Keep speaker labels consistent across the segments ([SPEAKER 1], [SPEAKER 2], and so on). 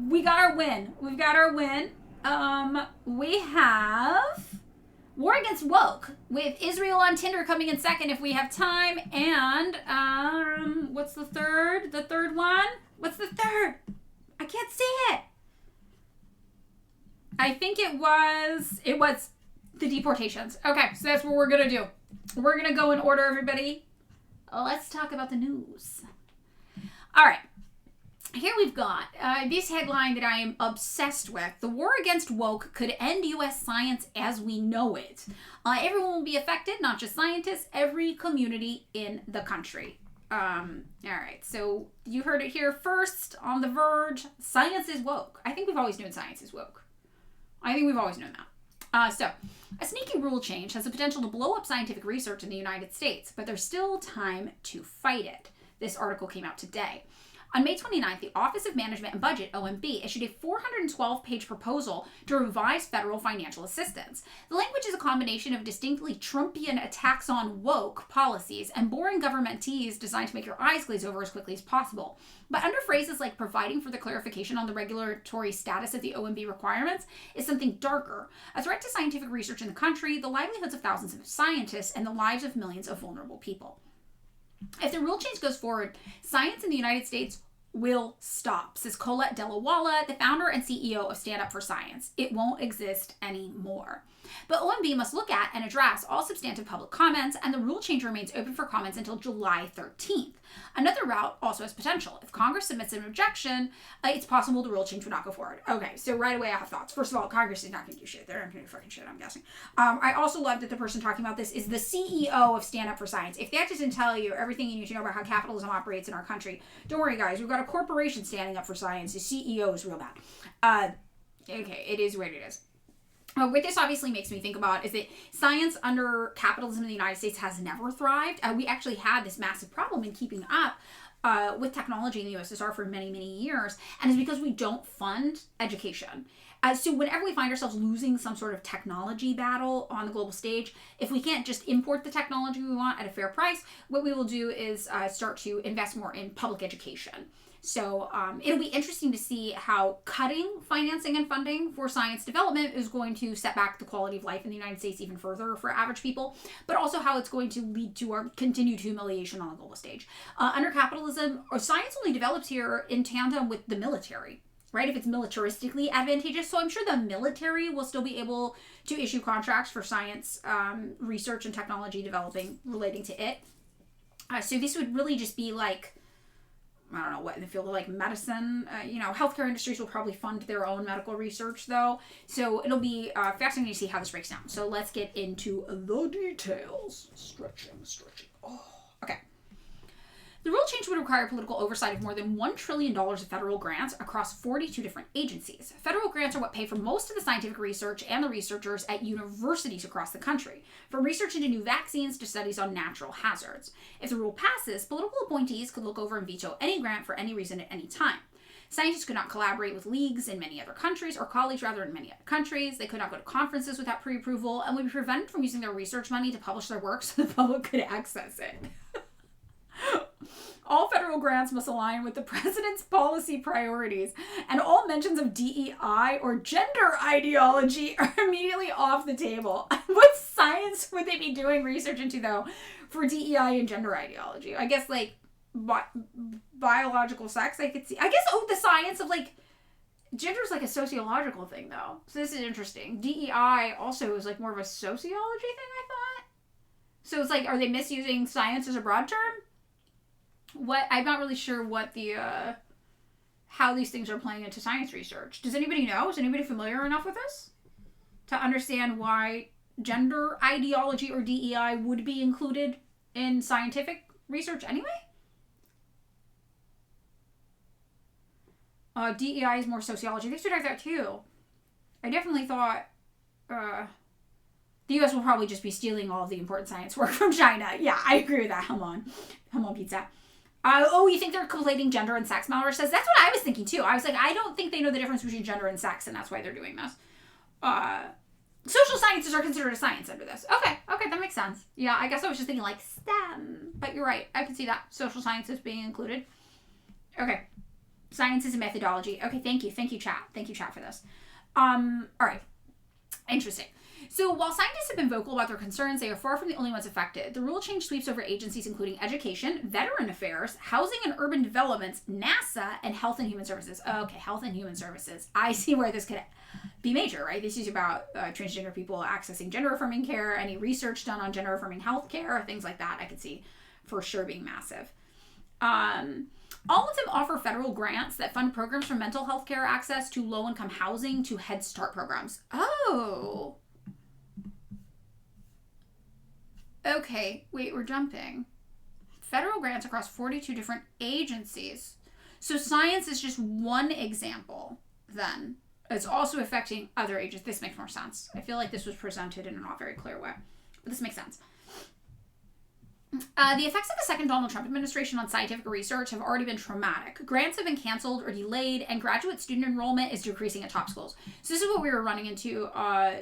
[SPEAKER 1] We got our win. We've got our win. We have War Against Woke with Israel on Tinder coming in second if we have time. And what's the third? The third one? What's the third? I can't see it. I think it was the deportations. Okay, so that's what we're gonna do. We're gonna go in order, everybody. Let's talk about the news. All right. Here we've got this headline that I am obsessed with. The war against woke could end U.S. science as we know it. Everyone will be affected, not just scientists, every community in the country. All right, so you heard it here first on The Verge. Science is woke. I think we've always known science is woke. I think we've always known that. So, a sneaky rule change has the potential to blow up scientific research in the United States, but there's still time to fight it. This article came out today. On May 29th, the Office of Management and Budget, OMB, issued a 412-page proposal to revise federal financial assistance. The language is a combination of distinctly Trumpian attacks on woke policies and boring governmentese designed to make your eyes glaze over as quickly as possible. But under phrases like providing for the clarification on the regulatory status of the OMB requirements is something darker, a threat to scientific research in the country, the livelihoods of thousands of scientists, and the lives of millions of vulnerable people. If the rule change goes forward, science in the United States will stop, says Colette Delawala, the founder and CEO of Stand Up for Science. It won't exist anymore. But OMB must look at and address all substantive public comments, and the rule change remains open for comments until July 13th. Another route also has potential. If Congress submits an objection, it's possible the rule change would not go forward. Okay, so right away I have thoughts. First of all, Congress is not going to do shit. They're not going to do fucking shit, I'm guessing. I also love that the person talking about this is the CEO of Stand Up for Science. If that doesn't tell you everything you need to know about how capitalism operates in our country, don't worry, guys. We've got a corporation standing up for science. The CEO is real bad. Okay, it is what it is. What this obviously makes me think about is that science under capitalism in the United States has never thrived. We actually had this massive problem in keeping up with technology in the USSR for many, many years. And it's because we don't fund education. So whenever we find ourselves losing some sort of technology battle on the global stage, if we can't just import the technology we want at a fair price, what we will do is start to invest more in public education. So it'll be interesting to see how cutting financing and funding for science development is going to set back the quality of life in the United States even further for average people, but also how it's going to lead to our continued humiliation on the global stage. Under capitalism, science only develops here in tandem with the military, right? If it's militaristically advantageous. So I'm sure the military will still be able to issue contracts for science research and technology developing relating to it. So this would really just be like, I don't know what in the field of like medicine, healthcare industries will probably fund their own medical research though. So it'll be fascinating to see how this breaks down. So let's get into the details. Stretching. Oh, okay. The rule change would require political oversight of more than $1 trillion of federal grants across 42 different agencies. Federal grants are what pay for most of the scientific research and the researchers at universities across the country, from research into new vaccines to studies on natural hazards. If the rule passes, political appointees could look over and veto any grant for any reason at any time. Scientists could not collaborate with leagues in many other countries, or colleagues rather in many other countries. They could not go to conferences without pre-approval, and would be prevented from using their research money to publish their work so the public could access it. All federal grants must align with the president's policy priorities, and all mentions of DEI or gender ideology are immediately off the table. What science would they be doing research into, though, for DEI and gender ideology? I guess, like, biological sex, I could see. I guess, the science of, like, gender is, like, a sociological thing, though. So this is interesting. DEI also is, like, more of a sociology thing, I thought. So it's like, are they misusing science as a broad term? I'm not really sure what how these things are playing into science research. Does anybody know? Is anybody familiar enough with this to understand why gender ideology or DEI would be included in scientific research anyway? DEI is more sociology. They should have that too. I definitely thought the U.S. will probably just be stealing all of the important science work from China. Yeah, I agree with that. Come on pizza. You think they're conflating gender and sex, Mallory says? That's what I was thinking, too. I was like, I don't think they know the difference between gender and sex, and that's why they're doing this. Social sciences are considered a science under this. Okay, that makes sense. Yeah, I guess I was just thinking, like, STEM. But you're right. I can see that. Social sciences being included. Okay. Sciences and methodology. Okay, thank you, chat. Thank you, chat, for this. All right, interesting. So while scientists have been vocal about their concerns, they are far from the only ones affected. The rule change sweeps over agencies including education, veteran affairs, housing and urban developments, NASA, and health and human services. Okay, health and human services. I see where this could be major, right? This is about transgender people accessing gender-affirming care, any research done on gender-affirming health care, things like that I could see for sure being massive. All of them offer federal grants that fund programs from mental health care access to low-income housing to Head Start programs. Oh. Okay, wait, we're jumping. Federal grants across 42 different agencies. So science is just one example, then. It's also affecting other agencies. This makes more sense. I feel like this was presented in a not very clear way, but this makes sense. The effects of the second Donald Trump administration on scientific research have already been traumatic. Grants have been canceled or delayed, and graduate student enrollment is decreasing at top schools. So this is what we were running into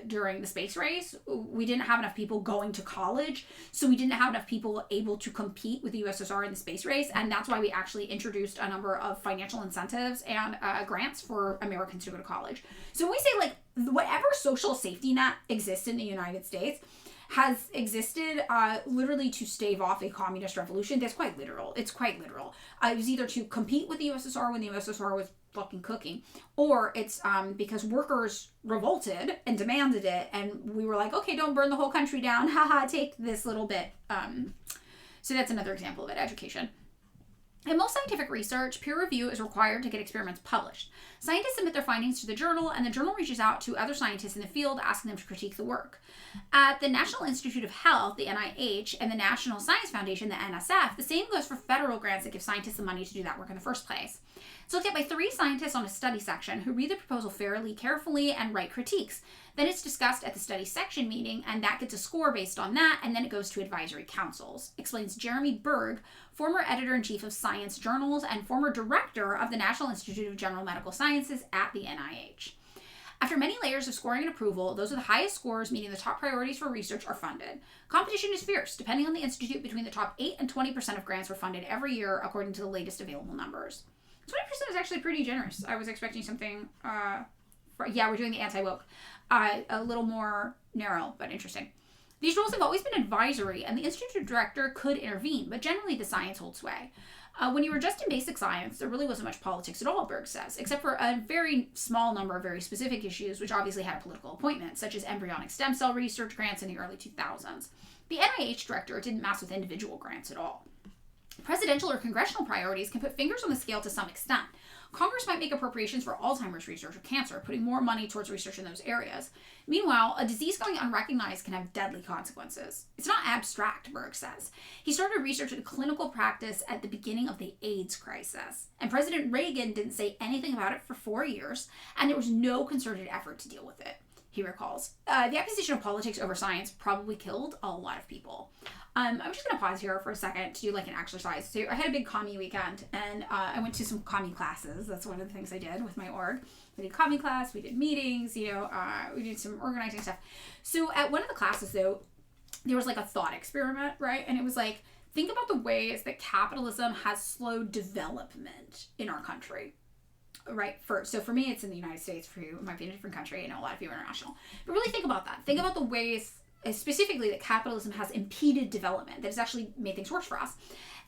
[SPEAKER 1] during the space race. We didn't have enough people going to college, so we didn't have enough people able to compete with the USSR in the space race, and that's why we actually introduced a number of financial incentives and grants for Americans to go to college. So when we say, like, whatever social safety net exists in the United States has existed literally to stave off a communist revolution. That's quite literal. It's quite literal. It was either to compete with the USSR when the USSR was fucking cooking, or it's because workers revolted and demanded it, and we were like, okay, don't burn the whole country down. Haha, take this little bit. So that's another example of it, education. In most scientific research, peer review is required to get experiments published. Scientists submit their findings to the journal, and the journal reaches out to other scientists in the field asking them to critique the work. At the National Institute of Health, the NIH, and the National Science Foundation, the NSF, the same goes for federal grants that give scientists the money to do that work in the first place. It's looked at by 3 scientists on a study section who read the proposal fairly carefully and write critiques. Then it's discussed at the study section meeting, and that gets a score based on that, and then it goes to advisory councils, explains Jeremy Berg, former editor-in-chief of Science Journals and former director of the National Institute of General Medical Sciences at the NIH. After many layers of scoring and approval, those with the highest scores meeting the top priorities for research are funded. Competition is fierce. Depending on the institute, between the top 8 and 20% of grants are funded every year according to the latest available numbers. 20% is actually pretty generous. I was expecting something, we're doing the anti-woke. A little more narrow, but interesting. These rules have always been advisory, and the institute director could intervene, but generally the science holds sway. When you were just in basic science, there really wasn't much politics at all, Berg says, except for a very small number of very specific issues, which obviously had a political appointment, such as embryonic stem cell research grants in the early 2000s. The NIH director didn't mess with individual grants at all. Presidential or congressional priorities can put fingers on the scale to some extent. Congress might make appropriations for Alzheimer's research or cancer, putting more money towards research in those areas. Meanwhile, a disease going unrecognized can have deadly consequences. It's not abstract, Berg says. He started research in clinical practice at the beginning of the AIDS crisis, and President Reagan didn't say anything about it for 4 years, and there was no concerted effort to deal with it, he recalls. The acquisition of politics over science probably killed a lot of people. I'm just going to pause here for a second to do like an exercise. So I had a big commie weekend, and I went to some commie classes. That's one of the things I did with my org. We did commie class, we did meetings, we did some organizing stuff. So at one of the classes, though, there was like a thought experiment, right? And it was like, think about the ways that capitalism has slowed development in our country. Right. So for me, it's in the United States. For you, it might be in a different country. I know a lot of you are international. But really think about that. Think about the ways specifically that capitalism has impeded development, that has actually made things worse for us.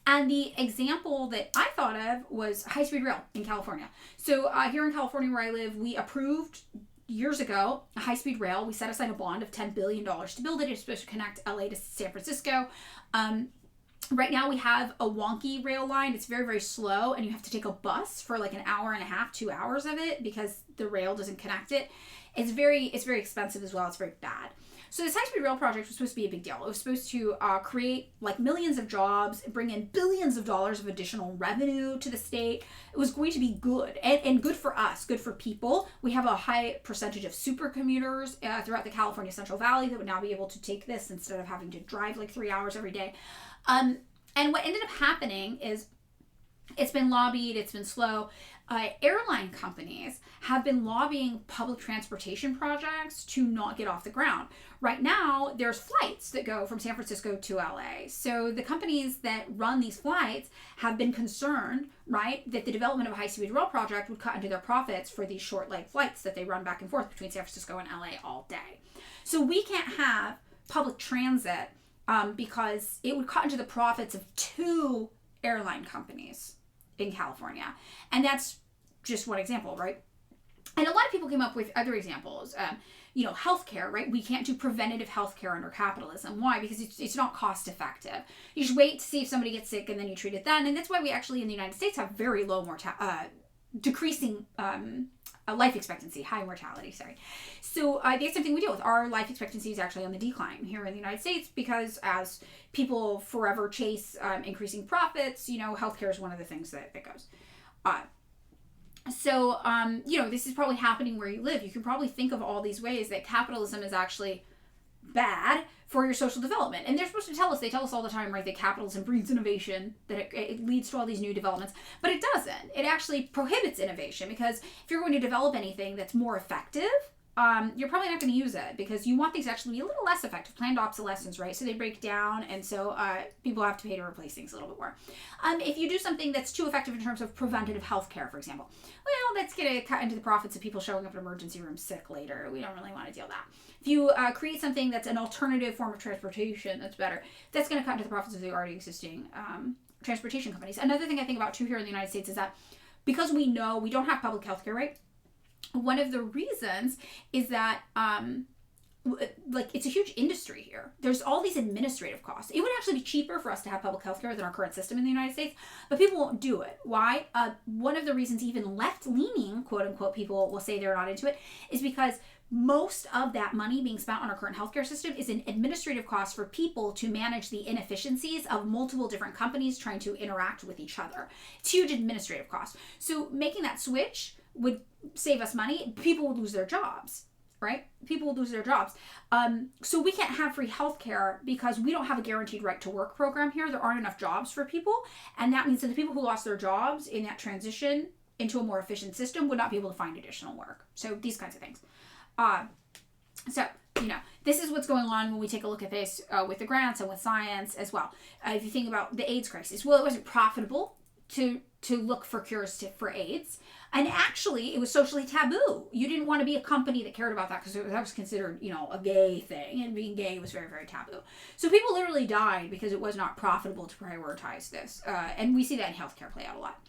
[SPEAKER 1] And the example that I thought of was high-speed rail in California. So here in California where I live, we approved years ago a high-speed rail. We set aside a bond of $10 billion to build it. It's supposed to connect LA to San Francisco. Right now we have a wonky rail line. It's very, very slow, and you have to take a bus for like an hour and a half, 2 hours of it because the rail doesn't connect it. It's very expensive as well. It's very bad. So this high-speed rail project was supposed to be a big deal. It was supposed to create like millions of jobs, bring in billions of dollars of additional revenue to the state. It was going to be good and good for us, good for people. We have a high percentage of super commuters throughout the California Central Valley that would now be able to take this instead of having to drive like 3 hours every day. And what ended up happening is it's been lobbied, it's been slow. Airline companies have been lobbying public transportation projects to not get off the ground. Right now, there's flights that go from San Francisco to LA. So the companies that run these flights have been concerned, right, that the development of a high-speed rail project would cut into their profits for these short-leg flights that they run back and forth between San Francisco and LA all day. So we can't have public transit because it would cut into the profits of 2 airline companies in California. And that's just one example, right? And a lot of people came up with other examples. Healthcare, right? We can't do preventative healthcare under capitalism. Why? Because it's not cost effective. You just wait to see if somebody gets sick and then you treat it then. And that's why we actually in the United States have very low decreasing life expectancy, high mortality, So that's something we deal with. Our life expectancy is actually on the decline here in the United States because as people forever chase increasing profits, healthcare is one of the things that goes. This is probably happening where you live. You can probably think of all these ways that capitalism is actually bad for your social development. And they're supposed to tell us, they tell us all the time, right, that capitalism breeds innovation, that it leads to all these new developments. But it doesn't. It actually prohibits innovation because if you're going to develop anything that's more effective, you're probably not going to use it because you want things to actually be a little less effective. Planned obsolescence, right? So they break down and so people have to pay to replace things a little bit more. If you do something that's too effective in terms of preventative health care, for example, well, that's going to cut into the profits of people showing up in emergency rooms sick later. We don't really want to deal with that. If you create something that's an alternative form of transportation that's better, that's going to cut into the profits of the already existing transportation companies. Another thing I think about too here in the United States is that because we know we don't have public health care, right? One of the reasons is that it's a huge industry here. There's all these administrative costs. It would actually be cheaper for us to have public health care than our current system in the United States, but people won't do it. Why? One of the reasons even left-leaning, quote-unquote, people will say they're not into it is because most of that money being spent on our current healthcare system is an administrative cost for people to manage the inefficiencies of multiple different companies trying to interact with each other. It's huge administrative cost. So making that switch would save us money. People would lose their jobs, right? People would lose their jobs. So we can't have free healthcare because we don't have a guaranteed right to work program here. There aren't enough jobs for people. And that means that the people who lost their jobs in that transition into a more efficient system would not be able to find additional work. So these kinds of things. This is what's going on when we take a look at this with the grants and with science as well. If you think about the AIDS crisis, well, it wasn't profitable to look for cures for AIDS. And actually, it was socially taboo. You didn't want to be a company that cared about that because that was considered, a gay thing. And being gay was very, very taboo. So people literally died because it was not profitable to prioritize this. And we see that in healthcare play out a lot.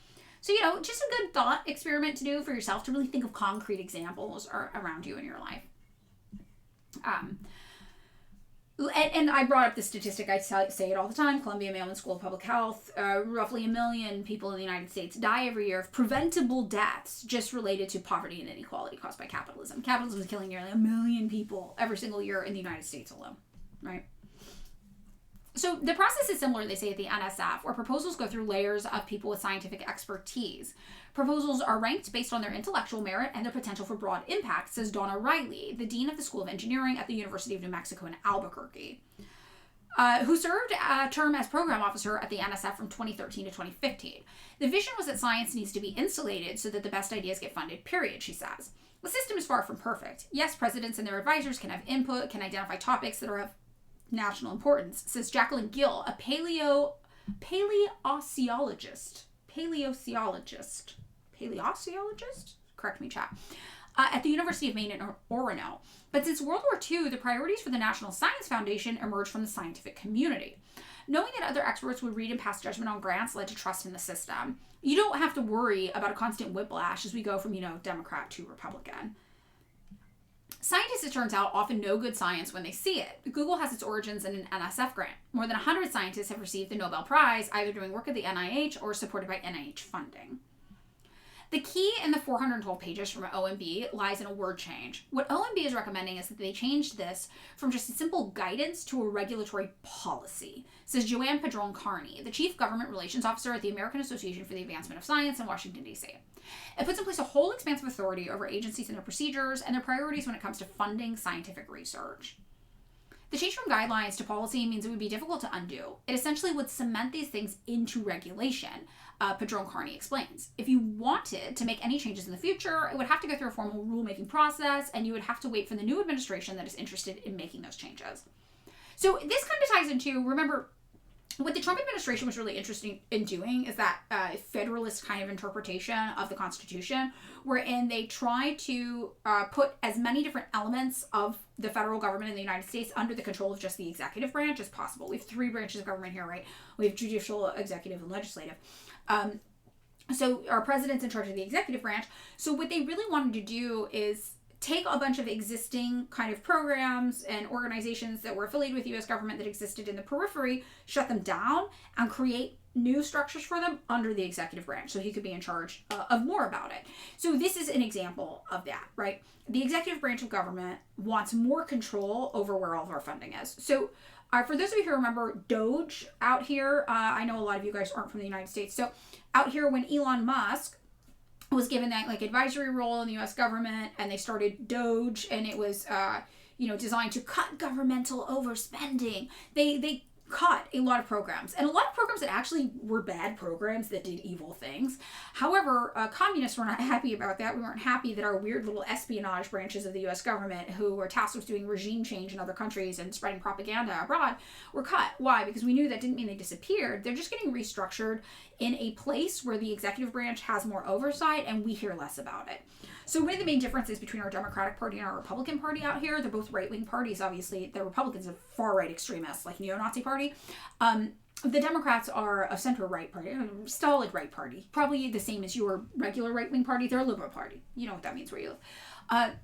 [SPEAKER 1] So, just a good thought experiment to do for yourself to really think of concrete examples around you in your life. And I brought up the statistic, I say it all the time, Columbia Mailman School of Public Health, roughly 1 million people in the United States die every year of preventable deaths just related to poverty and inequality caused by capitalism. Capitalism is killing nearly 1 million people every single year in the United States alone, right? So the process is similar, they say, at the NSF, where proposals go through layers of people with scientific expertise. Proposals are ranked based on their intellectual merit and their potential for broad impact, says Donna Riley, the dean of the School of Engineering at the University of New Mexico in Albuquerque, who served a term as program officer at the NSF from 2013 to 2015. The vision was that science needs to be insulated so that the best ideas get funded, period, she says. The system is far from perfect. Yes, presidents and their advisors can have input, can identify topics that are of national importance, says Jacqueline Gill, a paleoceologist, correct me, chat, at the University of Maine in Orono. But since World War II, the priorities for the National Science Foundation emerged from the scientific community. Knowing that other experts would read and pass judgment on grants led to trust in the system. You don't have to worry about a constant whiplash as we go from, Democrat to Republican. Scientists, it turns out, often know good science when they see it. Google has its origins in an NSF grant. More than 100 scientists have received the Nobel Prize, either doing work at the NIH or supported by NIH funding. The key in the 412 pages from OMB lies in a word change. What OMB is recommending is that they change this from just a simple guidance to a regulatory policy, says Joanne Padron-Carney, the Chief Government Relations Officer at the American Association for the Advancement of Science in Washington, D.C. It puts in place a whole expansive authority over agencies and their procedures and their priorities when it comes to funding scientific research. The change from guidelines to policy means it would be difficult to undo. It essentially would cement these things into regulation, Padron Carney explains. If you wanted to make any changes in the future, it would have to go through a formal rulemaking process, and you would have to wait for the new administration that is interested in making those changes. So this kind of ties into, remember, what the Trump administration was really interested in doing is that federalist kind of interpretation of the Constitution, wherein they try to put as many different elements of the federal government in the United States under the control of just the executive branch as possible. We have 3 branches of government here, right? We have judicial, executive, and legislative. So our president's in charge of the executive branch. So what they really wanted to do is take a bunch of existing kind of programs and organizations that were affiliated with U.S. government that existed in the periphery, shut them down, and create new structures for them under the executive branch so he could be in charge of more about it. So this is an example of that, right? The executive branch of government wants more control over where all of our funding is. So for those of you who remember Doge out here, I know a lot of you guys aren't from the United States. So out here when Elon Musk was given that like advisory role in the U.S. government, and they started Doge, and it was designed to cut governmental overspending. They cut a lot of programs, and a lot of programs that actually were bad programs that did evil things. However, communists were not happy about that. We weren't happy that our weird little espionage branches of the U.S. government, who were tasked with doing regime change in other countries and spreading propaganda abroad, were cut. Why? Because we knew that didn't mean they disappeared. They're just getting restructured in a place where the executive branch has more oversight and we hear less about it. So one of the main differences between our Democratic Party and our Republican Party out here, they're both right-wing parties, obviously. The Republicans are far-right extremists, like neo-Nazi party. The Democrats are a center-right party, a solid right party, probably the same as your regular right-wing party. They're a liberal party. You know what that means where you live.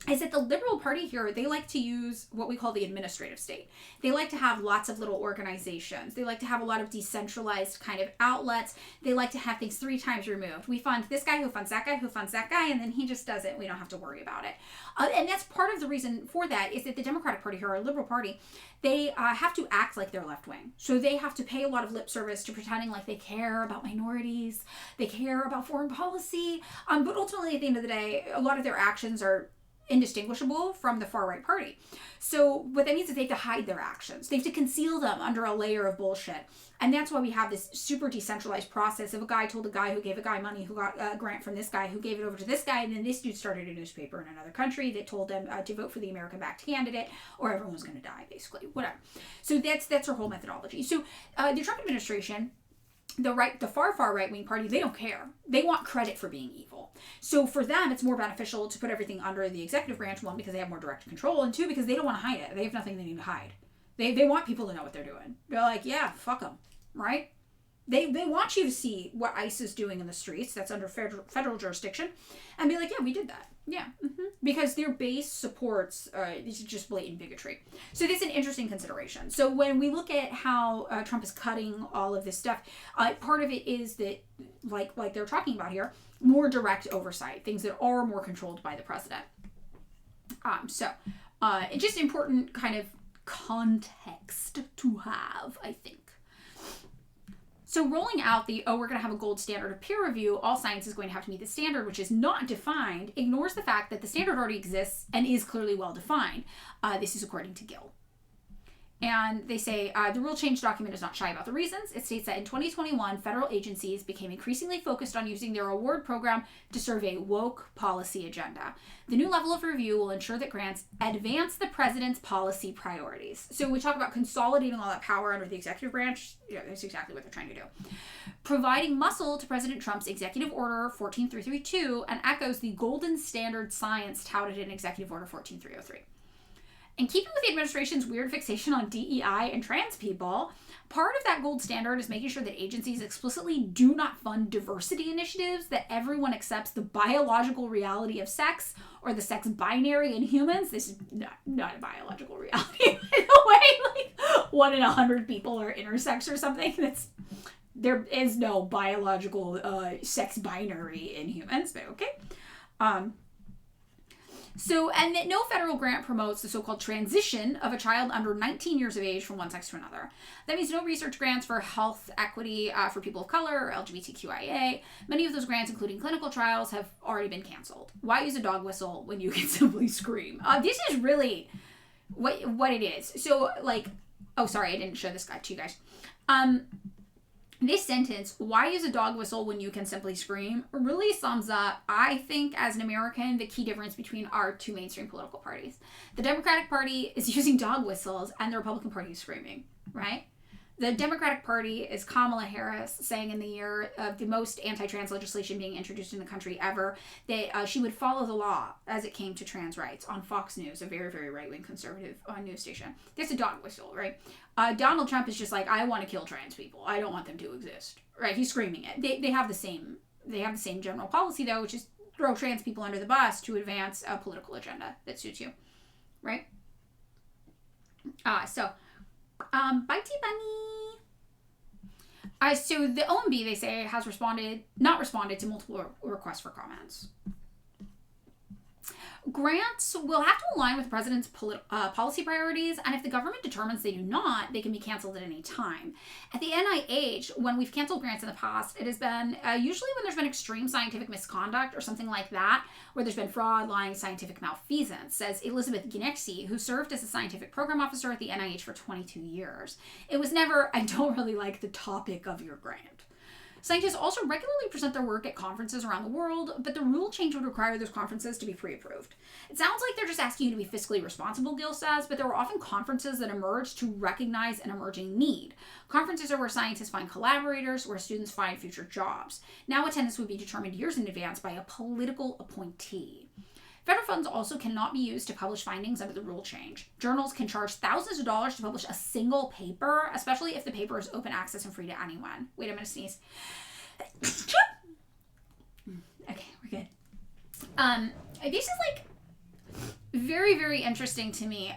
[SPEAKER 1] Is that the Liberal Party here, they like to use what we call the administrative state. They like to have lots of little organizations. They like to have a lot of decentralized kind of outlets. They like to have things 3 times removed. We fund this guy who funds that guy who funds that guy, and then he just does it. We don't have to worry about it. And that's part of the reason for that is that the Democratic Party here, our Liberal Party, they have to act like they're left wing. So they have to pay a lot of lip service to pretending like they care about minorities. They care about foreign policy. But ultimately, at the end of the day, a lot of their actions are indistinguishable from the far right party. So what that means is they have to hide their actions. They have to conceal them under a layer of bullshit. And that's why we have this super decentralized process of a guy told a guy who gave a guy money, who got a grant from this guy, who gave it over to this guy, and then this dude started a newspaper in another country that told them to vote for the American-backed candidate, or everyone was going to die, basically. Whatever. So that's our whole methodology. So the Trump administration, the far right-wing party, they don't care. They want credit for being evil. So for them, it's more beneficial to put everything under the executive branch, 1, because they have more direct control, and 2, because they don't want to hide it. They have nothing they need to hide. They want people to know what they're doing. They're like, yeah, fuck them, right? They want you to see what ICE is doing in the streets. That's under federal jurisdiction. And be like, yeah, we did that. Yeah. Mm-hmm. Because their base supports just blatant bigotry. So this is an interesting consideration. So when we look at how Trump is cutting all of this stuff, part of it is that, like they're talking about here, more direct oversight, things that are more controlled by the president. It's just important kind of context to have, I think. So rolling out we're going to have a gold standard of peer review, all science is going to have to meet the standard, which is not defined, ignores the fact that the standard already exists and is clearly well defined. This is according to Gill. And they say the rule change document is not shy about the reasons. It states that in 2021, federal agencies became increasingly focused on using their award program to serve a woke policy agenda. The new level of review will ensure that grants advance the president's policy priorities. So we talk about consolidating all that power under the executive branch. Yeah, that's exactly what they're trying to do. Providing muscle to President Trump's Executive Order 14332 and echoes the golden standard science touted in Executive Order 14303. And keeping with the administration's weird fixation on DEI and trans people, part of that gold standard is making sure that agencies explicitly do not fund diversity initiatives, that everyone accepts the biological reality of sex or the sex binary in humans. This is not a biological reality, by the way. Like 1 in 100 people are intersex or something. There is no biological sex binary in humans, but okay. And that no federal grant promotes the so-called transition of a child under 19 years of age from one sex to another. That means no research grants for health equity for people of color or LGBTQIA. Many of those grants, including clinical trials, have already been canceled. Why use a dog whistle when you can simply scream? This is really what it is. So, like, oh, sorry, I didn't show this guy to you guys. This sentence, why use a dog whistle when you can simply scream, really sums up, I think, as an American, the key difference between our two mainstream political parties. The Democratic Party is using dog whistles, and the Republican Party is screaming, right? The Democratic Party is Kamala Harris saying in the year of the most anti-trans legislation being introduced in the country ever that she would follow the law as it came to trans rights on Fox News, a very, very right-wing conservative news station. That's a dog whistle, right? Donald Trump is just like, I want to kill trans people. I don't want them to exist, right? He's screaming it. They have the same general policy though, which is throw trans people under the bus to advance a political agenda that suits you, right? Bitey bunny. So the OMB, they say, has not responded to multiple requests for comments. Grants will have to align with the president's policy priorities, and if the government determines they do not, they can be canceled at any time. At the NIH, when we've canceled grants in the past, it has been usually when there's been extreme scientific misconduct or something like that, where there's been fraud, lying, scientific malfeasance, says Elizabeth Ginexi, who served as a scientific program officer at the NIH for 22 years. It was never, I don't really like the topic of your grant. Scientists also regularly present their work at conferences around the world, but the rule change would require those conferences to be pre-approved. It sounds like they're just asking you to be fiscally responsible, Gill says, but there were often conferences that emerged to recognize an emerging need. Conferences are where scientists find collaborators, where students find future jobs. Now attendance would be determined years in advance by a political appointee. Federal funds also cannot be used to publish findings under the rule change. Journals can charge thousands of dollars to publish a single paper, especially if the paper is open access and free to anyone. Wait, I'm going to sneeze. Okay, we're good. This is like very, very interesting to me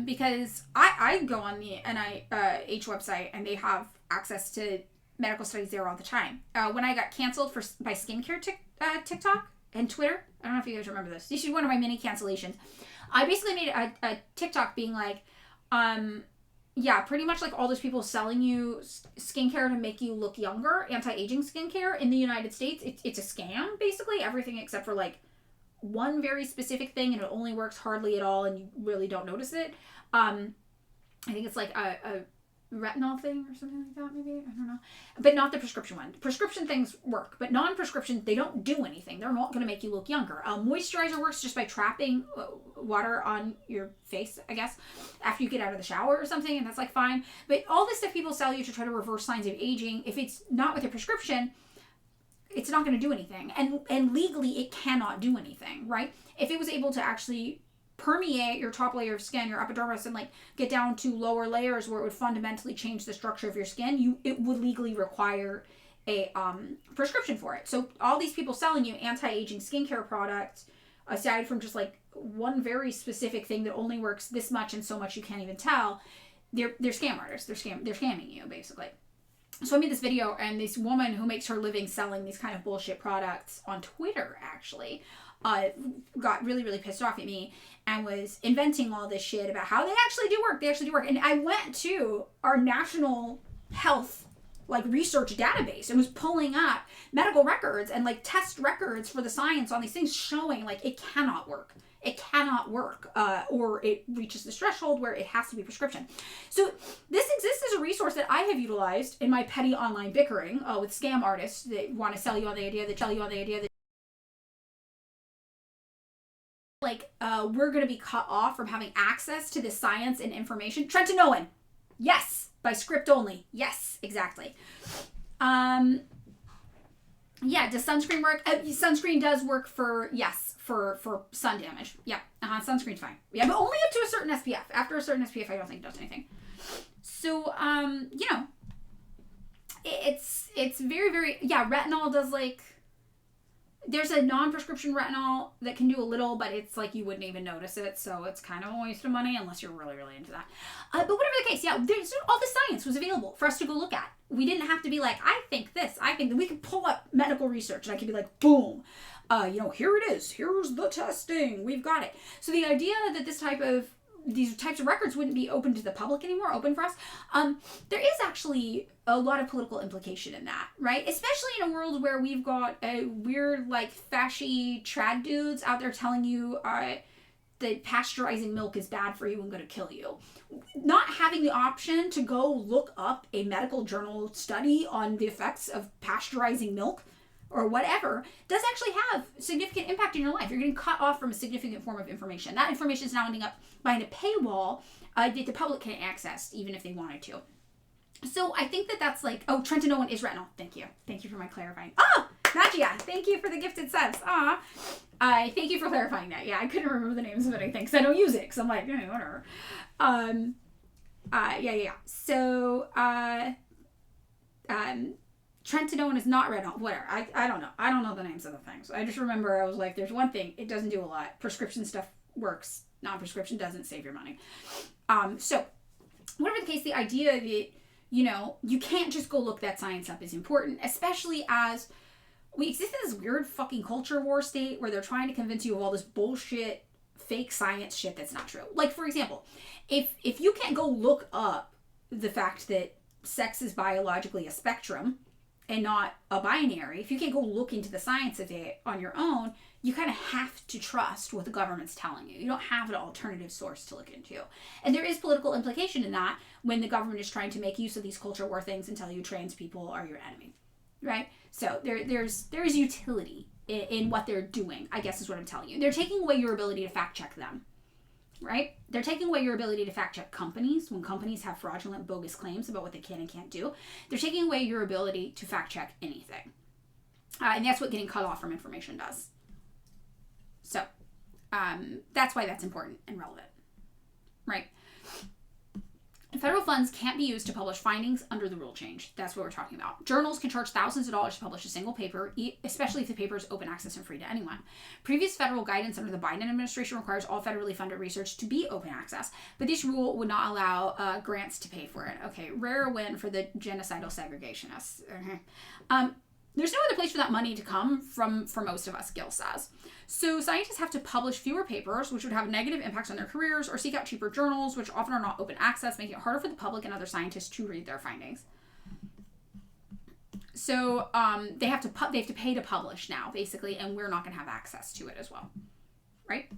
[SPEAKER 1] because I go on the NIH website and they have access to medical studies there all the time. When I got canceled by skincare TikTok and Twitter, I don't know if you guys remember this. This is one of my mini cancellations. I basically made a TikTok being like, pretty much like all those people selling you skincare to make you look younger, anti-aging skincare in the United States. It's a scam, basically. Everything except for like one very specific thing, and it only works hardly at all, and you really don't notice it. I think it's like a retinol thing or something like that, maybe. I don't know. But not the prescription one. Prescription things work, but non-prescription, they don't do anything. They're not going to make you look younger. Moisturizer works just by trapping water on your face, I guess, after you get out of the shower or something, and that's like fine. But all this stuff people sell you to try to reverse signs of aging, if it's not with a prescription, it's not going to do anything. And legally, it cannot do anything, right? If it was able to actually permeate your top layer of skin, your epidermis, and like get down to lower layers where it would fundamentally change the structure of your skin, it would legally require a prescription for it. So all these people selling you anti-aging skincare products, aside from just like one very specific thing that only works this much and so much you can't even tell, they're scam artists. They're scamming you, basically. So I made this video, and this woman who makes her living selling these kind of bullshit products on Twitter, actually, got really, really pissed off at me and was inventing all this shit about how they actually do work. And I went to our national health research database and was pulling up medical records and test records for the science on these things, showing it cannot work. It cannot work, or it reaches the threshold where it has to be prescription. So this exists as a resource that I have utilized in my petty online bickering with scam artists that want to sell you on the idea that we're going to be cut off from having access to this science and information. Trenton Owen. Yes. By script only. Yes, exactly. Yeah, does sunscreen work? Sunscreen does work for sun damage. Yeah, sunscreen's fine. Yeah, but only up to a certain SPF. After a certain SPF, I don't think it does anything. So, it's very, very, retinol does there's a non-prescription retinol that can do a little, but it's you wouldn't even notice it, so it's kind of a waste of money unless you're really, really into that. But whatever the case, there's all the science was available for us to go look at. We didn't have to be I think this, I think that. We could pull up medical research, and I could be boom, here it is. Here's the testing. We've got it. So the idea that these types of records wouldn't be open to the public anymore, open for us, there is actually a lot of political implication in that, right? Especially in a world where we've got weird, fashy trad dudes out there telling you that that pasteurizing milk is bad for you and going to kill you. Not having the option to go look up a medical journal study on the effects of pasteurizing milk or whatever does actually have significant impact in your life. You're getting cut off from a significant form of information. That information is now ending up behind a paywall that the public can't access, even if they wanted to. So I think that that's like, oh, tretinoin is retinol. Thank you. Thank you for my clarifying. Oh, Najia, thank you for the gifted subs. Thank you for clarifying that. Yeah, I couldn't remember the names of anything because I don't use it because I'm like, whatever. Yeah. So, tretinoin is not retinol. Whatever. I don't know. I don't know the names of the things. I just remember I was like, there's one thing. It doesn't do a lot. Prescription stuff works. Non-prescription doesn't. Save your money. So, whatever the case, the idea that, you can't just go look that science up is important, especially as we exist in this weird fucking culture war state where they're trying to convince you of all this bullshit, fake science shit that's not true. Like, for example, if you can't go look up the fact that sex is biologically a spectrum and not a binary, if you can't go look into the science of it on your own, you kind of have to trust what the government's telling you. You don't have an alternative source to look into. And there is political implication in that when the government is trying to make use of these culture war things and tell you trans people are your enemy, right? So there's utility in what they're doing, I guess is what I'm telling you. They're taking away your ability to fact check them, right? They're taking away your ability to fact check companies when companies have fraudulent, bogus claims about what they can and can't do. They're taking away your ability to fact check anything. And that's what getting cut off from information does. So, that's why that's important and relevant, right? Federal funds can't be used to publish findings under the rule change. That's what we're talking about. Journals can charge thousands of dollars to publish a single paper, especially if the paper is open access and free to anyone. Previous federal guidance under the Biden administration requires all federally funded research to be open access, but this rule would not allow grants to pay for it. Okay, rare win for the genocidal segregationists. There's no other place for that money to come from for most of us, Gil says. So scientists have to publish fewer papers, which would have negative impacts on their careers, or seek out cheaper journals, which often are not open access, making it harder for the public and other scientists to read their findings. So they have to pay to publish now, basically, and we're not going to have access to it as well, right?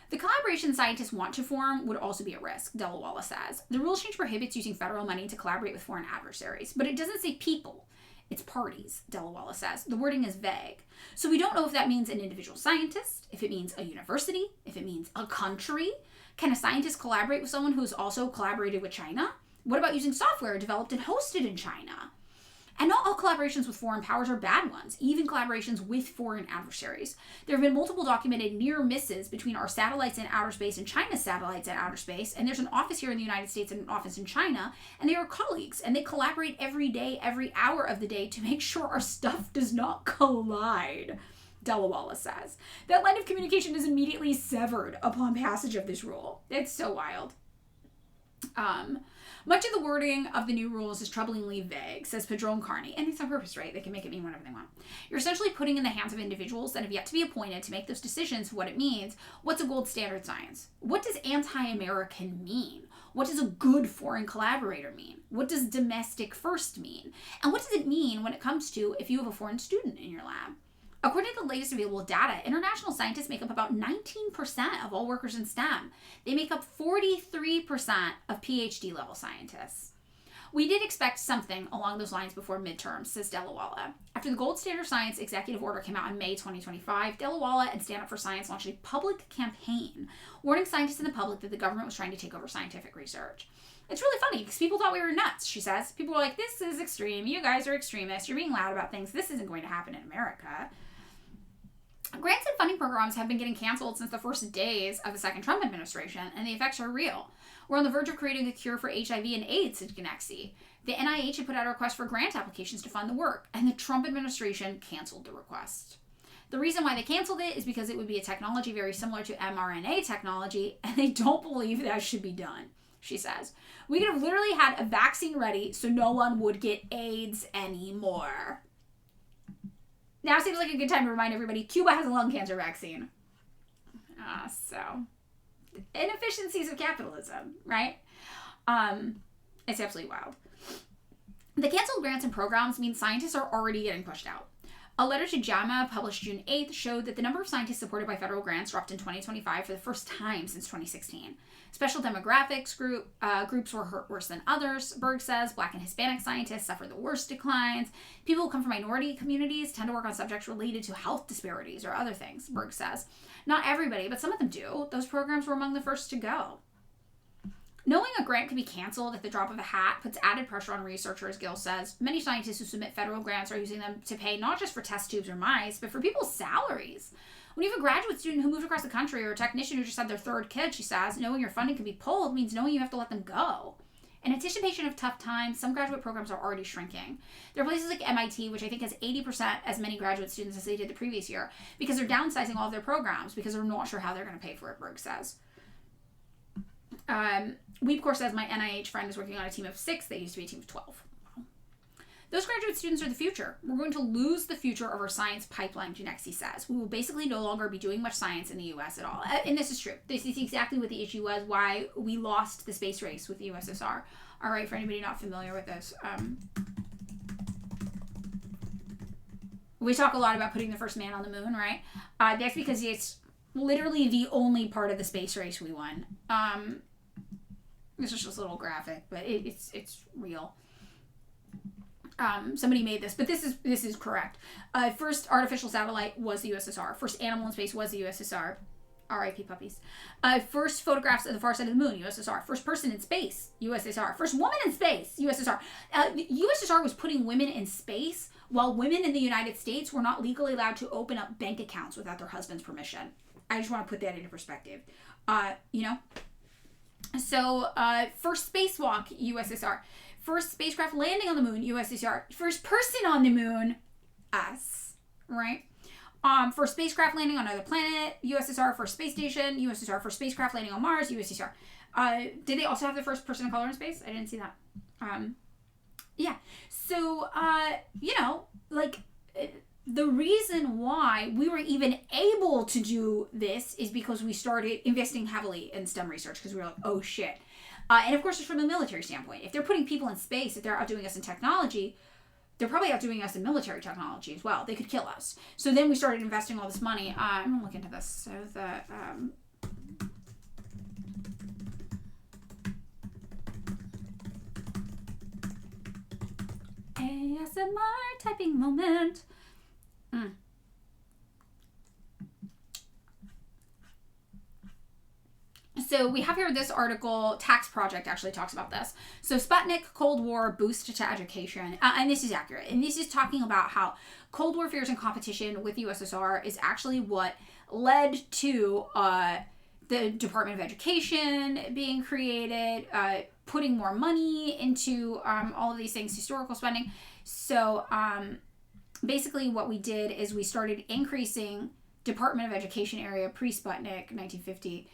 [SPEAKER 1] The collaboration scientists want to form would also be at risk, Delawala says. The rule change prohibits using federal money to collaborate with foreign adversaries, but it doesn't say people. It's parties, Delawala says. The wording is vague. So we don't know if that means an individual scientist, if it means a university, if it means a country. Can a scientist collaborate with someone who's also collaborated with China? What about using software developed and hosted in China? And not all collaborations with foreign powers are bad ones, even collaborations with foreign adversaries. There have been multiple documented near misses between our satellites in outer space and China's satellites in outer space, and there's an office here in the United States and an office in China, and they are colleagues, and they collaborate every day, every hour of the day to make sure our stuff does not collide, Delawala says. That line of communication is immediately severed upon passage of this rule. It's so wild. Much of the wording of the new rules is troublingly vague, says Padron Carney, and it's on purpose, right? They can make it mean whatever they want. You're essentially putting in the hands of individuals that have yet to be appointed to make those decisions what it means. What's a gold standard science? What does anti-American mean? What does a good foreign collaborator mean? What does domestic first mean? And what does it mean when it comes to if you have a foreign student in your lab? According to the latest available data, international scientists make up about 19% of all workers in STEM. They make up 43% of PhD level scientists. We did expect something along those lines before midterms, says Delawala. After the Gold Standard Science executive order came out in May 2025, Delawala and Stand Up for Science launched a public campaign warning scientists and the public that the government was trying to take over scientific research. It's really funny because people thought we were nuts, she says. People were like, this is extreme. You guys are extremists. You're being loud about things. This isn't going to happen in America. Grants and funding programs have been getting canceled since the first days of the second Trump administration, and the effects are real. We're on the verge of creating a cure for HIV and AIDS, said Ganexi. The NIH had put out a request for grant applications to fund the work, and the Trump administration canceled the request. The reason why they canceled it is because it would be a technology very similar to mRNA technology, and they don't believe that should be done, she says. We could have literally had a vaccine ready so no one would get AIDS anymore. Now seems like a good time to remind everybody Cuba has a lung cancer vaccine. So, inefficiencies of capitalism, right? It's absolutely wild. The canceled grants and programs mean scientists are already getting pushed out. A letter to JAMA published June 8th showed that the number of scientists supported by federal grants dropped in 2025 for the first time since 2016. Special demographics groups were hurt worse than others, Berg says. Black and Hispanic scientists suffered the worst declines. People who come from minority communities tend to work on subjects related to health disparities or other things, Berg says. Not everybody, but some of them do. Those programs were among the first to go. Knowing a grant could be canceled at the drop of a hat puts added pressure on researchers, Gill says. Many scientists who submit federal grants are using them to pay not just for test tubes or mice, but for people's salaries. When you have a graduate student who moved across the country or a technician who just had their third kid, she says, knowing your funding can be pulled means knowing you have to let them go. In anticipation of tough times, some graduate programs are already shrinking. There are places like MIT, which I think has 80% as many graduate students as they did the previous year, because they're downsizing all of their programs because they're not sure how they're going to pay for it, Berg says. Weep Corps says, my NIH friend is working on a team of 6. They used to be a team of 12. Those graduate students are the future. We're going to lose the future of our science pipeline, Genexi says. We will basically no longer be doing much science in the U.S. at all. And this is true. This is exactly what the issue was, why we lost the space race with the USSR. All right, for anybody not familiar with this. We talk a lot about putting the first man on the moon, right? That's because it's literally the only part of the space race we won. This is just a little graphic, but it's real. Somebody made this, but this is correct. First artificial satellite was the USSR. First animal in space was the USSR. R.I.P. puppies. First photographs of the far side of the moon, USSR. First person in space, USSR. First woman in space, USSR. USSR was putting women in space while women in the United States were not legally allowed to open up bank accounts without their husband's permission. I just want to put that into perspective. So, first spacewalk, USSR. First spacecraft landing on the moon, USSR. First person on the moon, us, right? First spacecraft landing on another planet, USSR. First space station, USSR. First spacecraft landing on Mars, USSR. Did they also have the first person of color in space? I didn't see that. Yeah. So, the reason why we were even able to do this is because we started investing heavily in STEM research because we were like, oh shit. And of course, just from a military standpoint, if they're putting people in space, if they're outdoing us in technology, they're probably outdoing us in military technology as well. They could kill us. So then we started investing all this money. I'm going to look into this. So the... ASMR typing moment. So we have here this article, Tax Project actually talks about this. So Sputnik, Cold War, boost to education. And this is accurate. And this is talking about how Cold War fears and competition with the USSR is actually what led to the Department of Education being created, putting more money into all of these things, historical spending. So basically what we did is we started increasing Department of Education area pre-Sputnik, 1950,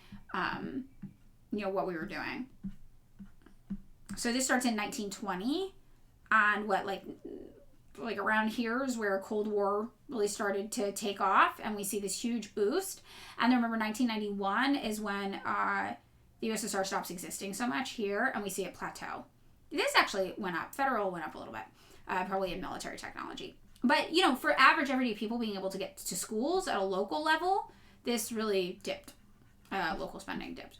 [SPEAKER 1] what we were doing. So this starts in 1920, and like around here is where Cold War really started to take off, and we see this huge boost. And then remember 1991 is when the USSR stops existing so much here, and we see it plateau. This actually went up. Federal went up a little bit, probably in military technology. But, for average everyday people being able to get to schools at a local level, this really dipped. Local spending dipped.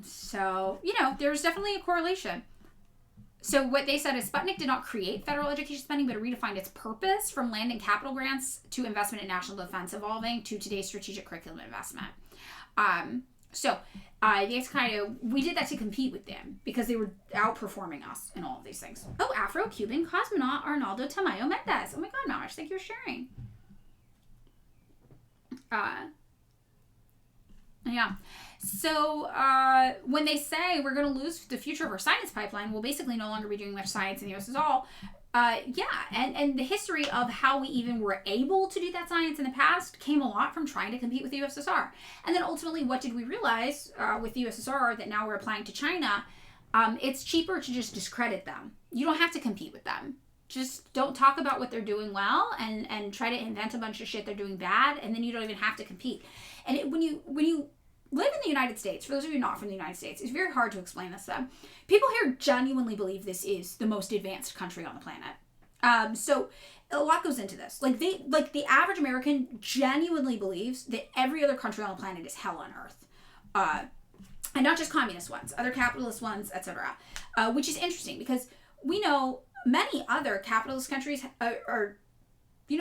[SPEAKER 1] So, there's definitely a correlation. So what they said is Sputnik did not create federal education spending, but it redefined its purpose from landing capital grants to investment in national defense, evolving to today's strategic curriculum investment. We did that to compete with them because they were outperforming us in all of these things. Oh, Afro-Cuban cosmonaut Arnaldo Tamayo Mendez. Oh my God, Malish, thank you for sharing. Yeah. So when they say we're going to lose the future of our science pipeline, we'll basically no longer be doing much science in the U.S. at all. And the history of how we even were able to do that science in the past came a lot from trying to compete with the USSR. And then ultimately, what did we realize with the USSR that now we're applying to China? It's cheaper to just discredit them. You don't have to compete with them. Just don't talk about what they're doing well and try to invent a bunch of shit they're doing bad, and then you don't even have to compete. And when you live in the United States, for those of you not from the United States, it's very hard to explain this to them. People here genuinely believe this is the most advanced country on the planet. So a lot goes into this. Like the average American genuinely believes that every other country on the planet is hell on earth. And not just communist ones, other capitalist ones, etc. Which is interesting because we know many other capitalist countries are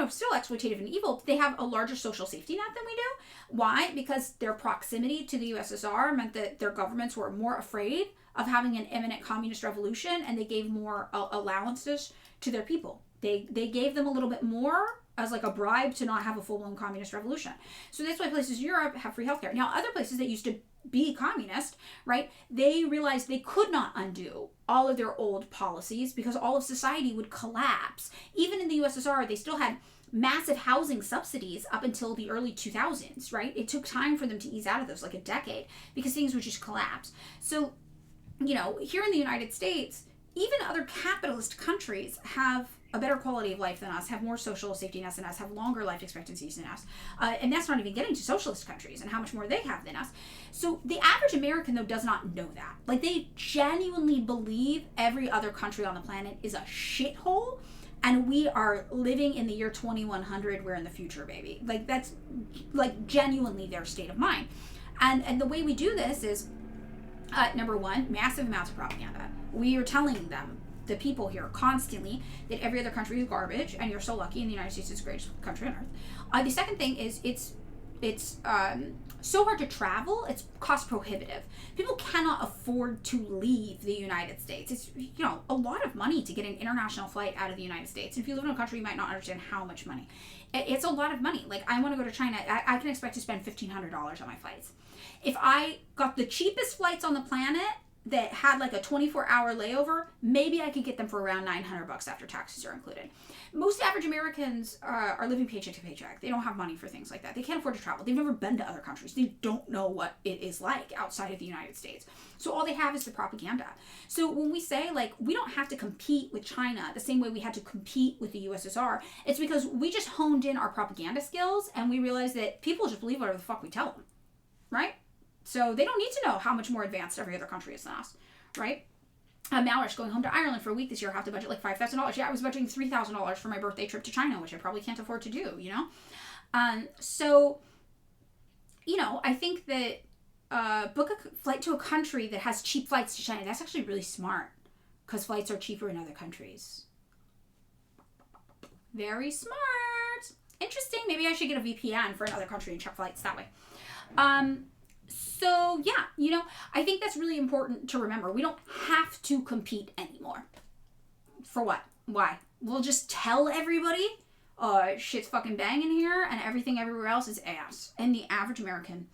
[SPEAKER 1] still exploitative and evil, but they have a larger social safety net than we do. Why? Because their proximity to the USSR meant that their governments were more afraid of having an imminent communist revolution, and they gave more allowances to their people. They gave them a little bit more as like a bribe to not have a full-blown communist revolution. So that's why places in Europe have free healthcare. Now, other places that used to be communist, right, they realized they could not undo all of their old policies because all of society would collapse. Even in the USSR, they still had massive housing subsidies up until the early 2000s, right? It took time for them to ease out of those, like a decade, because things would just collapse. So, here in the United States, even other capitalist countries have a better quality of life than us, have more social safety nets than us, have longer life expectancies than us. And that's not even getting to socialist countries and how much more they have than us. So the average American, though, does not know that. Like, they genuinely believe every other country on the planet is a shithole, and we are living in the year 2100. We're in the future, baby. Like, that's, like, genuinely their state of mind. And the way we do this is, number one, massive amounts of propaganda. We are telling them, the people here, constantly, that every other country is garbage and you're so lucky and the United States is the greatest country on earth. The second thing is it's so hard to travel, it's cost prohibitive. People cannot afford to leave the United States. It's a lot of money to get an international flight out of the United States. If you live in a country, you might not understand how much money. It's a lot of money. Like, I want to go to China, I can expect to spend $1,500 on my flights. If I got the cheapest flights on the planet that had like a 24-hour layover, maybe I could get them for around $900 after taxes are included. Most average Americans are living paycheck to paycheck. They don't have money for things like that. They can't afford to travel. They've never been to other countries. They don't know what it is like outside of the United States. So all they have is the propaganda. So when we say, like, we don't have to compete with China the same way we had to compete with the USSR, it's because we just honed in our propaganda skills and we realized that people just believe whatever the fuck we tell them, right? So they don't need to know how much more advanced every other country is than us, right? Malrich going home to Ireland for a week this year, I have to budget like $5,000. Yeah, I was budgeting $3,000 for my birthday trip to China, which I probably can't afford to do, So, I think that book a flight to a country that has cheap flights to China. That's actually really smart because flights are cheaper in other countries. Very smart. Interesting. Maybe I should get a VPN for another country and check flights that way. So yeah, I think that's really important to remember. We don't have to compete anymore. For what? Why? We'll just tell everybody, shit's fucking banging here and everything everywhere else is ass. And the average American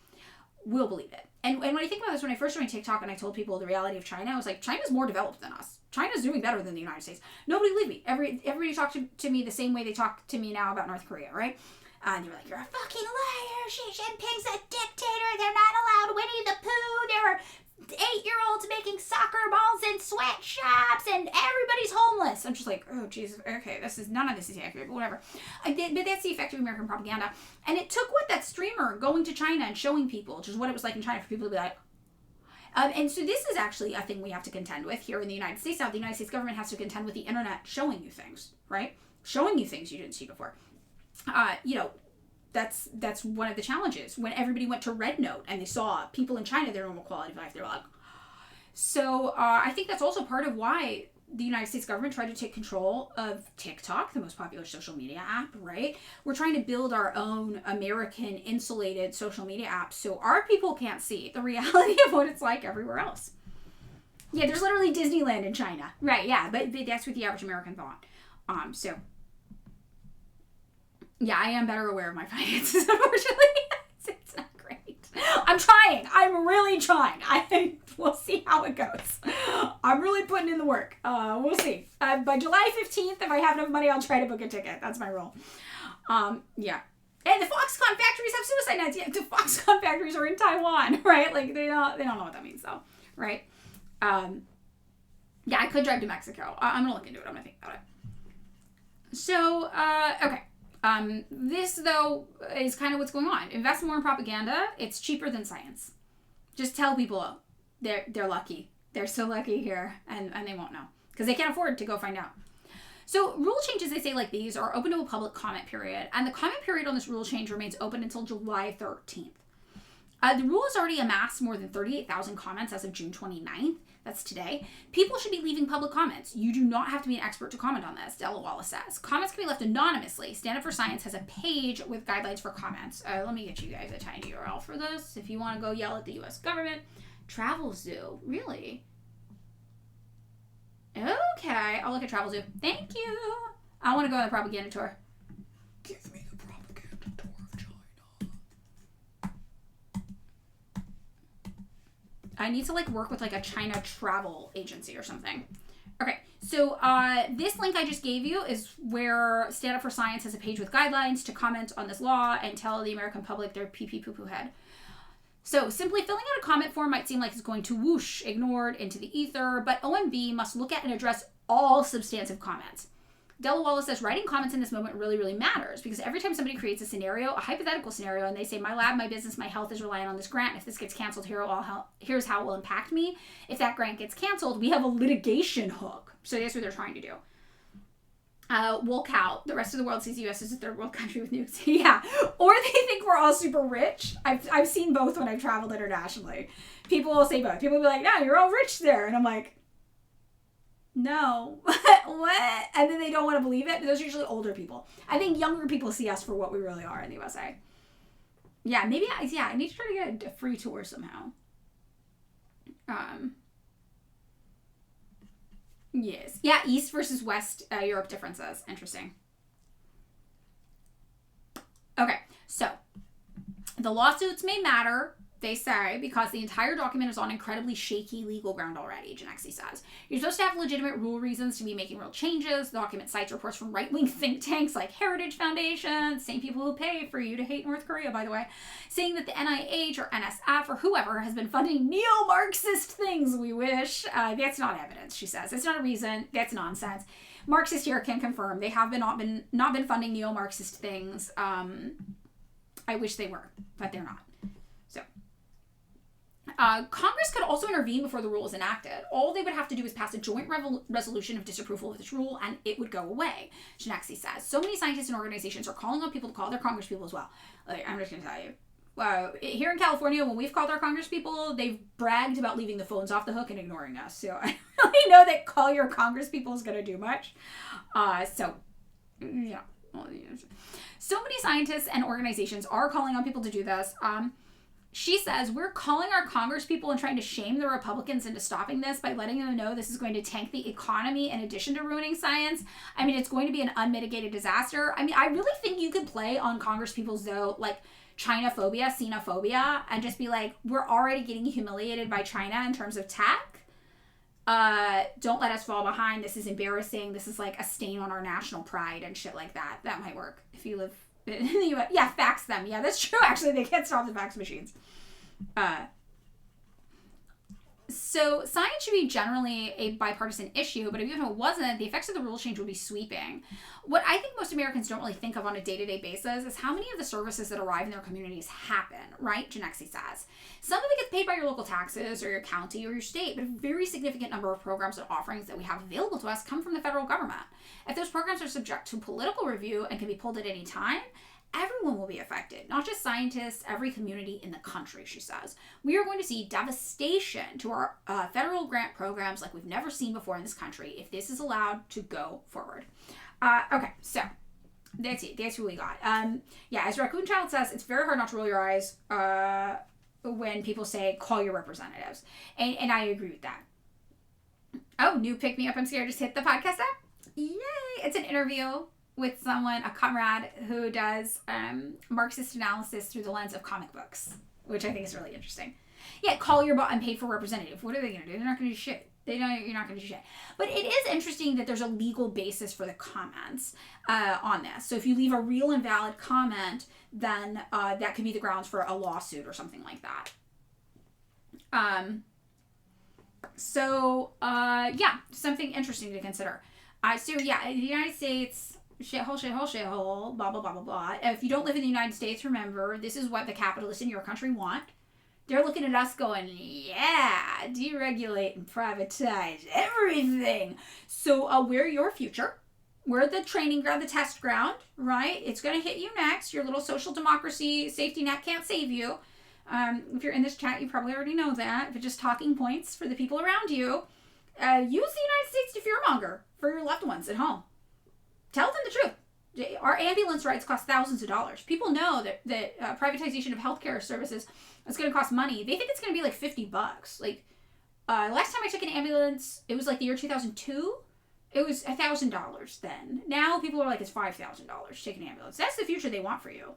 [SPEAKER 1] will believe it. And when I think about this, when I first joined TikTok and I told people the reality of China, I was like, China's more developed than us. China's doing better than the United States. Nobody believed me. Everybody talked to me the same way they talk to me now about North Korea, right? And they were like, you're a fucking liar. Xi Jinping's a dictator. They're not allowed Winnie the Pooh. There are 8-year-olds making soccer balls in sweatshops and everybody's homeless. I'm just like, oh, Jesus. Okay, none of this is accurate, but whatever. But that's the effect of American propaganda. And it took that streamer going to China and showing people just what it was like in China for people to be like, and so this is actually a thing we have to contend with here in the United States. Now, the United States government has to contend with the internet showing you things, right? Showing you things you didn't see before. That's one of the challenges. When everybody went to Red Note and they saw people in China, their normal quality of life, they're like, so I think that's also part of why the United States government tried to take control of TikTok, the most popular social media app, right? We're trying to build our own American insulated social media app so our people can't see the reality of what it's like everywhere else. Yeah, there's literally Disneyland in China. Right, yeah, but that's what the average American thought. So yeah, I am better aware of my finances, unfortunately. It's not great. I'm trying. I'm really trying. We'll see how it goes. I'm really putting in the work. We'll see. By July 15th, if I have enough money, I'll try to book a ticket. That's my rule. Yeah. And the Foxconn factories have suicide nets. Yeah, the Foxconn factories are in Taiwan, right? Like, they don't know what that means, though, right? Yeah, I could drive to Mexico. I'm going to look into it. I'm going to think about it. So, okay. This, though, is kind of what's going on. Invest more in propaganda. It's cheaper than science. Just tell people they're lucky. They're so lucky here, and they won't know. Because they can't afford to go find out. So rule changes, they say like these, are open to a public comment period. And the comment period on this rule change remains open until July 13th. The rule has already amassed more than 38,000 comments as of June 29th. That's today. People should be leaving public comments. You do not have to be an expert to comment on this, Della Wallace says. Comments can be left anonymously. Stand Up for Science has a page with guidelines for comments. Let me get you guys a tiny URL for this. If you want to go yell at the U.S. government. Travel Zoo. Really? Okay. I'll look at Travel Zoo. Thank you. I want to go on the propaganda tour.
[SPEAKER 2] Give me the propaganda tour of China.
[SPEAKER 1] I need to like work with like a China travel agency or something. Okay, so this link I just gave you is where Stand Up for Science has a page with guidelines to comment on this law and tell the American public their pee-pee poo-poo head. So simply filling out a comment form might seem like it's going to whoosh, ignored into the ether, but OMB must look at and address all substantive comments. Della Wallace says writing comments in this moment really, really matters because every time somebody creates a scenario, a hypothetical scenario, and they say, my lab, my business, my health is reliant on this grant. If this gets canceled, here's how it will impact me. If that grant gets canceled, we have a litigation hook. So that's what they're trying to do. Wool cow. The rest of the world sees the U.S. as a third world country with nukes. Yeah. Or they think we're all super rich. I've seen both when I've traveled internationally. People will say both. People will be like, no, you're all rich there. And I'm like, no. What? And then they don't want to believe it. But those are usually older people. I think younger people see us for what we really are in the USA. Yeah, maybe, I need to try to get a free tour somehow. Yes. Yeah, East versus West Europe differences. Interesting. Okay, so the lawsuits may matter, they say, because the entire document is on incredibly shaky legal ground already, Genexi says. You're supposed to have legitimate rule reasons to be making real changes. The document cites reports from right-wing think tanks like Heritage Foundation, same people who pay for you to hate North Korea, by the way, saying that the NIH or NSF or whoever has been funding neo-Marxist things, we wish. That's not evidence, she says. It's not a reason. That's nonsense. Marxists here can confirm they have not been funding neo-Marxist things. I wish they were, but they're not. So, Congress could also intervene before the rule is enacted. All they would have to do is pass a joint resolution of disapproval of this rule, and it would go away, Genexi says. So many scientists and organizations are calling on people to call their congresspeople as well. Like, I'm just going to tell you. Here in California, when we've called our congresspeople, they've bragged about leaving the phones off the hook and ignoring us. So I really know that call your congresspeople is going to do much. Yeah. So many scientists and organizations are calling on people to do this. She says, we're calling our congresspeople and trying to shame the Republicans into stopping this by letting them know this is going to tank the economy in addition to ruining science. I mean, it's going to be an unmitigated disaster. I mean, I really think you could play on congresspeople's, though, like, China-phobia, xenophobia, and just be like, we're already getting humiliated by China in terms of tech. Don't let us fall behind. This is embarrassing. This is like a stain on our national pride and shit like that. That might work if you live in the U.S. Yeah, fax them. Yeah, that's true. Actually, they can't stop the fax machines. So science should be generally a bipartisan issue, but even if it wasn't, the effects of the rule change would be sweeping. What I think most Americans don't really think of on a day-to-day basis is how many of the services that arrive in their communities happen, right? Genexi says. Some of it gets paid by your local taxes or your county or your state, but a very significant number of programs and offerings that we have available to us come from the federal government. If those programs are subject to political review and can be pulled at any time, everyone will be affected, not just scientists, every community in the country, she says. We are going to see devastation to our federal grant programs like we've never seen before in this country if this is allowed to go forward. Okay, so that's it. That's what we got. Yeah, as Raccoon Child says, it's very hard not to roll your eyes when people say, call your representatives. And I agree with that. Oh, new Pick Me Up, I'm Scared just hit the podcast app. Yay! It's an interview with someone, a comrade, who does Marxist analysis through the lens of comic books, which I think is really interesting. Yeah, call your unpaid for representative. What are they going to do? They're not going to do shit. You're not going to do shit. But it is interesting that there's a legal basis for the comments on this. So if you leave a real and valid comment, then that could be the grounds for a lawsuit or something like that. Yeah, something interesting to consider. The United States... shithole, blah, blah, blah, blah, blah. If you don't live in the United States, remember, this is what the capitalists in your country want. They're looking at us going, yeah, deregulate and privatize everything. So we're your future. We're the training ground, the test ground, right? It's going to hit you next. Your little social democracy safety net can't save you. If you're in this chat, you probably already know that. But just talking points for the people around you. Use the United States to fearmonger for your loved ones at home. Tell them the truth. Our ambulance rides cost thousands of dollars. People know that privatization of healthcare services is going to cost money. They think it's going to be like $50. Like, last time I took an ambulance, it was like the year 2002. It was $1,000 then. Now people are like, it's $5,000 to take an ambulance. That's the future they want for you.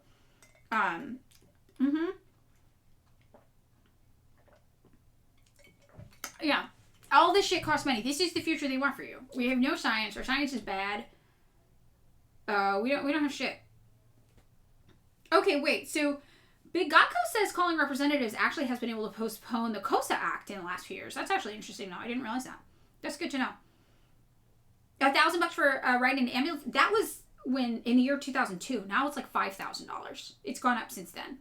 [SPEAKER 1] Yeah. All this shit costs money. This is the future they want for you. We have no science. Our science is bad. We don't have shit. Okay, wait. So, Big Gotco says calling representatives actually has been able to postpone the COSA Act in the last few years. That's actually interesting. No, I didn't realize that. That's good to know. $1,000 for riding an ambulance. That was when in the year 2002. Now it's like $5,000. It's gone up since then.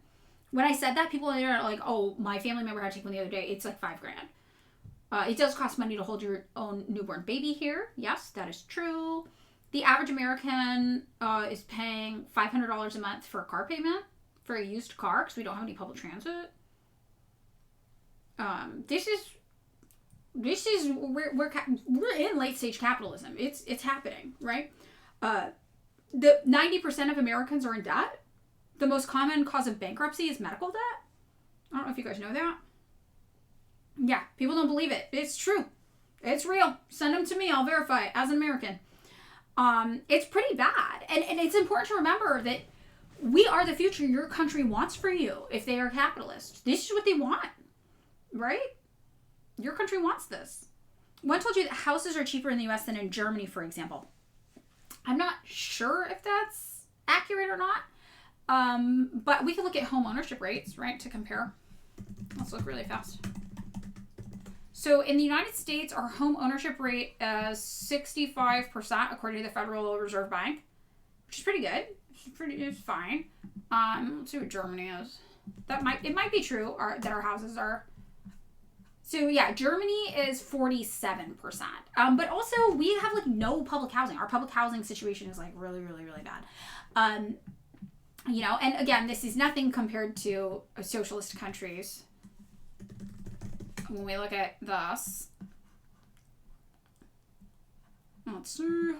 [SPEAKER 1] When I said that, people are like, "Oh, my family member had to take one the other day." It's like $5,000. It does cost money to hold your own newborn baby here. Yes, that is true. The average American is paying $500 a month for a car payment for a used car because we don't have any public transit. This is we're in late stage capitalism. It's happening, right? The 90% of Americans are in debt. The most common cause of bankruptcy is medical debt. I don't know if you guys know that. Yeah, people don't believe it. It's true. It's real. Send them to me. I'll verify it as an American. It's pretty bad. And it's important to remember that we are the future your country wants for you if they are capitalists. This is what they want, right? Your country wants this. One told you that houses are cheaper in the U.S. than in Germany, for example. I'm not sure if that's accurate or not. But we can look at home ownership rates, right, to compare. Let's look really fast. So in the United States, our home ownership rate is 65%, according to the Federal Reserve Bank, which is pretty good. It's fine. Let's see what Germany is. It might be true that our houses are. So yeah, Germany is 47%. But also we have like no public housing. Our public housing situation is like really, really, really bad. You know, and again, this is nothing compared to socialist countries. When we look at this, let's see.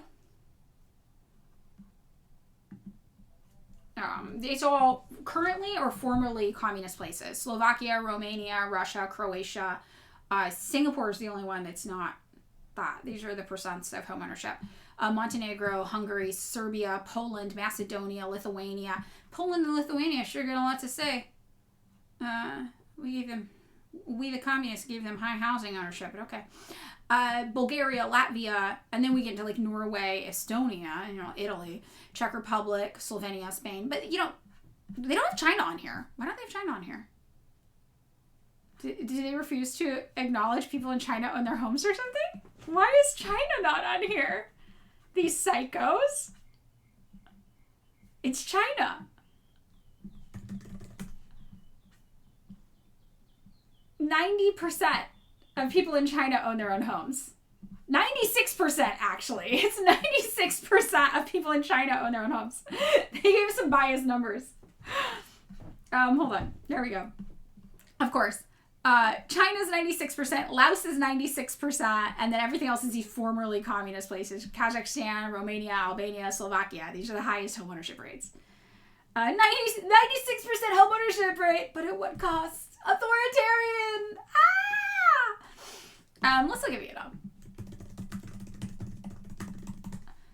[SPEAKER 1] It's all currently or formerly communist places. Slovakia, Romania, Russia, Croatia. Singapore is the only one that's not that. These are the percents of home ownership. Montenegro, Hungary, Serbia, Poland, Macedonia, Lithuania. Poland and Lithuania sure got a lot to say. We the communists gave them high housing ownership, but okay. Bulgaria, Latvia, and then we get into like Norway, Estonia, and Italy, Czech Republic, Slovenia, Spain. But they don't have China on here. Why don't they have China on here? Do they refuse to acknowledge people in China own their homes or something? Why is China not on here? These psychos. It's China. 90% of people in China own their own homes. 96% actually. It's 96% of people in China own their own homes. They gave us some biased numbers. Hold on. There we go. Of course. China's 96%, Laos is 96%, and then everything else is these formerly communist places. Kazakhstan, Romania, Albania, Slovakia. These are the highest homeownership rates. 96% homeownership rate, but at what cost? Authoritarian! Let's look at Vietnam.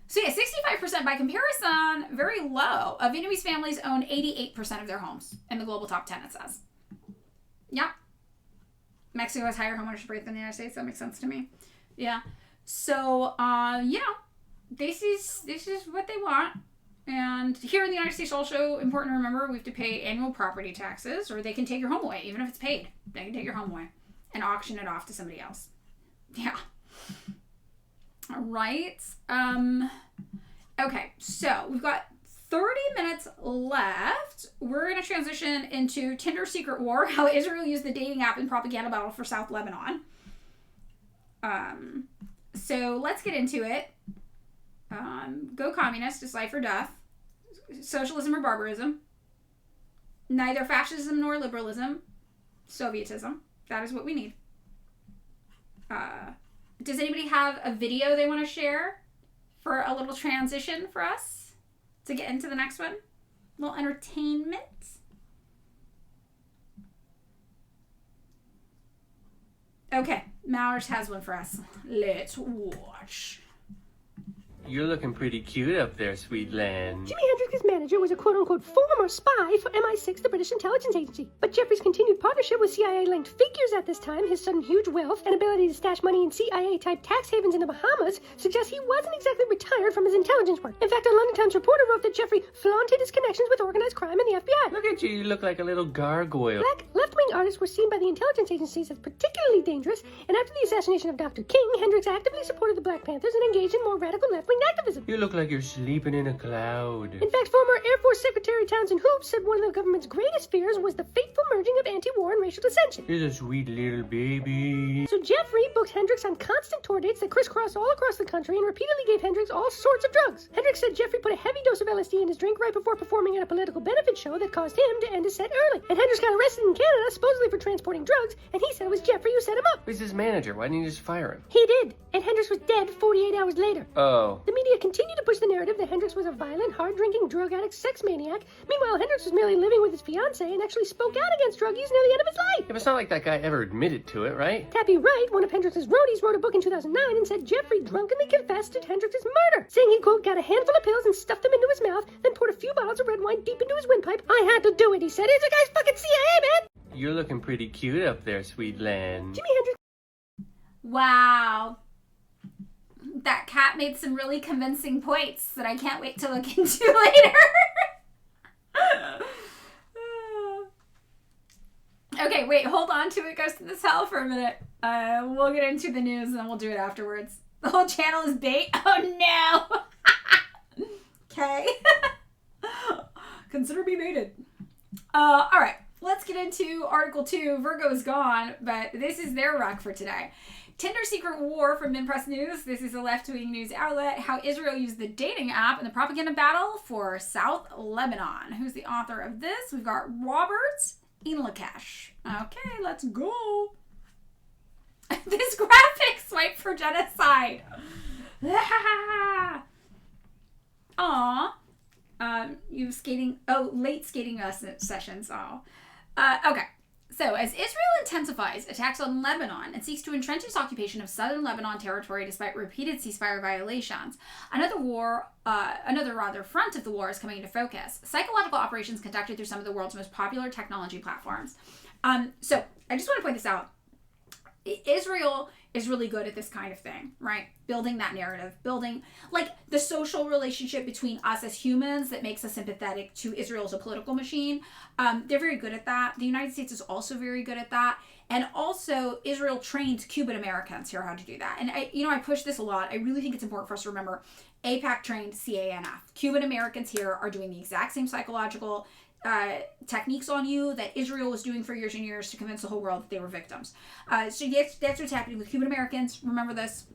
[SPEAKER 1] So yeah, 65% by comparison, very low. Vietnamese families own 88% of their homes in the global top 10, it says. Yeah. Mexico has higher homeownership rate than the United States. That makes sense to me. Yeah. So, this is what they want. And here in the United States, also important to remember, we have to pay annual property taxes, or they can take your home away, even if it's paid. They can take your home away and auction it off to somebody else. Yeah. All right. Okay, so we've got 30 minutes left. We're going to transition into Tinder Secret War, how Israel used the dating app in propaganda battle for South Lebanon. So let's get into it. Go communist, it's life or death. Socialism or barbarism. Neither fascism nor liberalism. Sovietism. That is what we need. Does anybody have a video they want to share for a little transition for us to get into the next one? A little entertainment. Okay, Mowers has one for us. Let's watch.
[SPEAKER 3] You're looking pretty cute up there, sweet land.
[SPEAKER 4] Jimi Hendrix's manager was a quote-unquote former spy for MI6, the British intelligence agency. But Jeffrey's continued partnership with CIA-linked figures at this time, his sudden huge wealth, and ability to stash money in CIA-type tax havens in the Bahamas suggests he wasn't exactly retired from his intelligence work. In fact, a London Times reporter wrote that Jeffrey flaunted his connections with organized crime and the FBI.
[SPEAKER 3] Look at you, you look like a little gargoyle.
[SPEAKER 4] Black left-wing artists were seen by the intelligence agencies as particularly dangerous, and after the assassination of Dr. King, Hendrix actively supported the Black Panthers and engaged in more radical left-wing activism.
[SPEAKER 3] You look like you're sleeping in a cloud.
[SPEAKER 4] In fact, former Air Force Secretary Townsend Hoops said one of the government's greatest fears was the fateful merging of anti-war and racial dissension.
[SPEAKER 3] You're a sweet little baby.
[SPEAKER 4] So Jeffrey booked Hendrix on constant tour dates that crisscrossed all across the country and repeatedly gave Hendrix all sorts of drugs. Hendrix said Jeffrey put a heavy dose of LSD in his drink right before performing at a political benefit show that caused him to end his set early. And Hendrix got arrested in Canada, supposedly for transporting drugs, and he said it was Jeffrey who set him up.
[SPEAKER 3] Who's his manager? Why didn't you just fire him?
[SPEAKER 4] He did, and Hendrix was dead 48 hours later.
[SPEAKER 3] Oh.
[SPEAKER 4] The media continued to push the narrative that Hendrix was a violent, hard-drinking, drug addict, sex maniac. Meanwhile, Hendrix was merely living with his fiancée and actually spoke out against drug use near the end of his life.
[SPEAKER 3] Yeah, but it's not like that guy ever admitted to it, right?
[SPEAKER 4] Tappy Wright, one of Hendrix's roadies, wrote a book in 2009 and said Jeffrey drunkenly confessed to Hendrix's murder, saying he, quote, got a handful of pills and stuffed them into his mouth, then poured a few bottles of red wine deep into his windpipe. I had to do it, he said. It's a guy's fucking CIA, man!
[SPEAKER 3] You're looking pretty cute up there, sweet land.
[SPEAKER 4] Jimi Hendrix.
[SPEAKER 1] Wow. That cat made some really convincing points that I can't wait to look into later. Okay, wait, hold on to It Goes to This Hell for a minute. We'll get into the news and then we'll do it afterwards. The whole channel is bait? Oh no! Okay. Consider me baited. Alright, let's get into Article 2. Virgo is gone, but this is their rec for today. Tinder Secret War from Minpress News. This is a left-wing news outlet. How Israel used the dating app in the propaganda battle for South Lebanon. Who's the author of this? We've got Robert Inlakash. Okay, let's go. This graphic swipe for genocide. Aw. You skating. Oh, late skating sessions. Oh. Okay. So, as Israel intensifies attacks on Lebanon and seeks to entrench its occupation of southern Lebanon territory despite repeated ceasefire violations, another front of the war is coming into focus. Psychological operations conducted through some of the world's most popular technology platforms. So, I just want to point this out. Israel is really good at this kind of thing, right? Building that narrative, building like the social relationship between us as humans that makes us sympathetic to Israel as a political machine. They're very good at that. The United States is also very good at that. And also Israel trained Cuban Americans here how to do that. And I push this a lot. I really think it's important for us to remember AIPAC trained CANF. Cuban Americans here are doing the exact same psychological techniques on you that Israel was doing for years and years to convince the whole world that they were victims. So that's what's happening with Cuban Americans. Remember this.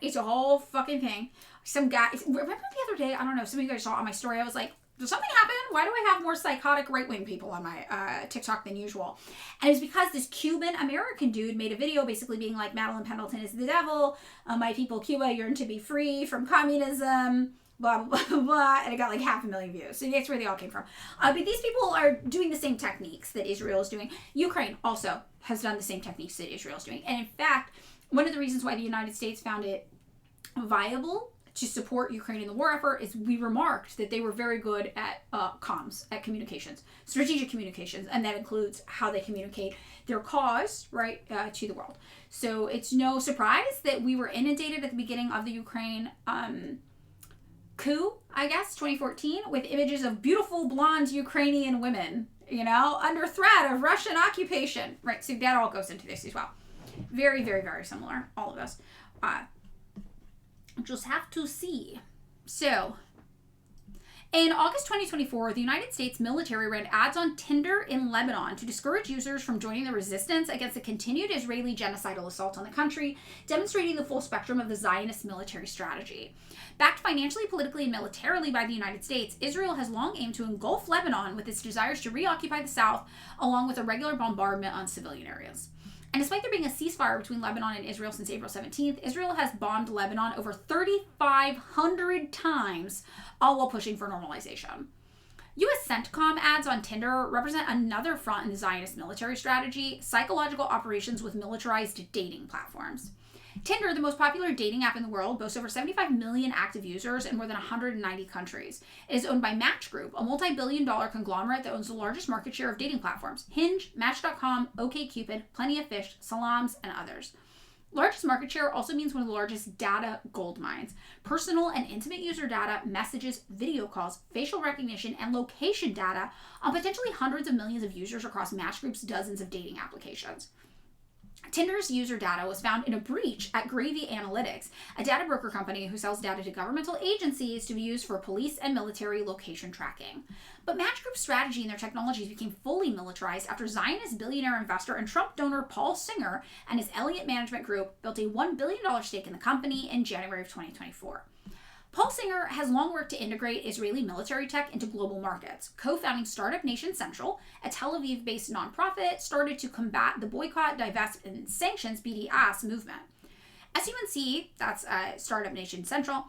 [SPEAKER 1] It's a whole fucking thing. Some guy, remember the other day, I don't know, some of you guys saw on my story, I was like, did something happen? Why do I have more psychotic right-wing people on my TikTok than usual? And it was because this Cuban American dude made a video basically being like, Madeline Pendleton is the devil, my people Cuba yearn to be free from communism, blah, blah, blah, blah, and it got like 500,000 views. So that's where they all came from. But these people are doing the same techniques that Israel is doing. Ukraine also has done the same techniques that Israel is doing. And in fact, one of the reasons why the United States found it viable to support Ukraine in the war effort is we remarked that they were very good at comms, at communications, strategic communications, and that includes how they communicate their cause, right, to the world. So it's no surprise that we were inundated at the beginning of the Ukraine coup, I guess, 2014, with images of beautiful blonde Ukrainian women, under threat of Russian occupation. Right, so that all goes into this as well. Very, very, very similar, all of us. Just have to see. So, In August 2024, the United States military ran ads on Tinder in Lebanon to discourage users from joining the resistance against the continued Israeli genocidal assault on the country, demonstrating the full spectrum of the Zionist military strategy. Backed financially, politically, and militarily by the United States, Israel has long aimed to engulf Lebanon with its desires to reoccupy the south, along with a regular bombardment on civilian areas. And despite there being a ceasefire between Lebanon and Israel since April 17th, Israel has bombed Lebanon over 3,500 times, all while pushing for normalization. U.S. CENTCOM ads on Tinder represent another front in the Zionist military strategy: psychological operations with militarized dating platforms. Tinder, the most popular dating app in the world, boasts over 75 million active users in more than 190 countries. It is owned by Match Group, a multi-billion-dollar conglomerate that owns the largest market share of dating platforms: Hinge, Match.com, OkCupid, Plenty of Fish, Salams, and others. Largest market share also means one of the largest data gold mines. Personal and intimate user data, messages, video calls, facial recognition, and location data on potentially hundreds of millions of users across Match Group's dozens of dating applications. Tinder's user data was found in a breach at Gravy Analytics, a data broker company who sells data to governmental agencies to be used for police and military location tracking. But Match Group's strategy and their technologies became fully militarized after Zionist billionaire investor and Trump donor Paul Singer and his Elliott Management Group built a $1 billion stake in the company in January of 2024. Paul Singer has long worked to integrate Israeli military tech into global markets. Co-founding Startup Nation Central, a Tel Aviv-based nonprofit, started to combat the boycott, divest, and sanctions BDS movement. SUNC, that's Startup Nation Central,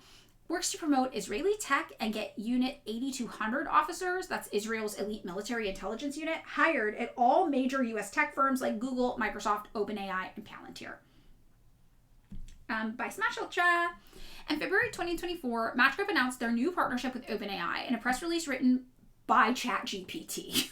[SPEAKER 1] works to promote Israeli tech and get Unit 8200 officers, that's Israel's elite military intelligence unit, hired at all major U.S. tech firms like Google, Microsoft, OpenAI, and Palantir. By Smash Ultra. In February 2024, Match Group announced their new partnership with OpenAI in a press release written by ChatGPT.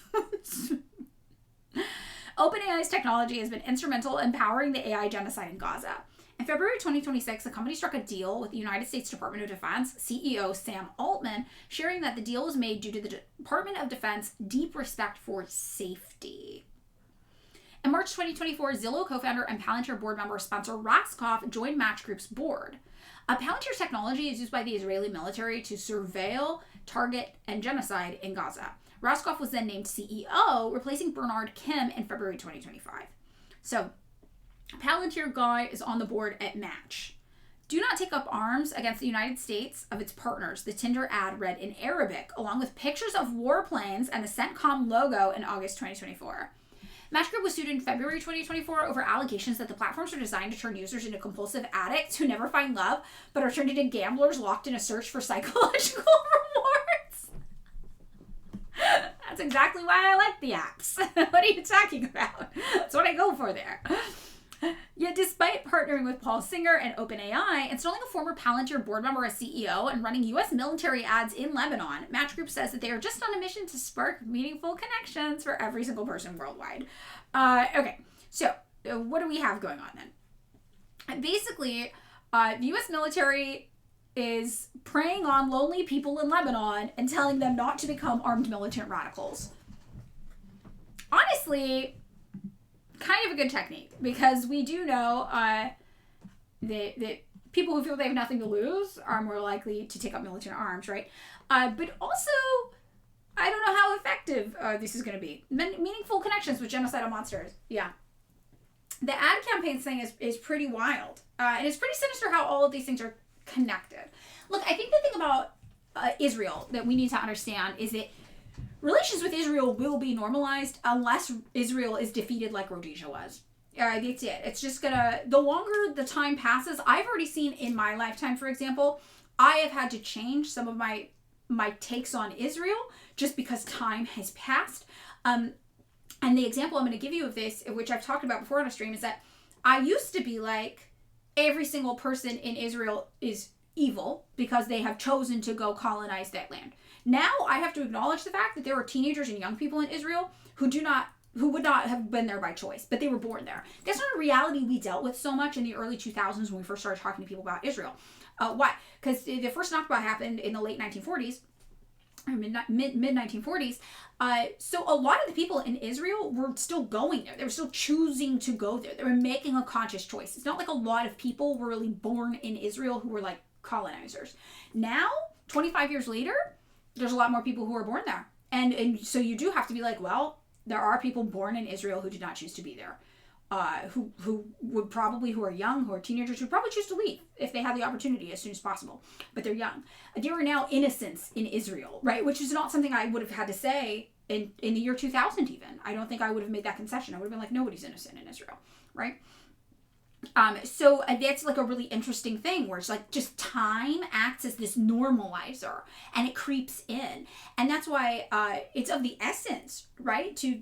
[SPEAKER 1] OpenAI's technology has been instrumental in powering the AI genocide in Gaza. In February 2026, the company struck a deal with the United States Department of Defense CEO Sam Altman, sharing that the deal was made due to the Department of Defense deep respect for safety. In March 2024, Zillow co-founder and Palantir board member Spencer Raskoff joined Match Group's board. Palantir's technology is used by the Israeli military to surveil, target, and genocide in Gaza. Raskoff was then named CEO, replacing Bernard Kim in February 2025. So, Palantir guy is on the board at Match. Do not take up arms against the United States of its partners, the Tinder ad read in Arabic, along with pictures of warplanes and the CENTCOM logo in August 2024. Match Group was sued in February 2024 over allegations that the platforms are designed to turn users into compulsive addicts who never find love, but are turned into gamblers locked in a search for psychological rewards. That's exactly why I like the apps. What are you talking about? That's what I go for there. Yet despite partnering with Paul Singer and OpenAI, installing a former Palantir board member as CEO, and running U.S. military ads in Lebanon, Match Group says that they are just on a mission to spark meaningful connections for every single person worldwide. Okay, so what do we have going on then? Basically, the U.S. military is preying on lonely people in Lebanon and telling them not to become armed militant radicals. Honestly, kind of a good technique, because we do know that people who feel they have nothing to lose are more likely to take up militant arms, right? But also, I don't know how effective this is going to be. Meaningful connections with genocidal monsters. Yeah. The ad campaigns thing is pretty wild. And it's pretty sinister how all of these things are connected. Look, I think the thing about Israel that we need to understand is that relations with Israel will be normalized unless Israel is defeated like Rhodesia was. That's it. It's just gonna, the longer the time passes, I've already seen in my lifetime, for example, I have had to change some of my takes on Israel just because time has passed. And the example I'm going to give you of this, which I've talked about before on a stream, is that I used to be like, every single person in Israel is evil because they have chosen to go colonize that land. Now I have to acknowledge the fact that there are teenagers and young people in Israel who would not have been there by choice, but they were born there. That's not a reality we dealt with so much in the early 2000s when we first started talking to people about Israel. Why? Because the first Nakba happened in the late 1940s, or mid-1940s. So a lot of the people in Israel were still going there. They were still choosing to go there. They were making a conscious choice. It's not like a lot of people were really born in Israel who were like colonizers. Now, 25 years later, there's a lot more people who are born there. And so you do have to be like, well, there are people born in Israel who did not choose to be there. Who would probably, who are young, who are teenagers, who probably choose to leave if they have the opportunity as soon as possible. But they're young. There are now innocents in Israel, right? Which is not something I would have had to say in the year 2000 even. I don't think I would have made that concession. I would have been like, nobody's innocent in Israel, right? So that's like a really interesting thing where it's like just time acts as this normalizer and it creeps in. And that's why it's of the essence, right? To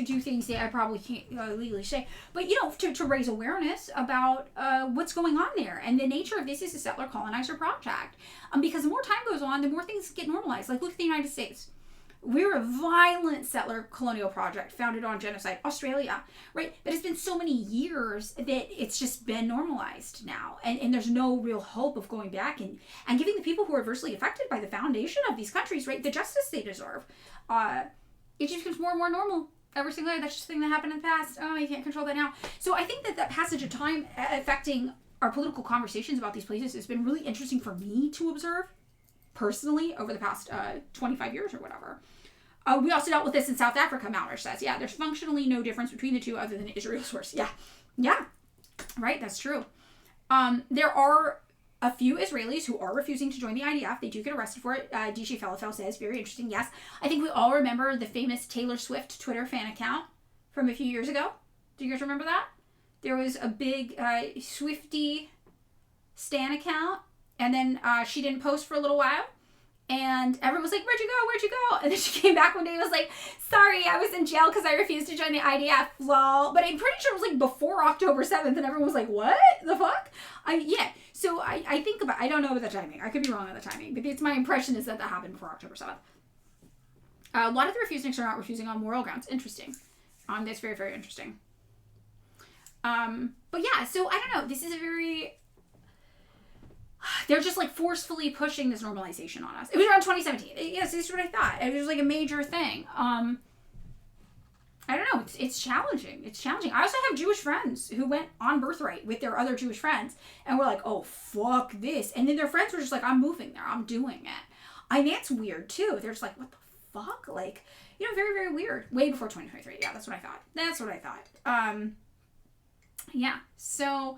[SPEAKER 1] do things that I probably can't legally say, but to raise awareness about what's going on there. And the nature of this is a settler colonizer project. Because the more time goes on, the more things get normalized. Like look at the United States. We're a violent settler colonial project founded on genocide. Australia, right? But it's been so many years that it's just been normalized now. And there's no real hope of going back and giving the people who are adversely affected by the foundation of these countries, right, the justice they deserve. It just becomes more and more normal. Every single day, that's just a thing that happened in the past. Oh, you can't control that now. So I think that passage of time affecting our political conversations about these places has been really interesting for me to observe personally over the past 25 years or whatever. We also dealt with this in South Africa, Malrich says. Yeah, there's functionally no difference between the two other than Israel's source. Yeah, right, that's true. There are a few Israelis who are refusing to join the IDF. They do get arrested for it. DJ Falafel says, very interesting. Yes, I think we all remember the famous Taylor Swift Twitter fan account from a few years ago. Do you guys remember that? There was a big Swiftie stan account, and then she didn't post for a little while. And everyone was like, where'd you go? And then she came back one day and was like, sorry, I was in jail because I refused to join the IDF, lol. But I'm pretty sure it was like before October 7th, and everyone was like, what the fuck? Yeah, so I think about, I don't know about the timing. I could be wrong on the timing, but it's my impression is that happened before October 7th. A lot of the refusings are not refusing on moral grounds. Interesting. That's very, very interesting. But yeah, so I don't know. This is a very... They're just like forcefully pushing this normalization on us. It was around 2017. Yes, this is what I thought. It was like a major thing. I don't know. It's challenging. It's challenging. I also have Jewish friends who went on birthright with their other Jewish friends and were like, oh, fuck this. And then their friends were just like, I'm moving there. I'm doing it. I mean, that's weird too. They're just like, what the fuck? Like, very, very weird. Way before 2023. Yeah, that's what I thought. Yeah. So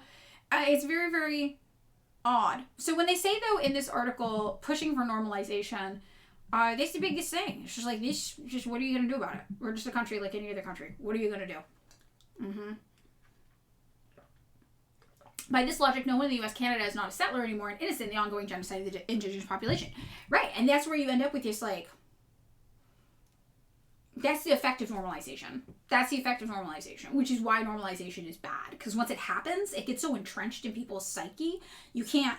[SPEAKER 1] it's very, very odd. So when they say, though, in this article, pushing for normalization, that's the biggest thing. It's just like, what are you going to do about it? We're just a country like any other country. What are you going to do? By this logic, no one in the U.S., Canada is not a settler anymore and innocent in the ongoing genocide of the indigenous population. Right, and that's where you end up with this, like, that's the effect of normalization. That's the effect of normalization, which is why normalization is bad. Because once it happens, it gets so entrenched in people's psyche, you can't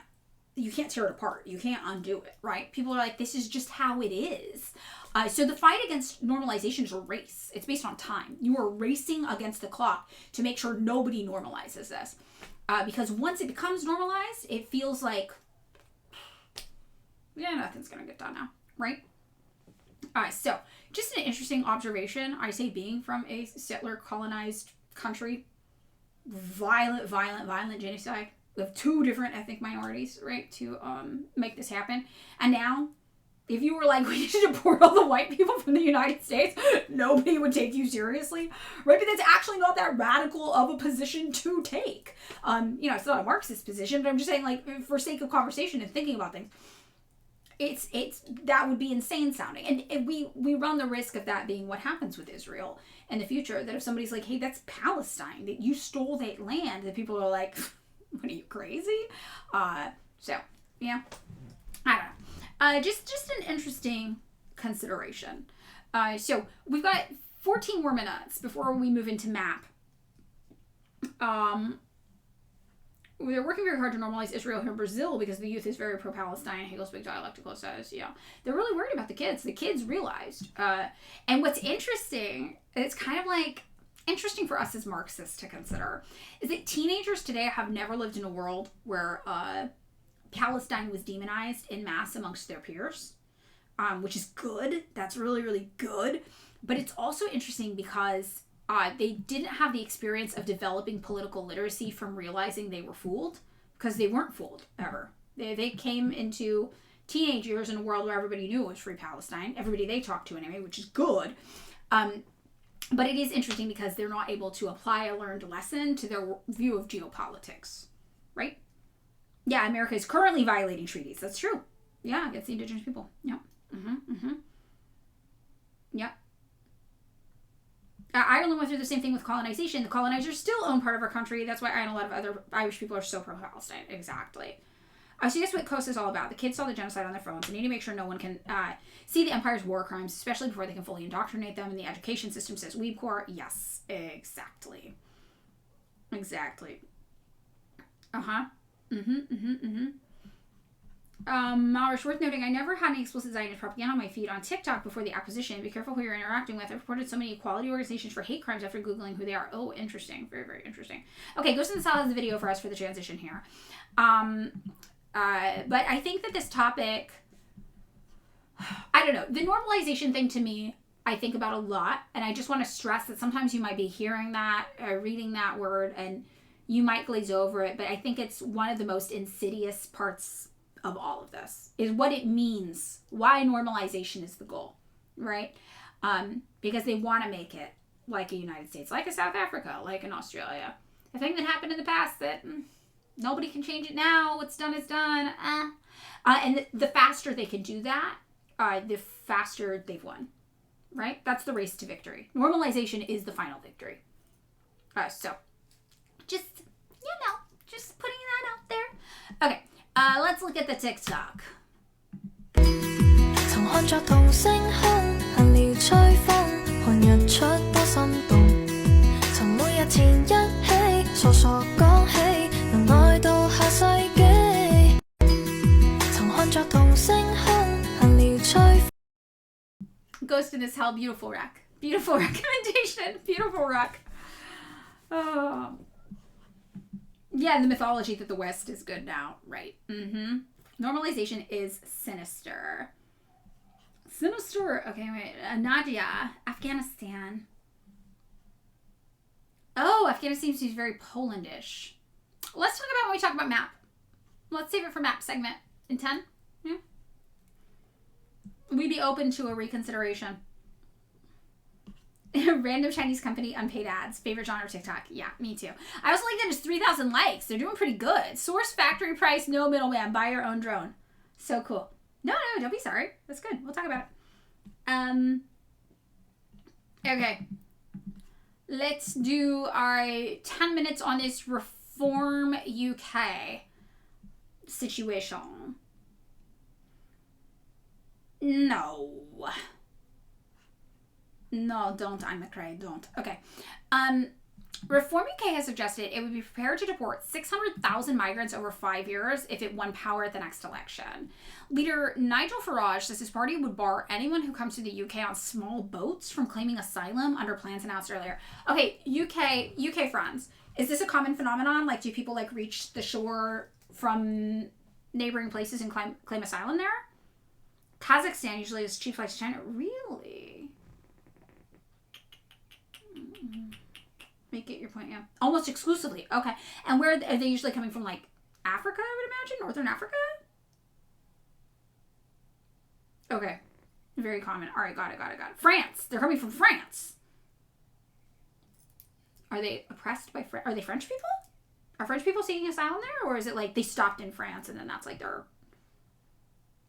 [SPEAKER 1] tear it apart. You can't undo it, right? People are like, this is just how it is. So the fight against normalization is a race. It's based on time. You are racing against the clock to make sure nobody normalizes this. Because once it becomes normalized, it feels like, yeah, nothing's going to get done now, right? So just an interesting observation. I say being from a settler colonized country, violent genocide of two different ethnic minorities, right, to make this happen. And now, if you were like, we need to deport all the white people from the United States, nobody would take you seriously, right? But that's actually not that radical of a position to take. It's not a Marxist position, but I'm just saying, like, for sake of conversation and thinking about things, it's that would be insane sounding. And we run the risk of that being what happens with Israel in the future, that if somebody's like, hey, that's Palestine, that you stole that land, that people are like, what are you, crazy? So, yeah, I don't know. Just an interesting consideration. So we've got 14 more minutes before we move into map. They're working very hard to normalize Israel here in Brazil because the youth is very pro-Palestine. Hegel's big dialectical says, yeah. They're really worried about the kids. The kids realized. And what's interesting, it's kind of like interesting for us as Marxists to consider, is that teenagers today have never lived in a world where Palestine was demonized in mass amongst their peers, which is good. That's really, really good. But it's also interesting because they didn't have the experience of developing political literacy from realizing they were fooled, because they weren't fooled ever. They came into teenage years in a world where everybody knew it was free Palestine. Everybody they talked to anyway, which is good. But it is interesting because they're not able to apply a learned lesson to their view of geopolitics, right? Yeah, America is currently violating treaties. That's true. Yeah, against the indigenous people. Yeah. Yeah. Ireland went through the same thing with colonization. The colonizers still own part of our country. That's why I and a lot of other Irish people are so pro-Palestine. Exactly. So that's what COAST is all about. The kids saw the genocide on their phones. They need to make sure no one can see the empire's war crimes, especially before they can fully indoctrinate them. And the education system says Weeb Corps. Yes, exactly. Exactly. It's worth noting, I never had any explicit Zionist propaganda on my feed on TikTok before the acquisition. Be careful who you're interacting with. I've reported so many equality organizations for hate crimes after Googling who they are. Oh, interesting. Very, very interesting. Okay, Ghost in the Cell has the video for us for the transition here. But I think that this topic, I don't know, the normalization thing to me, I think about a lot. And I just want to stress that sometimes you might be hearing that or reading that word and you might glaze over it. But I think it's one of the most insidious parts of all of this is what it means, why normalization is the goal, right? Because they want to make it like a United States, like a South Africa, like an Australia. A thing that happened in the past that nobody can change it now. What's done is done. And the faster they can do that, the faster they've won, right? That's the race to victory. Normalization is the final victory. So just, just putting that out there. Okay. Let's look at the TikTok. Ghost in this Hell, beautiful rec. Beautiful recommendation. Beautiful rec. Oh. Yeah, the mythology that the West is good now. Right. Normalization is sinister. Sinister. Okay, wait. Nadia. Afghanistan. Oh, Afghanistan seems very Polandish. Let's talk about when we talk about map. Let's save it for map segment in 10. Yeah. We'd be open to a reconsideration. Random Chinese company, unpaid ads. Favorite genre of TikTok. Yeah, me too. I also like that it's 3,000 likes. They're doing pretty good. Source factory price, no middleman. Buy your own drone. So cool. No, don't be sorry. That's good. We'll talk about it. Okay. Let's do our 10 minutes on this Reform UK situation. No, don't. I'm afraid. Don't. Okay. Reform UK has suggested it would be prepared to deport 600,000 migrants over 5 years if it won power at the next election. Leader Nigel Farage says his party would bar anyone who comes to the UK on small boats from claiming asylum under plans announced earlier. Okay, UK friends, is this a common phenomenon? Like, do people reach the shore from neighboring places and claim asylum there? Kazakhstan usually has cheap flights to China. Really? Make it your point, yeah. Almost exclusively. Okay. And where are they usually coming from? Africa, I would imagine? Northern Africa? Okay. Very common. All right, got it. France. They're coming from France. Are they oppressed by Are they French people? Are French people seeking asylum there? Or is it they stopped in France and then that's their...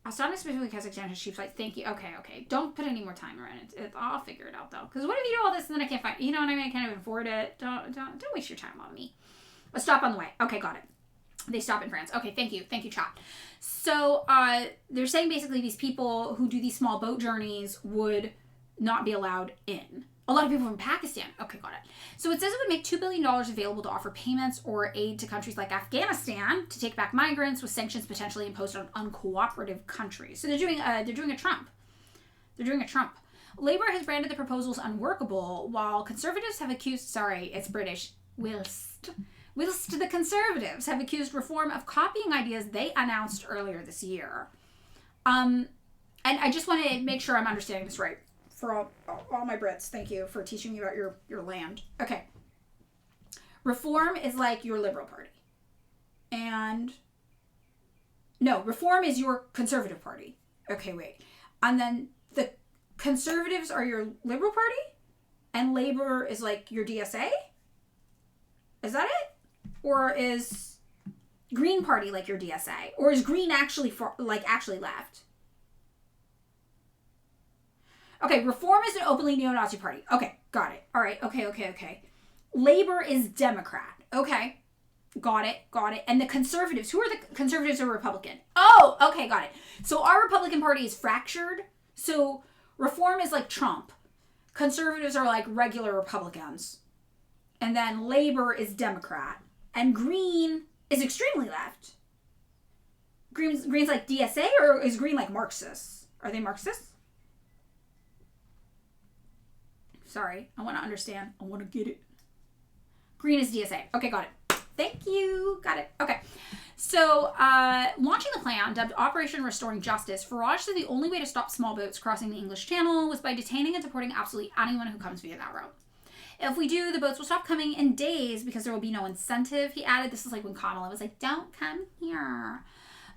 [SPEAKER 1] Astana specifically Kazakhstan has cheap flights. Thank you. Okay. Don't put any more time around it. I'll figure it out though. Because what if you do all this and then I can't find? You know what I mean? I can't even afford it. Don't waste your time on me. A stop on the way. Okay, got it. They stop in France. Okay, thank you, chat. So they're saying basically these people who do these small boat journeys would not be allowed in. A lot of people from Pakistan. Okay, got it. So it says it would make $2 billion available to offer payments or aid to countries like Afghanistan to take back migrants, with sanctions potentially imposed on uncooperative countries. So they're doing a Trump. Labour has branded the proposals unworkable, while conservatives have accused... Sorry, it's British. Whilst the conservatives have accused Reform of copying ideas they announced earlier this year. And I just want to make sure I'm understanding this right. For all my Brits, thank you for teaching me about your land. Okay. Reform is like your Liberal Party. And No, Reform is your Conservative Party. Okay, wait. And then the Conservatives are your Liberal Party? And Labour is like your DSA? Is that it? Or is Green Party like your DSA? Or is Green actually actually left? Okay, Reform is an openly neo-Nazi party. Okay, got it. All right, okay. Labour is Democrat. Okay, got it. And the Conservatives, who are the Conservatives or Republican? Oh, okay, got it. So our Republican Party is fractured. So Reform is like Trump. Conservatives are like regular Republicans. And then Labour is Democrat. And Green is extremely left. Green's like DSA, or is Green like Marxists? Are they Marxists? Sorry, I want to understand. I want to get it. Green is DSA. Okay, got it. Thank you. Got it. Okay. So, launching the plan, dubbed Operation Restoring Justice, Farage said the only way to stop small boats crossing the English Channel was by detaining and deporting absolutely anyone who comes via that route. If we do, the boats will stop coming in days because there will be no incentive, he added. This is like when Kamala was like, don't come here.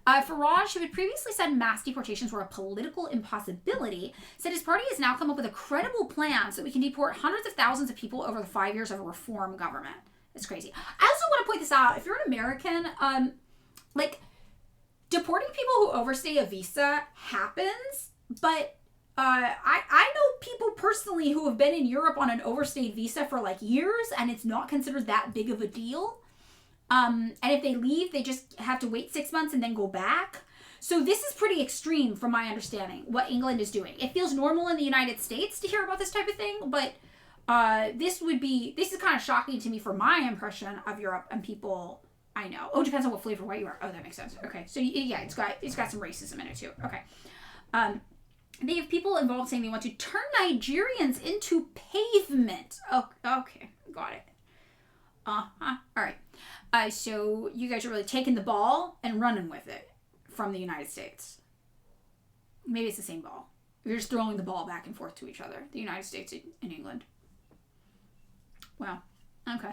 [SPEAKER 1] Farage, who had previously said mass deportations were a political impossibility, said his party has now come up with a credible plan so that we can deport hundreds of thousands of people over the 5 years of a reform government. It's crazy. I also want to point this out. If you're an American, deporting people who overstay a visa happens, but I know people personally who have been in Europe on an overstayed visa for like years, and it's not considered that big of a deal. And if they leave, they just have to wait 6 months and then go back. So this is pretty extreme from my understanding, what England is doing. It feels normal in the United States to hear about this type of thing, but this is kind of shocking to me for my impression of Europe and people I know. Oh, it depends on what flavor white you are. Oh, that makes sense. Okay, so yeah, it's got some racism in it too. Okay. They have people involved saying they want to turn Nigerians into pavement. Oh, okay, got it. All right. So you guys are really taking the ball and running with it from the United States. Maybe it's the same ball. You're just throwing the ball back and forth to each other. The United States and England. Wow. Okay.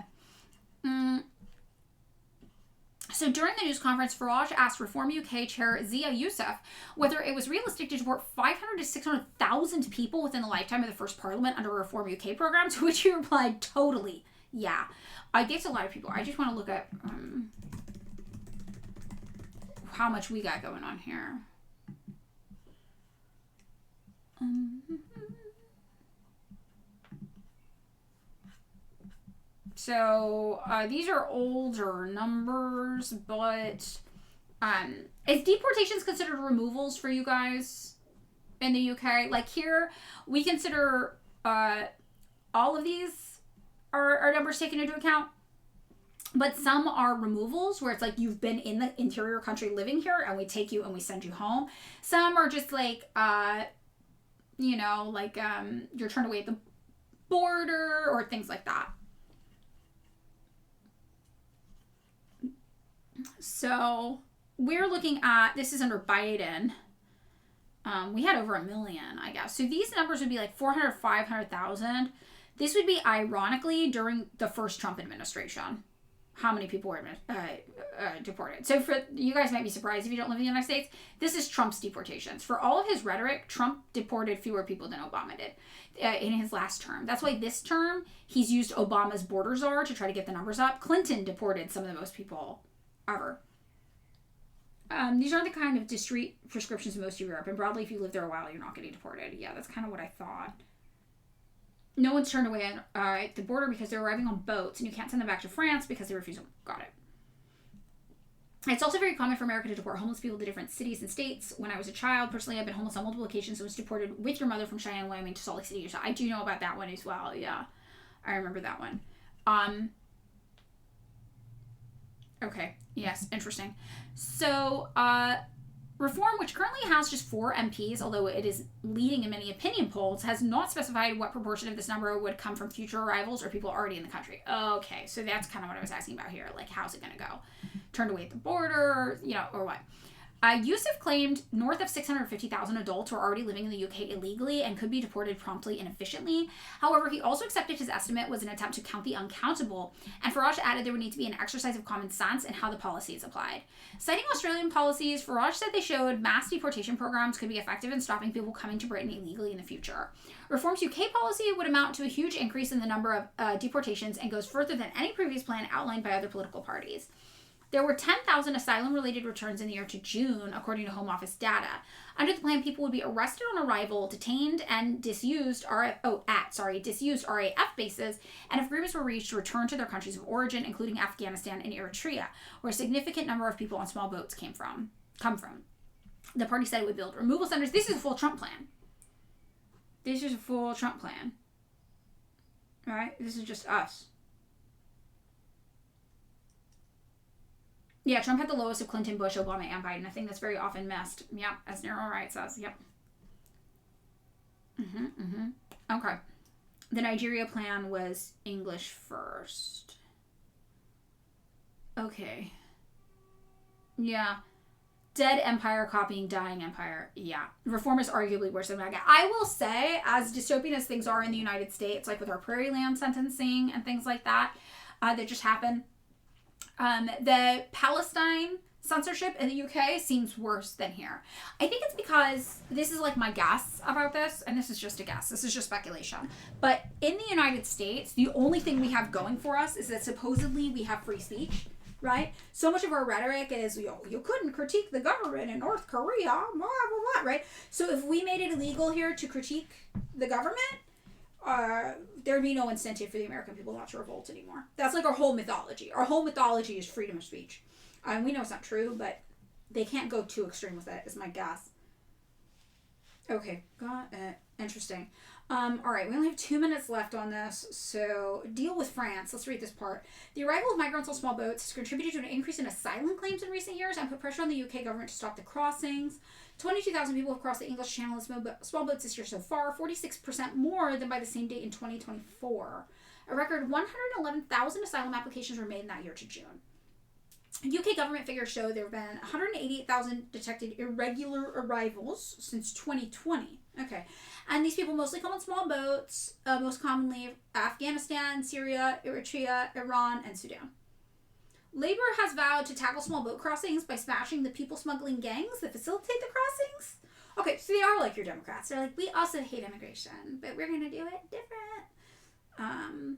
[SPEAKER 1] So during the news conference, Farage asked Reform UK chair Zia Youssef whether it was realistic to deport 500 to 600,000 people within the lifetime of the first parliament under a Reform UK program, to which he replied, totally. Yeah. I guess a lot of people. I just want to look at how much we got going on here. So these are older numbers, but is deportations considered removals for you guys in the UK? Like here, we consider all of these are numbers taken into account, but some are removals where it's like you've been in the interior country living here and we take you and we send you home. Some are just like you're turned away at the border or things like that. So we're looking at, this is under Biden. We had over 1 million, I guess. So these numbers would be like 400, 500,000. This would be ironically during the first Trump administration. How many people were deported? So for you guys might be surprised if you don't live in the United States. This is Trump's deportations. For all of his rhetoric, Trump deported fewer people than Obama did in his last term. That's why this term he's used Obama's border czar to try to get the numbers up. Clinton deported some of the most people ever. These aren't the kind of discrete prescriptions in most of Europe, and broadly, if you live there a while, you're not getting deported. Yeah, that's kind of what I thought. No one's turned away at the border because they're arriving on boats, and you can't send them back to France because they refuse them. Got it. It's also very common for America to deport homeless people to different cities and states. When I was a child, personally, I've been homeless on multiple occasions and was deported with your mother from Cheyenne, Wyoming to Salt Lake City, Utah. I do know about that one as well. Yeah, I remember that one. Okay. Yes. Interesting. So, Reform, which currently has just 4 MPs, although it is leading in many opinion polls, has not specified what proportion of this number would come from future arrivals or people already in the country. Okay. So that's kind of what I was asking about here. Like, how's it going to go? Turned away at the border, or what? Yusuf claimed north of 650,000 adults were already living in the UK illegally and could be deported promptly and efficiently. However, he also accepted his estimate was an attempt to count the uncountable, and Farage added there would need to be an exercise of common sense in how the policy is applied. Citing Australian policies, Farage said they showed mass deportation programs could be effective in stopping people coming to Britain illegally in the future. Reform's UK policy would amount to a huge increase in the number of deportations and goes further than any previous plan outlined by other political parties. There were 10,000 asylum-related returns in the year to June, according to Home Office data. Under the plan, people would be arrested on arrival, detained, and disused RAF bases, and if agreements were reached, returned to their countries of origin, including Afghanistan and Eritrea, where a significant number of people on small boats come from. The party said it would build removal centers. This is a full Trump plan. All right? This is just us. Yeah, Trump had the lowest of Clinton, Bush, Obama, and Biden. I think that's very often missed. Yep, as Neural Right says. Yep. Okay. The Nigeria plan was English first. Okay. Yeah. Dead empire copying dying empire. Yeah. Reform is arguably worse than MAGA. I will say, as dystopian as things are in the United States, like with our prairie land sentencing and things like that, that just happened, the Palestine censorship in the UK seems worse than here. I think it's because, this is like my guess about this, and this is just a guess, this is just speculation, but in the United States, the only thing we have going for us is that supposedly we have free speech, right? So much of our rhetoric is, you couldn't critique the government in North Korea, blah, blah, blah, right? So if we made it illegal here to critique the government, there'd be no incentive for the American people not to revolt anymore. That's like our whole mythology. Our whole mythology is freedom of speech. We know it's not true, but they can't go too extreme with it, is my guess. Okay, got it. Interesting. All right, we only have 2 minutes left on this, so deal with France. Let's read this part. The arrival of migrants on small boats has contributed to an increase in asylum claims in recent years and put pressure on the UK government to stop the crossings. 22,000 people have crossed the English Channel in small boats this year so far, 46% more than by the same date in 2024. A record 111,000 asylum applications were made in that year to June. UK government figures show there have been 188,000 detected irregular arrivals since 2020. Okay. And these people mostly come on small boats, most commonly Afghanistan, Syria, Eritrea, Iran, and Sudan. Labour has vowed to tackle small boat crossings by smashing the people smuggling gangs that facilitate the crossings. Okay, so they are like your Democrats. They're like, we also hate immigration, but we're going to do it different.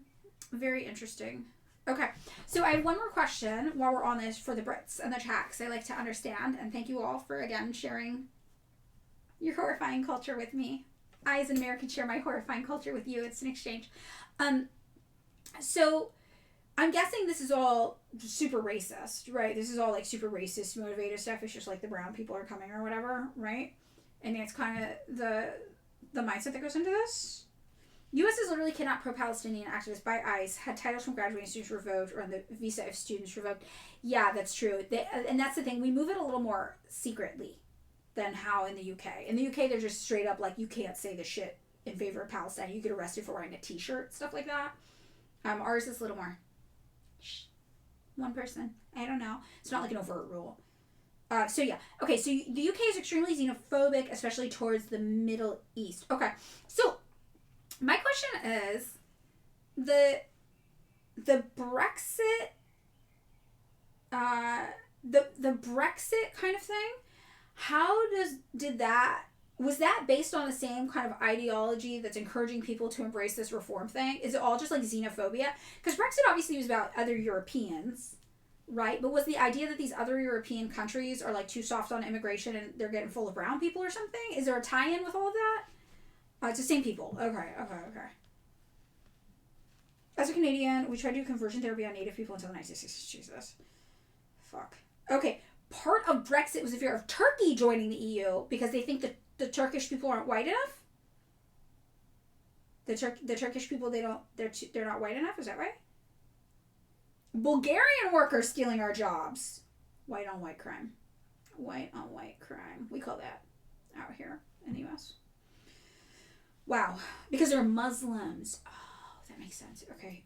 [SPEAKER 1] Very interesting. Okay, so I have one more question while we're on this for the Brits and the chat, because I like to understand, and thank you all for, again, sharing your horrifying culture with me. I, as an American, share my horrifying culture with you. It's an exchange. So I'm guessing this is all super racist, right? This is all like super racist motivated stuff. It's just like the brown people are coming or whatever, right? And it's kind of the mindset that goes into this. U.S. has literally kidnapped pro-Palestinian activists by ICE, had titles from graduating students revoked, or on the visa of students revoked. Yeah, that's true. And that's the thing. We move it a little more secretly than how in the UK. In the UK, they're just straight up like, you can't say this shit in favor of Palestine. You get arrested for wearing a t-shirt, stuff like that. Ours is a little more, shh, one person. I don't know. It's not like an overt rule. So yeah. Okay, so the UK is extremely xenophobic, especially towards the Middle East. Okay, so my question is, the Brexit, the Brexit kind of thing, was that based on the same kind of ideology that's encouraging people to embrace this reform thing? Is it all just like xenophobia? Because Brexit obviously was about other Europeans, right? But was the idea that these other European countries are like too soft on immigration and they're getting full of brown people or something? Is there a tie-in with all of that? It's the same people. Okay. As a Canadian, we tried to do conversion therapy on Native people until the 1960s. Jesus. Fuck. Okay. Part of Brexit was the fear of Turkey joining the EU because they think that the Turkish people aren't white enough. The Turkish people, they're not white enough. Is that right? Bulgarian workers stealing our jobs. White on white crime. White on white crime. We call that out here in the U.S. Wow. Because they're Muslims. Oh, that makes sense. Okay.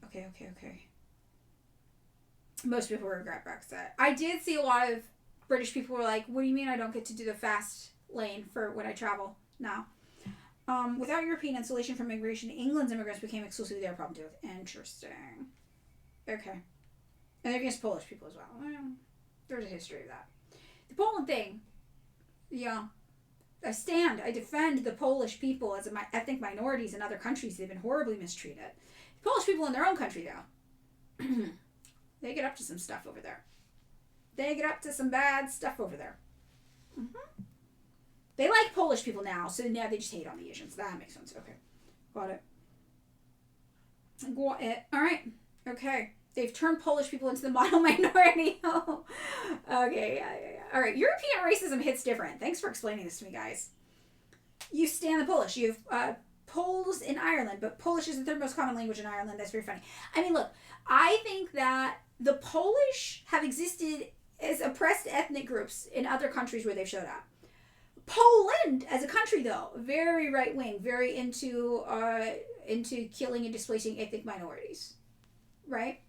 [SPEAKER 1] Most people regret Brexit. I did see a lot of British people were like, what do you mean I don't get to do the fast lane for when I travel now? Without European insulation from immigration, England's immigrants became exclusively their problem too. Interesting. Okay. And they're against Polish people as well. Well, there's a history of that. The Poland thing, yeah. I defend the Polish people as ethnic minorities in other countries. They've been horribly mistreated. The Polish people in their own country, though, they get up to some stuff over there. They get up to some bad stuff over there. Mm-hmm. They like Polish people now, so now they just hate on the Asians. That makes sense. Okay. Got it. Got it. Alright. Okay. They've turned Polish people into the model minority. Okay. Yeah. Alright. European racism hits different. Thanks for explaining this to me, guys. You stand the Polish. You have Poles in Ireland, but Polish is the third most common language in Ireland. That's very funny. I mean, look, I think that the Polish have existed as oppressed ethnic groups in other countries where they've showed up. Poland as a country, though, very right wing, very into killing and displacing ethnic minorities, right?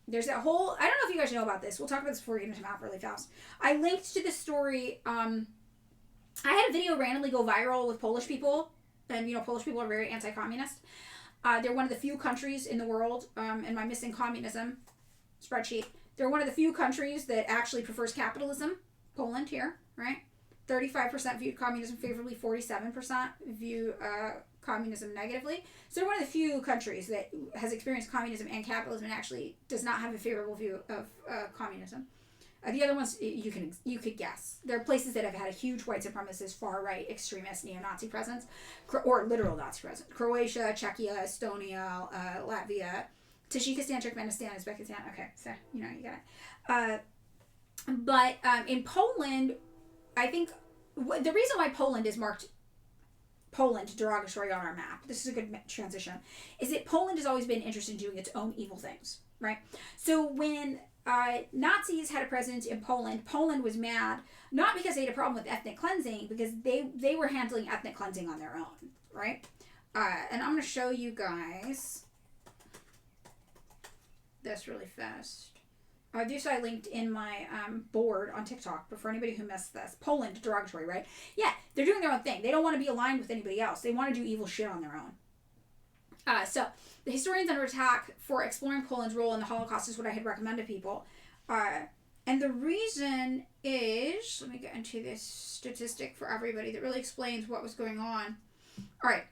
[SPEAKER 1] There's that whole. I don't know if you guys know about this. We'll talk about this before we get into the map really fast. I linked to this story. I had a video randomly go viral with Polish people, and Polish people are very anti-communist. They're one of the few countries in the world, in my missing communism spreadsheet. They're one of the few countries that actually prefers capitalism. Poland here, right? 35% viewed communism favorably, 47% view communism negatively. So they're one of the few countries that has experienced communism and capitalism and actually does not have a favorable view of communism. The other ones you could guess. There are places that have had a huge white supremacist, far right, extremist, neo-Nazi presence, or literal Nazi presence. Croatia, Czechia, Estonia, Latvia, Tajikistan, Turkmenistan, Uzbekistan. Okay, so you got it. But in Poland, I think the reason why Poland is marked Poland derogatory on our map, this is a good transition, is that Poland has always been interested in doing its own evil things, right? So when Nazis had a presence in Poland, Poland was mad, not because they had a problem with ethnic cleansing, because they were handling ethnic cleansing on their own, right? And I'm going to show you guys this really fast. This I linked in my board on TikTok, but for anybody who missed this. Poland, derogatory, right? Yeah, they're doing their own thing. They don't want to be aligned with anybody else. They want to do evil shit on their own. So, the historians under attack for exploring Poland's role in the Holocaust is what I had recommended people. And the reason is, let me get into this statistic for everybody that really explains what was going on. All right.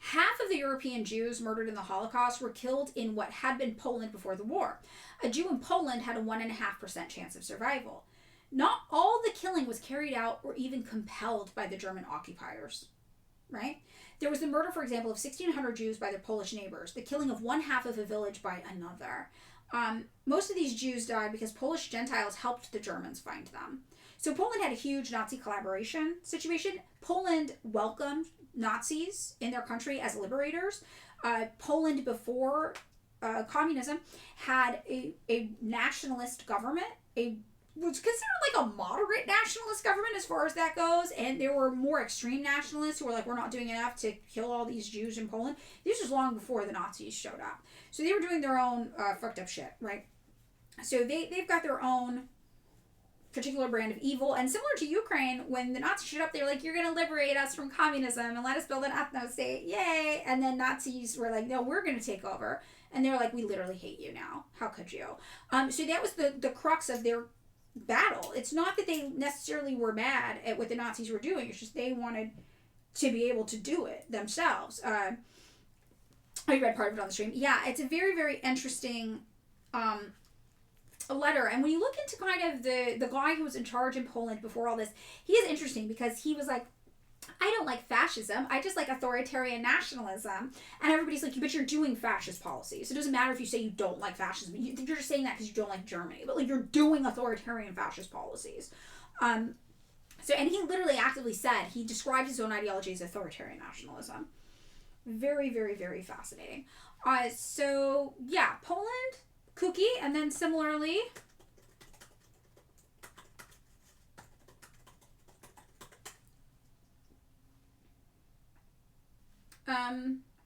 [SPEAKER 1] Half of the European Jews murdered in the Holocaust were killed in what had been Poland before the war. A Jew in Poland had a 1.5% chance of survival. Not all the killing was carried out or even compelled by the German occupiers, right? There was the murder, for example, of 1,600 Jews by their Polish neighbors, the killing of one half of a village by another. Most of these Jews died because Polish Gentiles helped the Germans find them. So Poland had a huge Nazi collaboration situation. Poland welcomed Nazis in their country as liberators. Poland, before communism, had a nationalist government, was considered like a moderate nationalist government as far as that goes, and there were more extreme nationalists who were like, we're not doing enough to kill all these Jews in Poland. This was long before the Nazis showed up. So they were doing their own fucked up shit, right? So they've got their own particular brand of evil, and similar to Ukraine, when the Nazis showed up, they were like, you're going to liberate us from communism and let us build an ethno-state, yay! And then Nazis were like, no, we're going to take over. And they were like, we literally hate you now. How could you? So that was the crux of their battle. It's not that they necessarily were mad at what the Nazis were doing, it's just they wanted to be able to do it themselves. I read part of it on the stream. Yeah, it's a very, very interesting a letter, and when you look into kind of the guy who was in charge in Poland before all this, he is interesting because he was like, I don't like fascism, I just like authoritarian nationalism. And everybody's like, but you're doing fascist policies. It doesn't matter if you say you don't like fascism, you're just saying that because you don't like Germany, but like you're doing authoritarian fascist policies. So, and he literally actively said, he described his own ideology as authoritarian nationalism. Very, very, very fascinating. So yeah, Poland, kooky, and then similarly,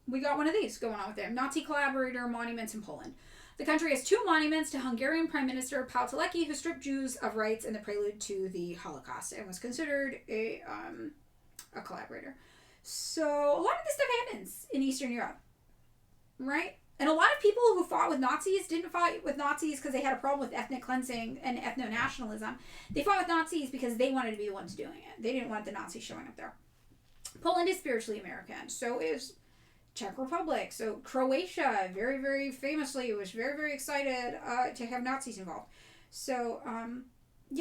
[SPEAKER 1] we got one of these going on with there. Nazi collaborator monuments in Poland. The country has 2 monuments to Hungarian Prime Minister Paul Teleki, who stripped Jews of rights in the prelude to the Holocaust and was considered a collaborator. So a lot of this stuff happens in Eastern Europe, right? And a lot of people who fought with Nazis didn't fight with Nazis because they had a problem with ethnic cleansing and ethno-nationalism. They fought with Nazis because they wanted to be the ones doing it. They didn't want the Nazis showing up there. Poland is spiritually American. So is Czech Republic. So Croatia, very, very famously, was very, very excited to have Nazis involved. So,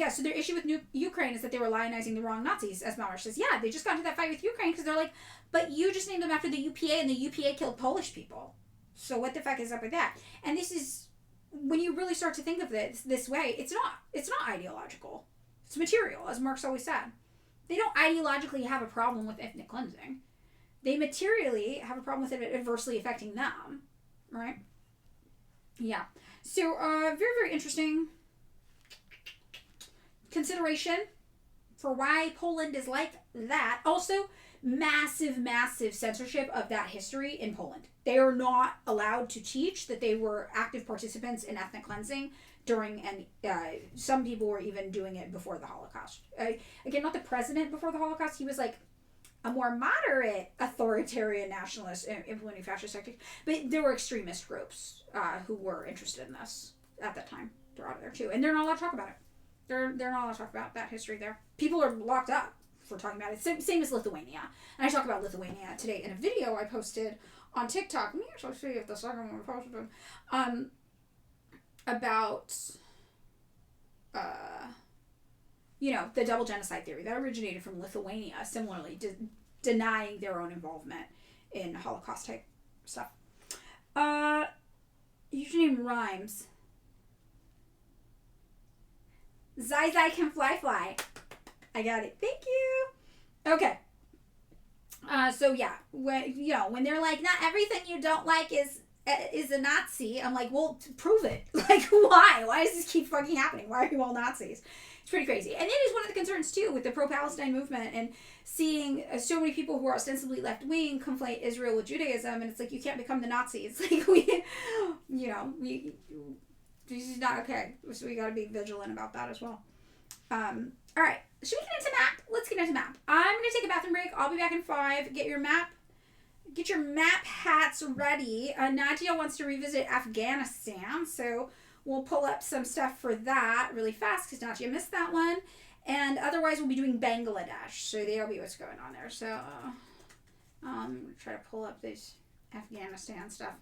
[SPEAKER 1] so their issue with Ukraine is that they were lionizing the wrong Nazis, as Malrich says. Yeah, they just got into that fight with Ukraine because they're like, but you just named them after the UPA, and the UPA killed Polish people. So what the fuck is up with that? And this is, when you really start to think of this way, it's not ideological. It's material, as Marx always said. They don't ideologically have a problem with ethnic cleansing. They materially have a problem with it adversely affecting them, right? Yeah. So, very, very interesting consideration for why Poland is like that. Also, massive, massive censorship of that history in Poland. They are not allowed to teach that they were active participants in ethnic cleansing during, and some people were even doing it before the Holocaust. Again, not the president before the Holocaust. He was like a more moderate authoritarian nationalist implementing fascist tactics. But there were extremist groups who were interested in this at that time. They're out of there too. And they're not allowed to talk about it. They're not allowed to talk about that history there. People are locked up for talking about it. Same as Lithuania. And I talk about Lithuania today in a video I posted on TikTok. Let me actually see if the second one posted it. About the double genocide theory that originated from Lithuania, similarly denying their own involvement in Holocaust type stuff. Username rhymes. Zai can fly. I got it. Thank you. Okay. So yeah, when they're like, not everything you don't like is a Nazi, I'm like, well, prove it. Like, why? Why does this keep fucking happening? Why are you all Nazis? It's pretty crazy. And it is one of the concerns, too, with the pro-Palestine movement and seeing so many people who are ostensibly left-wing conflate Israel with Judaism, and it's like, you can't become the Nazis. Like, this is not okay. So we got to be vigilant about that as well. All right. Should we get into map? Let's get into map. I'm going to take a bathroom break. I'll be back in 5. Get your map hats ready. Nadia wants to revisit Afghanistan, so we'll pull up some stuff for that really fast because Nadia missed that one. And otherwise, we'll be doing Bangladesh, so there'll be what's going on there. So, try to pull up this Afghanistan stuff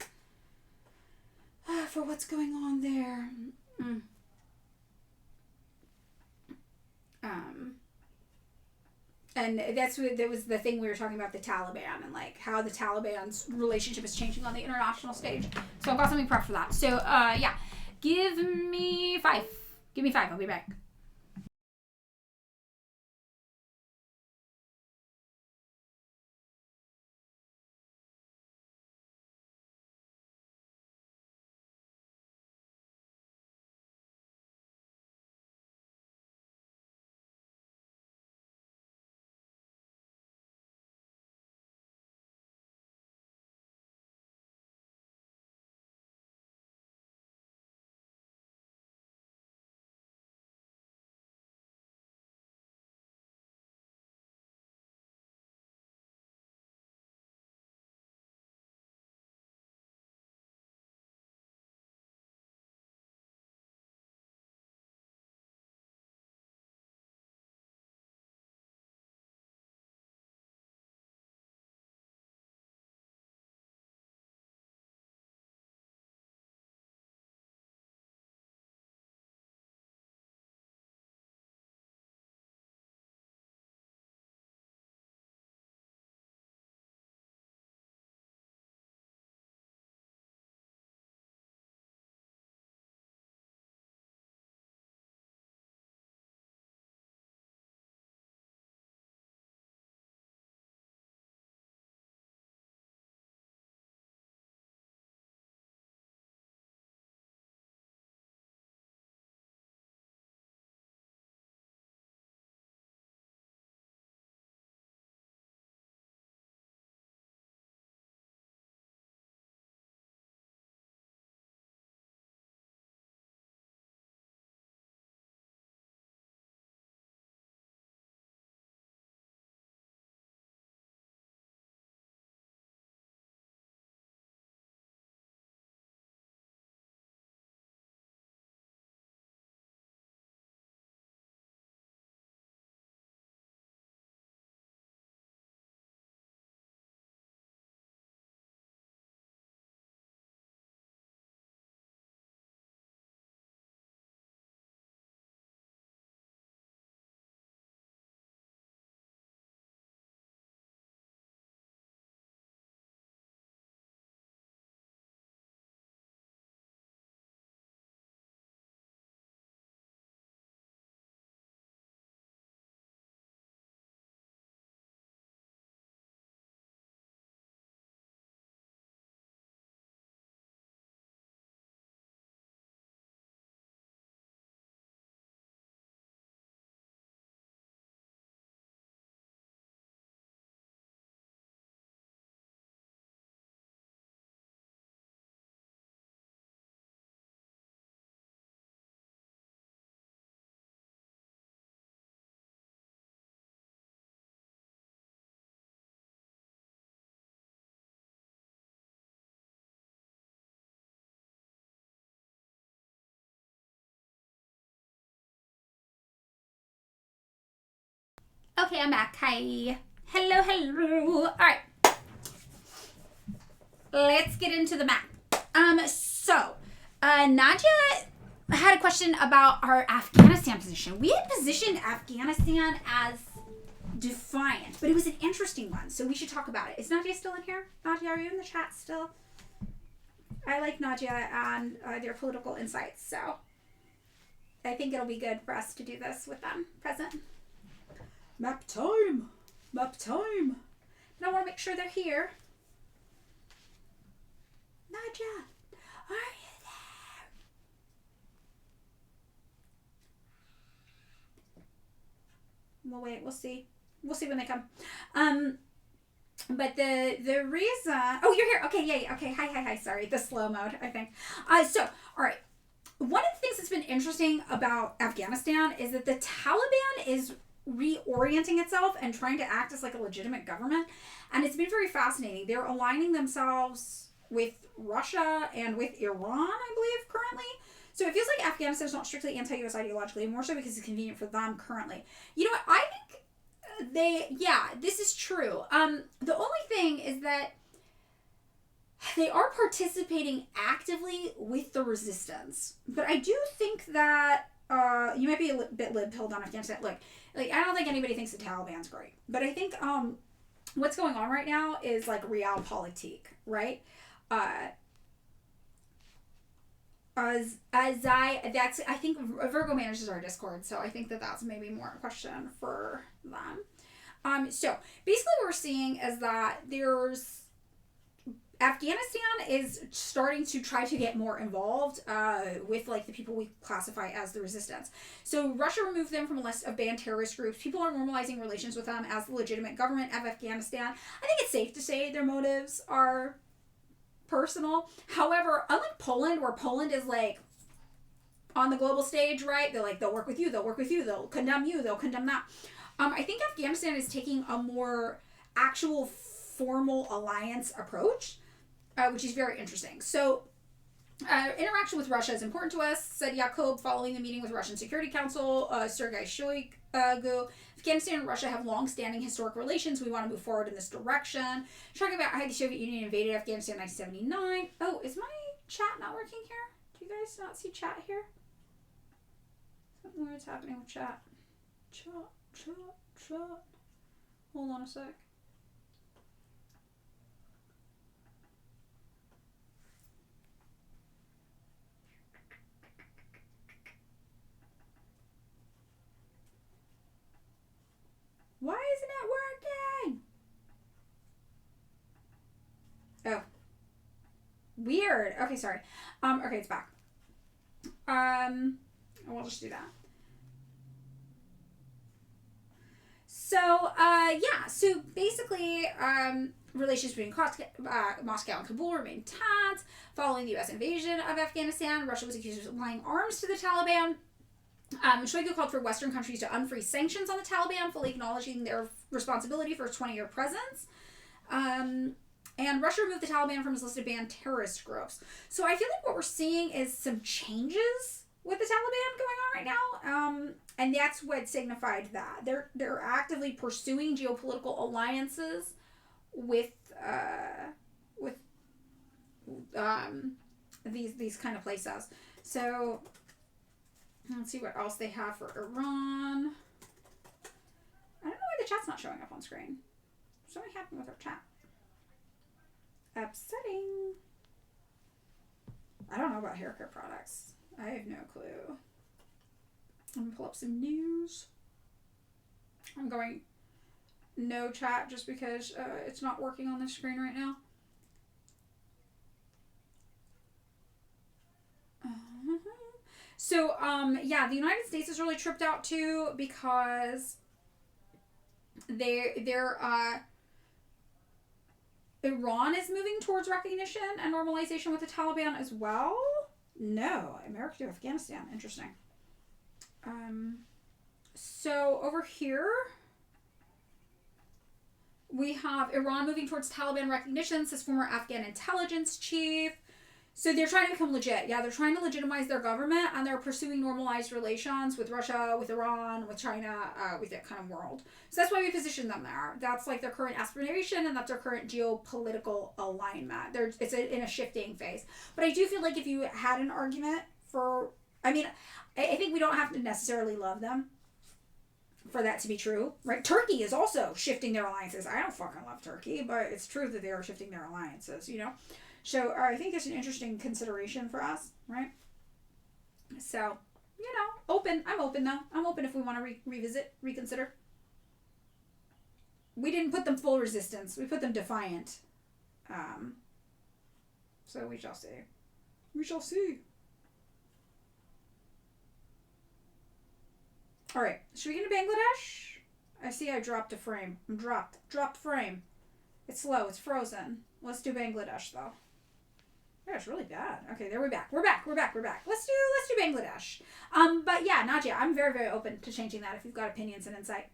[SPEAKER 1] for what's going on there. And that was the thing we were talking about, the Taliban, and like how the Taliban's relationship is changing on the international stage. So I've got something prepped for that. So give me 5. I'll be back. Okay, I'm back. Hi. Hello, hello. All right. Let's get into the map. Nadia had a question about our Afghanistan position. We had positioned Afghanistan as defiant, but it was an interesting one, so we should talk about it. Is Nadia still in here? Nadia, are you in the chat still? I like Nadia and their political insights, so I think it'll be good for us to do this with them present. Map time! Map time! But I want to make sure they're here. Nadia, are you there? We'll wait. We'll see. We'll see when they come. But the reason... Oh, you're here. Okay, yeah. Okay, hi. Sorry, the slow mode, I think. All right. One of the things that's been interesting about Afghanistan is that the Taliban is reorienting itself and trying to act as like a legitimate government. And it's been very fascinating. They're aligning themselves with Russia and with Iran, I believe, currently. So it feels like Afghanistan is not strictly anti-US ideologically, more so because it's convenient for them currently. You know what? I think this is true. The only thing is that they are participating actively with the resistance. But I do think that you might be a bit lib-pilled on Afghanistan. Look, I don't think anybody thinks the Taliban's great. But I think what's going on right now is like realpolitik, right? I think Virgo manages our Discord, so I think that's maybe more a question for them. So basically what we're seeing is that Afghanistan is starting to try to get more involved with like the people we classify as the resistance. So Russia removed them from a list of banned terrorist groups. People are normalizing relations with them as the legitimate government of Afghanistan. I think it's safe to say their motives are personal. However, unlike Poland, where Poland is like on the global stage, right? They'll work with you, they'll condemn you, they'll condemn that. I think Afghanistan is taking a more actual formal alliance approach, which is very interesting. So interaction with Russia is important to us, said Yakub following the meeting with Russian Security Council, Sergei Shoigu. Afghanistan and Russia have long-standing historic relations. We want to move forward in this direction. Talking about how the Soviet Union invaded Afghanistan in 1979. Oh, is my chat not working here? Do you guys not see chat here? Something weird's happening with chat. Chat. Hold on a sec. Why isn't it working? Oh. Weird. Okay, sorry. Okay, it's back. We'll just do that. So basically, relations between Moscow and Kabul remained tense. Following the U.S. invasion of Afghanistan, Russia was accused of supplying arms to the Taliban. Shoigu called for Western countries to unfreeze sanctions on the Taliban, fully acknowledging their responsibility for its 20-year presence. And Russia removed the Taliban from its list of banned terrorist groups. So I feel like what we're seeing is some changes with the Taliban going on right now. And that's what signified that. They're actively pursuing geopolitical alliances with these kind of places. So let's see what else they have for Iran. I don't know why the chat's not showing up on screen. Something happened with our chat. Upsetting. I don't know about hair care products. I have no clue. I'm gonna pull up some news. I'm going no chat just because it's not working on this screen right now. So, the United States is really tripped out too because Iran is moving towards recognition and normalization with the Taliban as well. No, America to Afghanistan. Interesting. So over here we have Iran moving towards Taliban recognition, says former Afghan intelligence chief. So they're trying to become legit. Yeah, they're trying to legitimize their government, and they're pursuing normalized relations with Russia, with Iran, with China, with that kind of world. So that's why we position them there. That's like their current aspiration, and that's their current geopolitical alignment. It's in a shifting phase. But I do feel like if you had an argument for, I mean, I think we don't have to necessarily love them for that to be true, right? Turkey is also shifting their alliances. I don't fucking love Turkey, but it's true that they are shifting their alliances, you know? So I think it's an interesting consideration for us, right? So, you know, open. I'm open, though. I'm open if we want to revisit, reconsider. We didn't put them full resistance. We put them defiant. So we shall see. We shall see. All right. Should we get to Bangladesh? I see I dropped a frame. I'm dropped. Dropped frame. It's slow. It's frozen. Let's do Bangladesh, though. Yeah, it's really bad. Okay, there we're back. We're back. Let's do Bangladesh. But yeah, Nadia, I'm very, very open to changing that if you've got opinions and insight.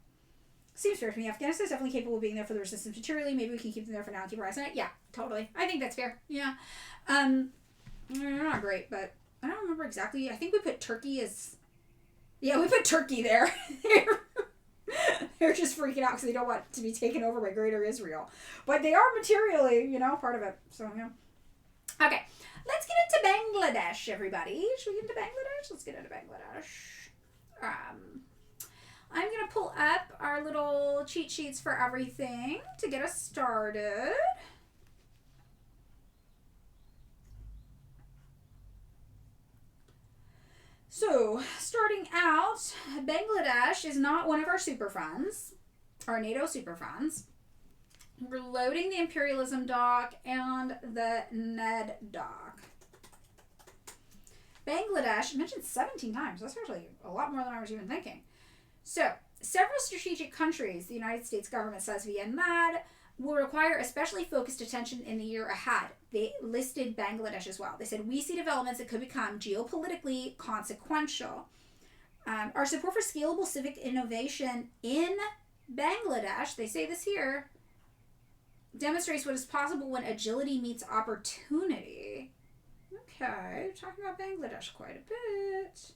[SPEAKER 1] Seems fair to me. Afghanistan is definitely capable of being there for the resistance materially. Maybe we can keep them there for now and keep our eyes on it. Yeah, totally. I think that's fair. Yeah. They're not great, but I don't remember exactly. I think we put Turkey as... Yeah, we put Turkey there. They're just freaking out because they don't want to be taken over by Greater Israel. But they are materially, you know, part of it. So, yeah. Okay, let's get into Bangladesh, everybody. Should we get into Bangladesh? Let's get into Bangladesh. I'm going to pull up our little cheat sheets for everything to get us started. So, starting out, Bangladesh is not one of our super friends, our NATO super friends. We're loading the imperialism doc and the Ned doc. Bangladesh, mentioned 17 times. That's actually a lot more than I was even thinking. So, several strategic countries, the United States government says via Ned, will require especially focused attention in the year ahead. They listed Bangladesh as well. They said, we see developments that could become geopolitically consequential. Our support for scalable civic innovation in Bangladesh, they say this here, demonstrates what is possible when agility meets opportunity. Okay, talking about Bangladesh quite a bit.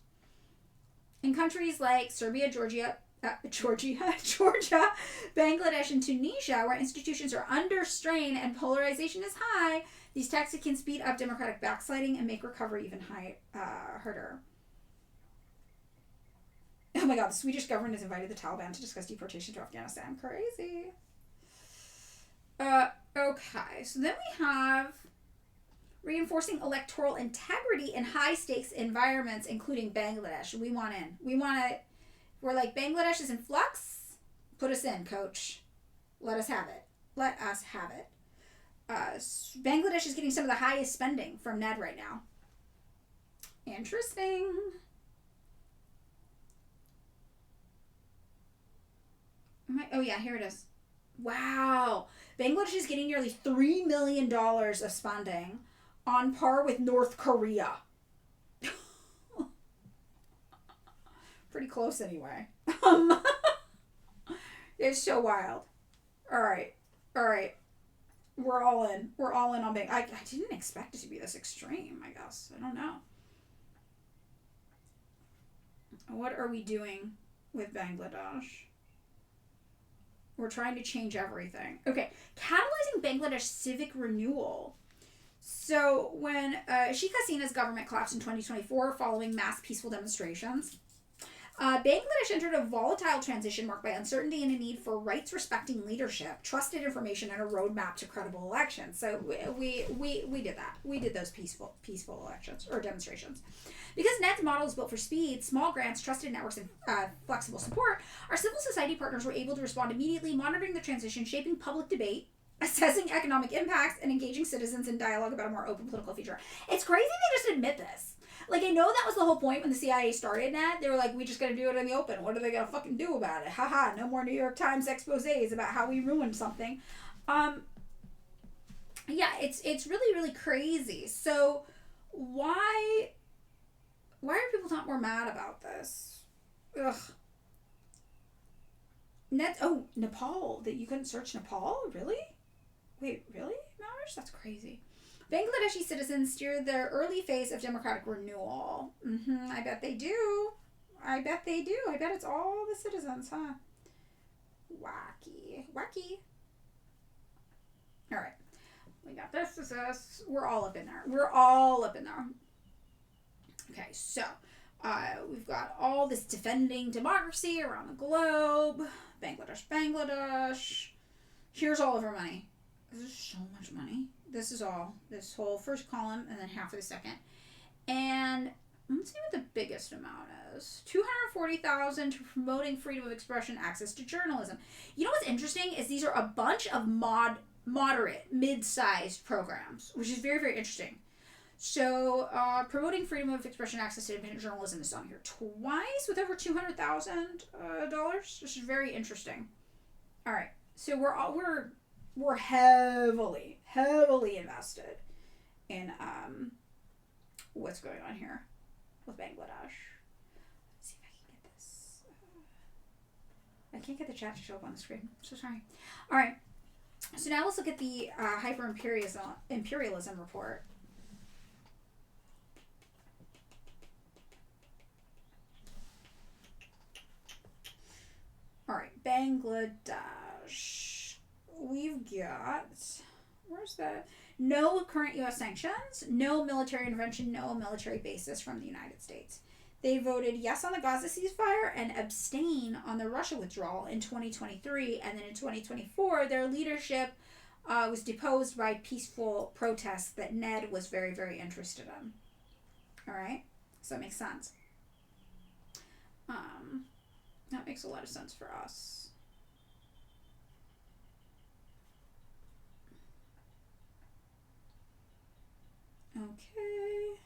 [SPEAKER 1] In countries like Serbia, Georgia, Bangladesh, and Tunisia, where institutions are under strain and polarization is high, these tactics can speed up democratic backsliding and make recovery even harder. Oh my god, the Swedish government has invited the Taliban to discuss deportation to Afghanistan. Crazy. Okay, so then we have reinforcing electoral integrity in high-stakes environments, including Bangladesh. We want in. We're like, Bangladesh is in flux. Put us in, coach. Let us have it. Bangladesh is getting some of the highest spending from Ned right now. Interesting. Oh yeah, here it is. Wow. Bangladesh is getting nearly $3 million of spending, on par with North Korea. Pretty close anyway. It's so wild. All right. We're all in on Bangladesh. I didn't expect it to be this extreme, I guess. I don't know. What are we doing with Bangladesh? We're trying to change everything. Okay, catalyzing Bangladesh civic renewal. So when Sheikh Hasina's government collapsed in 2024 following mass peaceful demonstrations, Bangladesh entered a volatile transition marked by uncertainty and a need for rights-respecting leadership, trusted information, and a roadmap to credible elections. So we did that. We did those peaceful elections or demonstrations. Because NET's model is built for speed, small grants, trusted networks, and flexible support, our civil society partners were able to respond immediately, monitoring the transition, shaping public debate, assessing economic impacts, and engaging citizens in dialogue about a more open political future. It's crazy they just admit this. Like, I know that was the whole point when the CIA started that. They were like, we just gotta do it in the open. What are they gonna fucking do about it? Haha, no more New York Times exposés about how we ruined something. Yeah, it's really, really crazy. So why are people not more mad about this? Ugh. Nepal. That you couldn't search Nepal? Really? Wait, really? Mars? That's crazy. Bangladeshi citizens steer their early phase of democratic renewal. I bet they do. I bet it's all the citizens, huh? Wacky. All right. We got this. We're all up in there. Okay, so we've got all this defending democracy around the globe. Bangladesh. Here's all of our money. This is so much money. This is all. This whole first column and then half of the second. And let's see what the biggest amount is. $240,000 to promoting freedom of expression, access to journalism. You know what's interesting is these are a bunch of moderate, mid-sized programs, which is very, very interesting. So, promoting freedom of expression, access to independent journalism is on here twice with over $200,000, which is very interesting. All right, so we're heavily invested in what's going on here with Bangladesh. Let's see if I can get this. I can't get the chat to show up on the screen. So sorry. All right. So now let's look at the hyper-imperialism report. All right, Bangladesh. We've got, where's that? No current U.S. sanctions, no military intervention, no military bases from the United States. They voted yes on the Gaza ceasefire and abstain on the Russia withdrawal in 2023. And then in 2024, their leadership was deposed by peaceful protests that Ned was very, very interested in. All right? So that makes sense. That makes a lot of sense for us. Okay.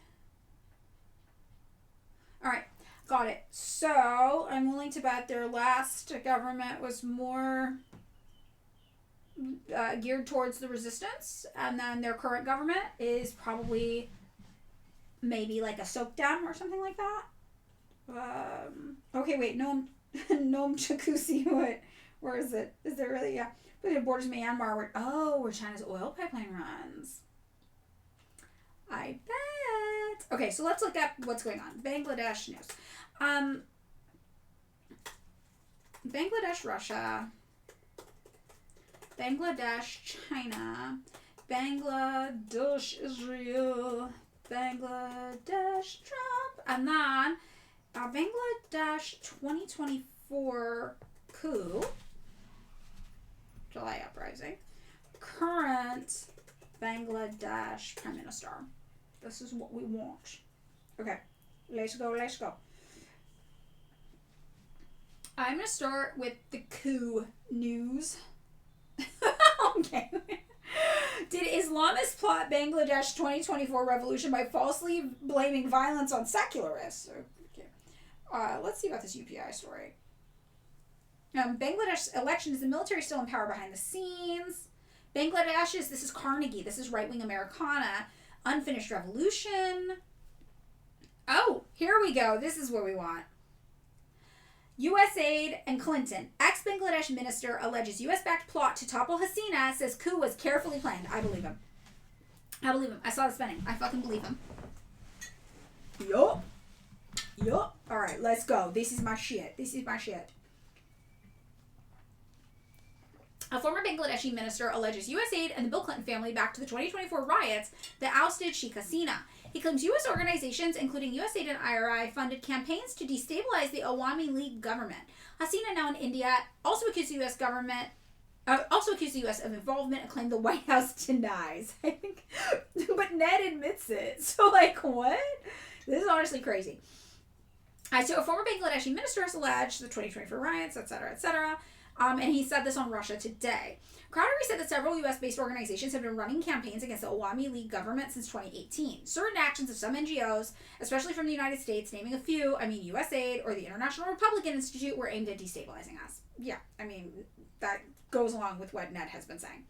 [SPEAKER 1] All right, got it. So I'm willing to bet their last government was more geared towards the resistance, and then their current government is probably maybe like a soak down or something like that. Okay, wait, Noam Chakusi, what? Where is it? Is there really? Yeah, but it borders Myanmar, where China's oil pipeline runs. I bet. Okay, so let's look at what's going on. Bangladesh news. Bangladesh, Russia. Bangladesh, China. Bangladesh, Israel. Bangladesh, Trump. And then Bangladesh 2024 coup. July uprising. Current Bangladesh Prime Minister. This is what we want. Okay, let's go. I'm going to start with the coup news. Okay. Did Islamists plot Bangladesh 2024 revolution by falsely blaming violence on secularists? Okay. Let's see about this UPI story. Bangladesh election, is the military still in power behind the scenes? This is Carnegie. This is right-wing Americana. Unfinished revolution. Oh, here we go. This is what we want. U.S. aid and Clinton. Ex-Bangladesh minister alleges U.S.-backed plot to topple Hasina, says coup was carefully planned. I believe him. I saw the spending. I fucking believe him. Yup. All right, let's go. This is my shit. A former Bangladeshi minister alleges U.S. aid and the Bill Clinton family back to the 2024 riots that ousted Sheikh Hasina. He claims U.S. organizations, including USAID and IRI, funded campaigns to destabilize the Awami League government. Hasina, now in India, also accused the U.S. of involvement and claimed the White House denies. I think, but Ned admits it. So, like, what? This is honestly crazy. So, a former Bangladeshi minister has alleged the 2024 riots, etc., and he said this on Russia Today. Crowdery said that several U.S.-based organizations have been running campaigns against the Awami League government since 2018. Certain actions of some NGOs, especially from the United States, naming a few, USAID or the International Republican Institute, were aimed at destabilizing us. Yeah, that goes along with what Ned has been saying.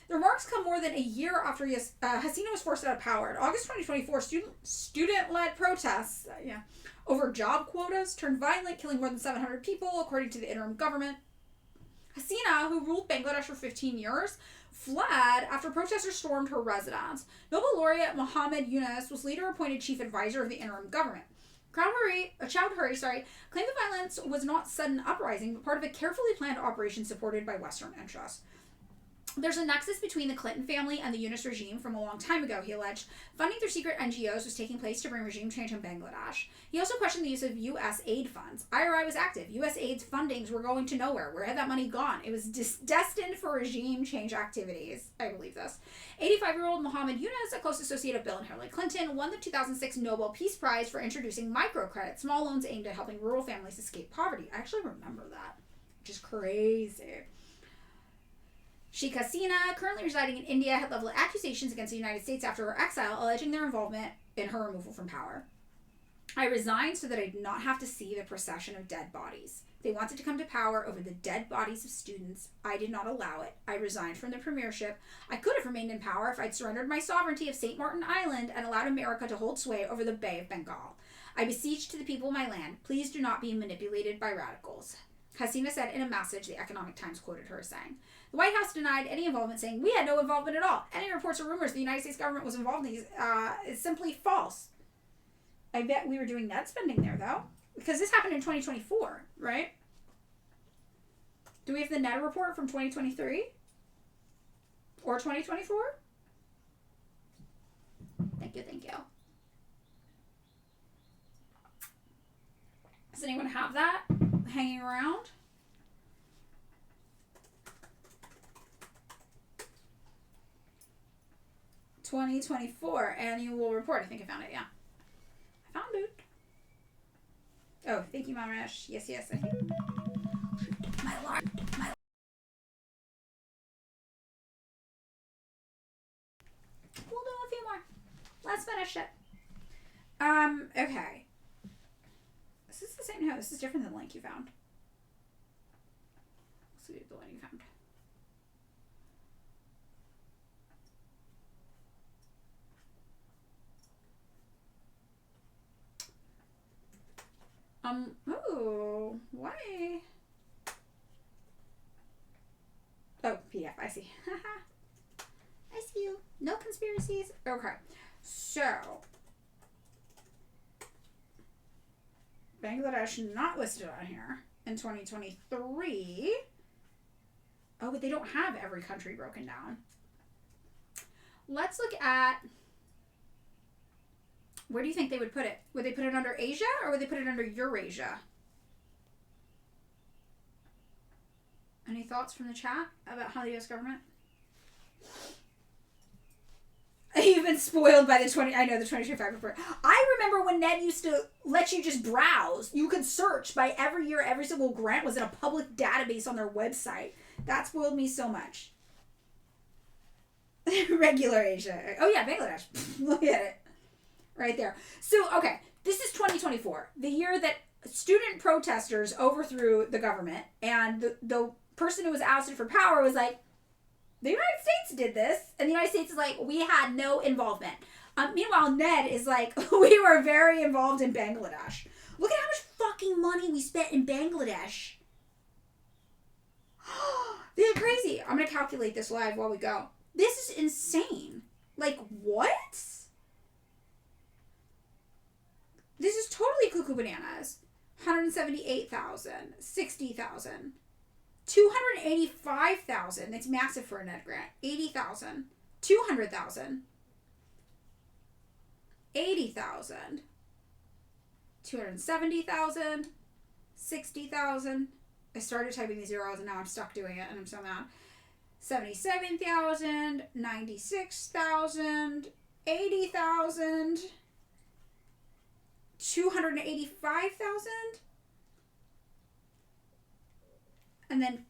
[SPEAKER 1] The remarks come more than a year after Hasina was forced out of power. In August 2024, student-led protests over job quotas turned violent, killing more than 700 people, according to the interim government. Hasina, who ruled Bangladesh for 15 years, fled after protesters stormed her residence. Nobel laureate Mohammed Yunus was later appointed chief advisor of the interim government. Chowdhury claimed the violence was not sudden uprising, but part of a carefully planned operation supported by Western interests. There's a nexus between the Clinton family and the Yunus regime from a long time ago, he alleged. Funding through secret NGOs was taking place to bring regime change in Bangladesh. He also questioned the use of U.S. aid funds. IRI was active. U.S. aid's fundings were going to nowhere. Where had that money gone? It was destined for regime change activities. I believe this. 85-year-old Mohammed Yunus, a close associate of Bill and Hillary Clinton, won the 2006 Nobel Peace Prize for introducing microcredit, small loans aimed at helping rural families escape poverty. I actually remember that, which is crazy. Sheikh Hasina, currently residing in India, had leveled accusations against the United States after her exile, alleging their involvement in her removal from power. I resigned so that I did not have to see the procession of dead bodies. They wanted to come to power over the dead bodies of students. I did not allow it. I resigned from the premiership. I could have remained in power if I'd surrendered my sovereignty of St. Martin Island and allowed America to hold sway over the Bay of Bengal. I beseech to the people of my land, please do not be manipulated by radicals. Hasina said in a message the Economic Times quoted her as saying. The White House denied any involvement, saying, we had no involvement at all. Any reports or rumors the United States government was involved in these is simply false. I bet we were doing net spending there, though. Because this happened in 2024, right? Do we have the net report from 2023? Or 2024? Thank you. Does anyone have that hanging around? '24 annual report. I think I found it. Yeah, I found it. Oh, thank you, Mamash. Yes. I think my alarm. We'll do a few more. Let's finish it. Okay. Is this the same? No, this is different than the link you found. Let's see the one you found. Oh, why? Oh, PDF, I see. I see you. No conspiracies. Okay, so Bangladesh not listed on here in 2023. Oh, but they don't have every country broken down. Let's look at, where do you think they would put it? Would they put it under Asia or would they put it under Eurasia? Any thoughts from the chat about how the U.S. government? You've been spoiled by the 2025 report. I remember when Ned used to let you just browse. You could search by every year, every single grant was in a public database on their website. That spoiled me so much. Regular Asia. Oh yeah, Bangladesh. Look at it. Right there. So, okay, this is 2024, the year that student protesters overthrew the government, and the person who was ousted for power was like, the United States did this, and the United States is like, we had no involvement. Meanwhile, Ned is like, we were very involved in Bangladesh. Look at how much fucking money we spent in Bangladesh. This is crazy. I'm going to calculate this live while we go. This is insane. Like, what? This is totally cuckoo bananas. 178,000, 60,000, 285,000. That's massive for a Ned grant. 80,000, 200,000, 80,000, 270,000, 60,000. I started typing the zeros and now I'm stuck doing it and I'm so mad. 77,000, 96,000, 80,000, 285,000, and then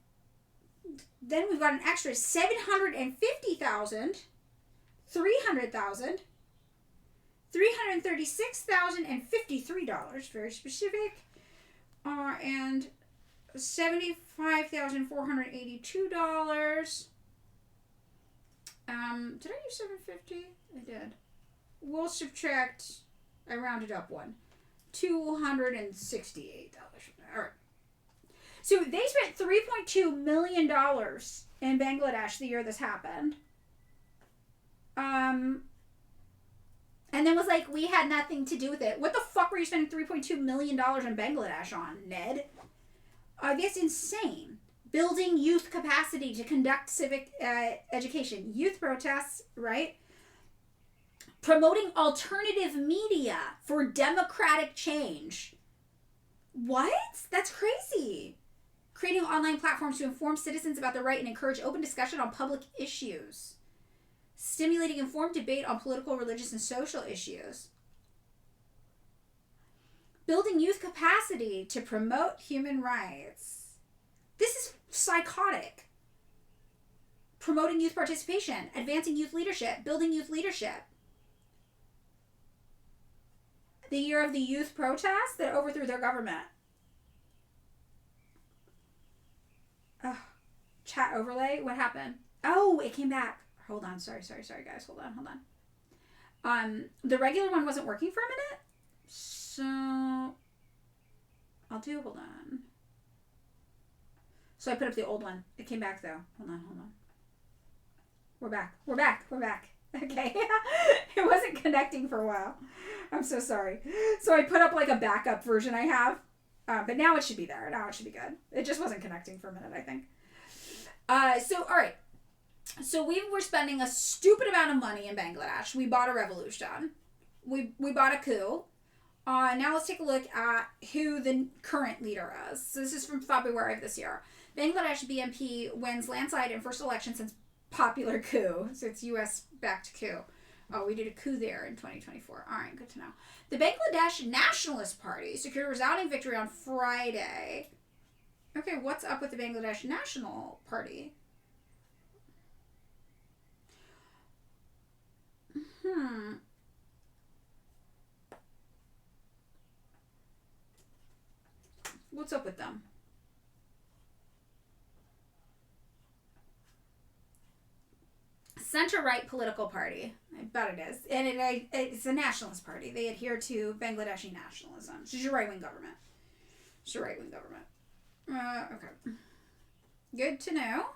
[SPEAKER 1] we've got an extra 750,000, 300,000, $336,000 and $53, very specific, and $75,482. Did I use 750? I did. We'll subtract, I rounded up one, $268. All right. So they spent $3.2 million in Bangladesh the year this happened. And then was like, we had nothing to do with it. What the fuck were you spending $3.2 million in Bangladesh on, Ned? That's insane. Building youth capacity to conduct civic education. Youth protests, right? Promoting alternative media for democratic change. What? That's crazy. Creating online platforms to inform citizens about their right and encourage open discussion on public issues. Stimulating informed debate on political, religious, and social issues. Building youth capacity to promote human rights. This is psychotic. Promoting youth participation. Advancing youth leadership. Building youth leadership. The year of the youth protests that overthrew their government. Ugh. Chat overlay. What happened? Oh, it came back. Hold on. Sorry, guys. Hold on. The regular one wasn't working for a minute. So, hold on. So I put up the old one. It came back though. Hold on. We're back. Okay. It wasn't connecting for a while. I'm so sorry. So I put up like a backup version I have. But now it should be there. Now it should be good. It just wasn't connecting for a minute, I think. So, all right. So we were spending a stupid amount of money in Bangladesh. We bought a revolution. We bought a coup. Now let's take a look at who the current leader is. So this is from February of this year. Bangladesh BNP wins landslide in first election since popular coup. So it's U.S.-backed coup. Oh, we did a coup there in 2024. All right, good to know. The Bangladesh Nationalist Party secured a resounding victory on Friday. Okay, what's up with the Bangladesh National Party? What's up with them? Center-right political party. I bet it is. And it's a nationalist party. They adhere to Bangladeshi nationalism. It's a right-wing government. Okay. Good to know.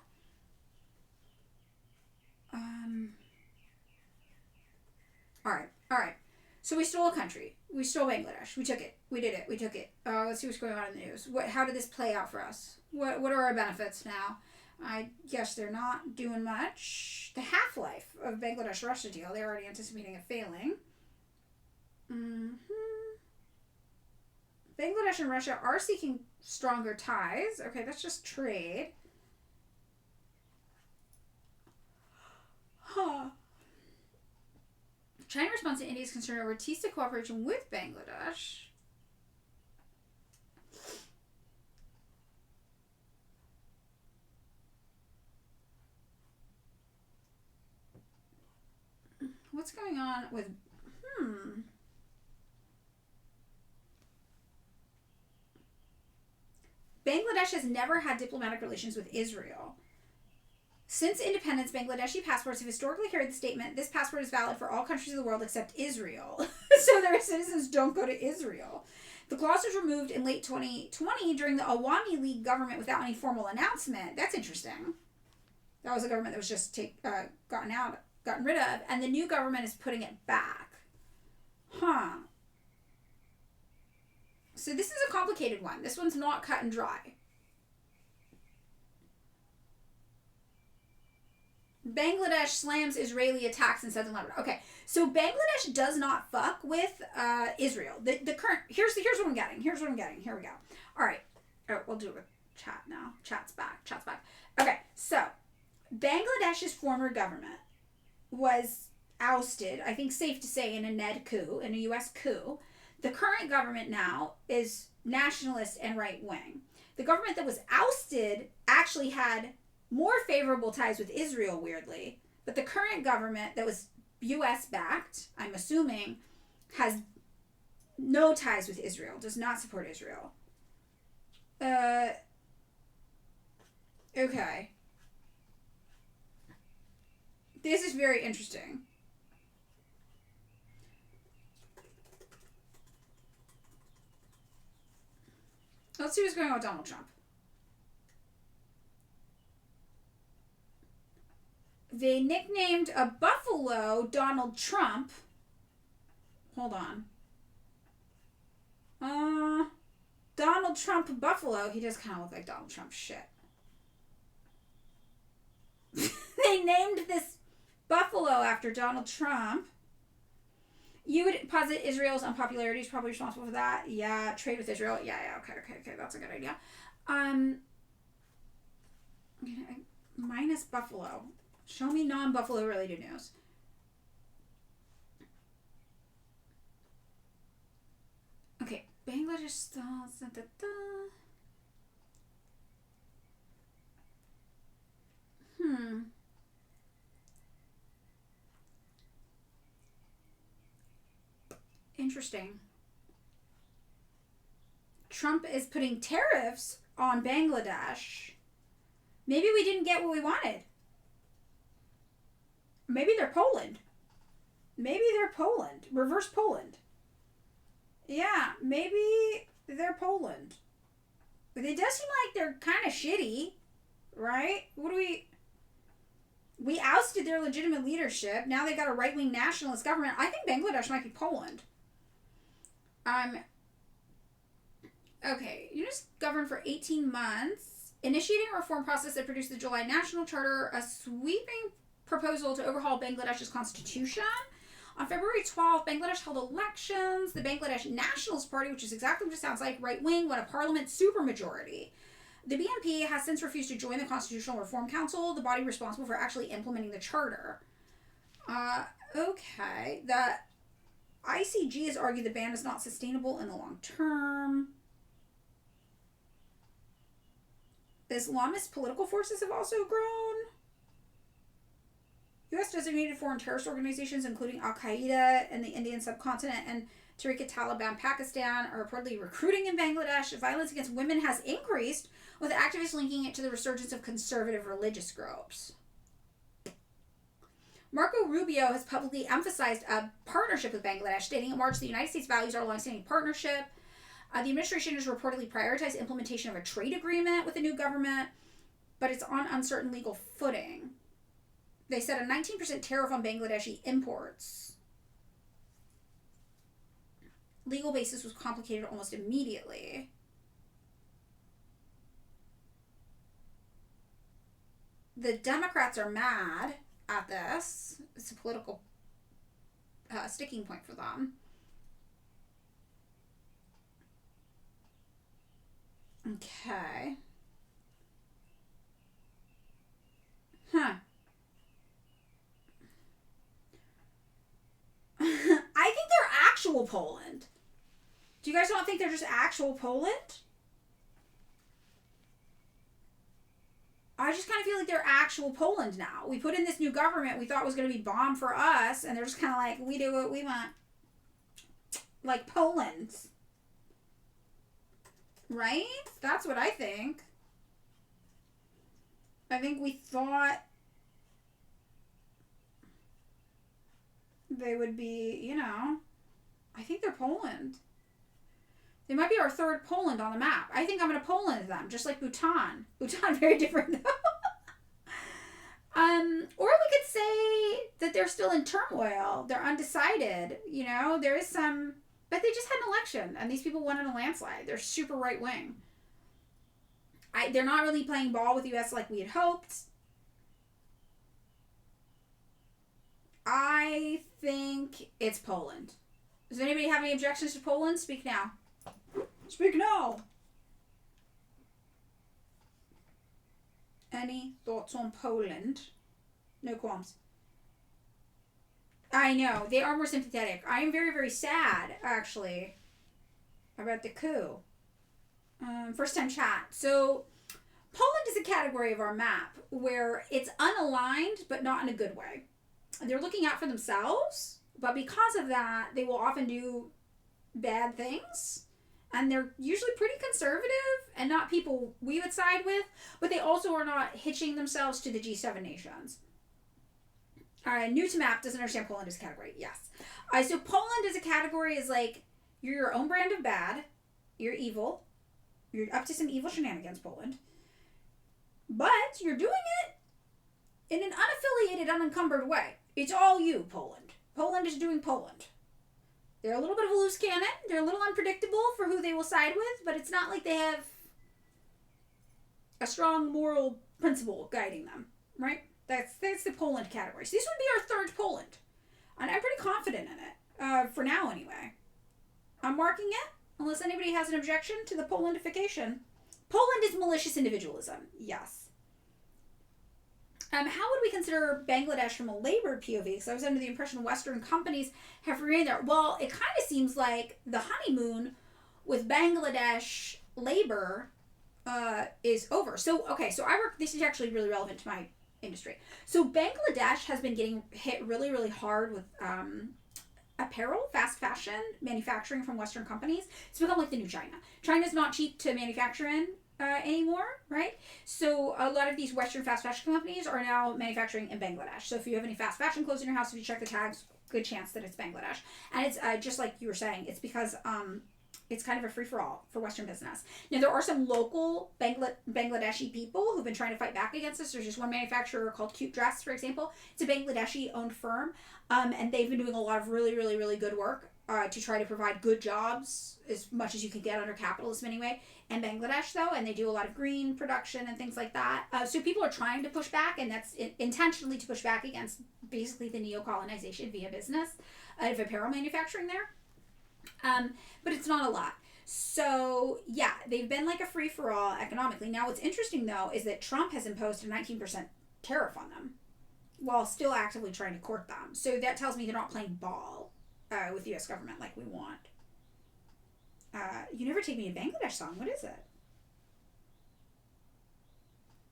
[SPEAKER 1] All right. So we stole a country. We stole Bangladesh. We took it. We did it. Let's see what's going on in the news. How did this play out for us? What are our benefits now? I guess they're not doing much. The half-life of Bangladesh-Russia deal, they're already anticipating it failing. Bangladesh and Russia are seeking stronger ties. Okay, that's just trade. China responds to India's concern over TISA cooperation with Bangladesh. What's going on with... Bangladesh has never had diplomatic relations with Israel. Since independence, Bangladeshi passports have historically carried the statement, this passport is valid for all countries of the world except Israel. So their citizens don't go to Israel. The clause was removed in late 2020 during the Awami League government without any formal announcement. That's interesting. That was a government that was just gotten rid of, and the new government is putting it back. So this is a complicated one. This one's not cut and dry. Bangladesh slams Israeli attacks in southern Lebanon. Okay, so Bangladesh does not fuck with Israel. The current here's what I'm getting. Here we go. All right. We'll do it with chat now. Chat's back. Okay, so Bangladesh's former government was ousted, I think safe to say, in a Ned coup, in a U.S. coup. The current government now is nationalist and right-wing. The government that was ousted actually had more favorable ties with Israel, weirdly. But the current government that was U.S.-backed, I'm assuming, has no ties with Israel, does not support Israel. Okay. This is very interesting. Let's see what's going on with Donald Trump. They nicknamed a buffalo Donald Trump. Hold on. Donald Trump buffalo. He does kind of look like Donald Trump. Shit. They named this buffalo after Donald Trump. You would posit Israel's unpopularity is probably responsible for that. Yeah, trade with Israel. Yeah, okay. That's a good idea. Minus buffalo. Show me non-buffalo related news. Okay, Bangladesh stalls. Interesting. Trump is putting tariffs on Bangladesh. Maybe we didn't get what we wanted. Maybe they're Poland. Reverse Poland. Yeah, maybe they're Poland. But it does seem like they're kind of shitty, right? We ousted their legitimate leadership. Now they got a right-wing nationalist government. I think Bangladesh might be Poland. Okay, you just governed for 18 months, initiating a reform process that produced the July National Charter, a sweeping proposal to overhaul Bangladesh's constitution. On February 12th, Bangladesh held elections. The Bangladesh Nationalist Party, which is exactly what it sounds like, right-wing, won a parliament supermajority. The BNP has since refused to join the Constitutional Reform Council, the body responsible for actually implementing the charter. Okay. The ICG has argued the ban is not sustainable in the long term. Islamist political forces have also grown. U.S. designated foreign terrorist organizations, including Al-Qaeda in the Indian subcontinent and Tehrik-e-Taliban Pakistan, are reportedly recruiting in Bangladesh. Violence against women has increased, with activists linking it to the resurgence of conservative religious groups. Marco Rubio has publicly emphasized a partnership with Bangladesh, stating in March the United States values our longstanding partnership. The administration has reportedly prioritized implementation of a trade agreement with the new government, but it's on uncertain legal footing. They set a 19% tariff on Bangladeshi imports. Legal basis was complicated almost immediately. The Democrats are mad at this. It's a political sticking point for them. Okay. I think they're actual Poland. Do you guys not think they're just actual Poland? I just kind of feel like they're actual Poland now. We put in this new government we thought was going to be bomb for us, and they're just kind of like, we do what we want. Like Poland. Right? That's what I think. I think we thought they would be, I think they're Poland. They might be our third Poland on the map. I think I'm going to Poland them, just like Bhutan. Bhutan, very different though. Or we could say that they're still in turmoil. They're undecided. There is some, but they just had an election and these people won in a landslide. They're super right wing. They're not really playing ball with the U.S. like we had hoped. I think it's Poland. Does anybody have any objections to Poland? Speak now. Speak now. Any thoughts on Poland? No qualms. I know. They are more sympathetic. I am very, very sad, actually, about the coup. First time chat. So, Poland is a category of our map where it's unaligned, but not in a good way. They're looking out for themselves, but because of that, they will often do bad things. And they're usually pretty conservative and not people we would side with, but they also are not hitching themselves to the G7 nations. New to map, doesn't understand Poland as a category. Yes. So Poland as a category is like, you're your own brand of bad. You're evil. You're up to some evil shenanigans, Poland. But you're doing it in an unaffiliated, unencumbered way. It's all you, Poland. Poland is doing Poland. They're a little bit of a loose cannon. They're a little unpredictable for who they will side with, but it's not like they have a strong moral principle guiding them, right? That's the Poland category. So this would be our third Poland. And I'm pretty confident in it, for now anyway. I'm marking it, unless anybody has an objection to the Polandification. Poland is malicious individualism, yes. How would we consider Bangladesh from a labor POV? Because I was under the impression Western companies have remained there. Well, it kind of seems like the honeymoon with Bangladesh labor is over. So, okay, so this is actually really relevant to my industry. So Bangladesh has been getting hit really, really hard with apparel, fast fashion, manufacturing from Western companies. It's become like the new China. China's not cheap to manufacture in anymore, right? So a lot of these Western fast fashion companies are now manufacturing in Bangladesh. So if you have any fast fashion clothes in your house, if you check the tags, good chance that it's Bangladesh. And it's just like you were saying, it's because it's kind of a free-for-all for Western business. Now, there are some local Bangladeshi people who've been trying to fight back against this. There's just one manufacturer called Cute Dress, for example. It's a Bangladeshi-owned firm, and they've been doing a lot of really, really, really good work to try to provide good jobs, as much as you can get under capitalism anyway, in Bangladesh, though, and they do a lot of green production and things like that. So people are trying to push back, and that's intentionally to push back against basically the neo-colonization via business of apparel manufacturing there. But it's not a lot. So, yeah, they've been like a free-for-all economically. Now, what's interesting, though, is that Trump has imposed a 19% tariff on them while still actively trying to court them. So that tells me they're not playing ball with the U.S. government like we want. You Never Take Me to Bangladesh song. What is it?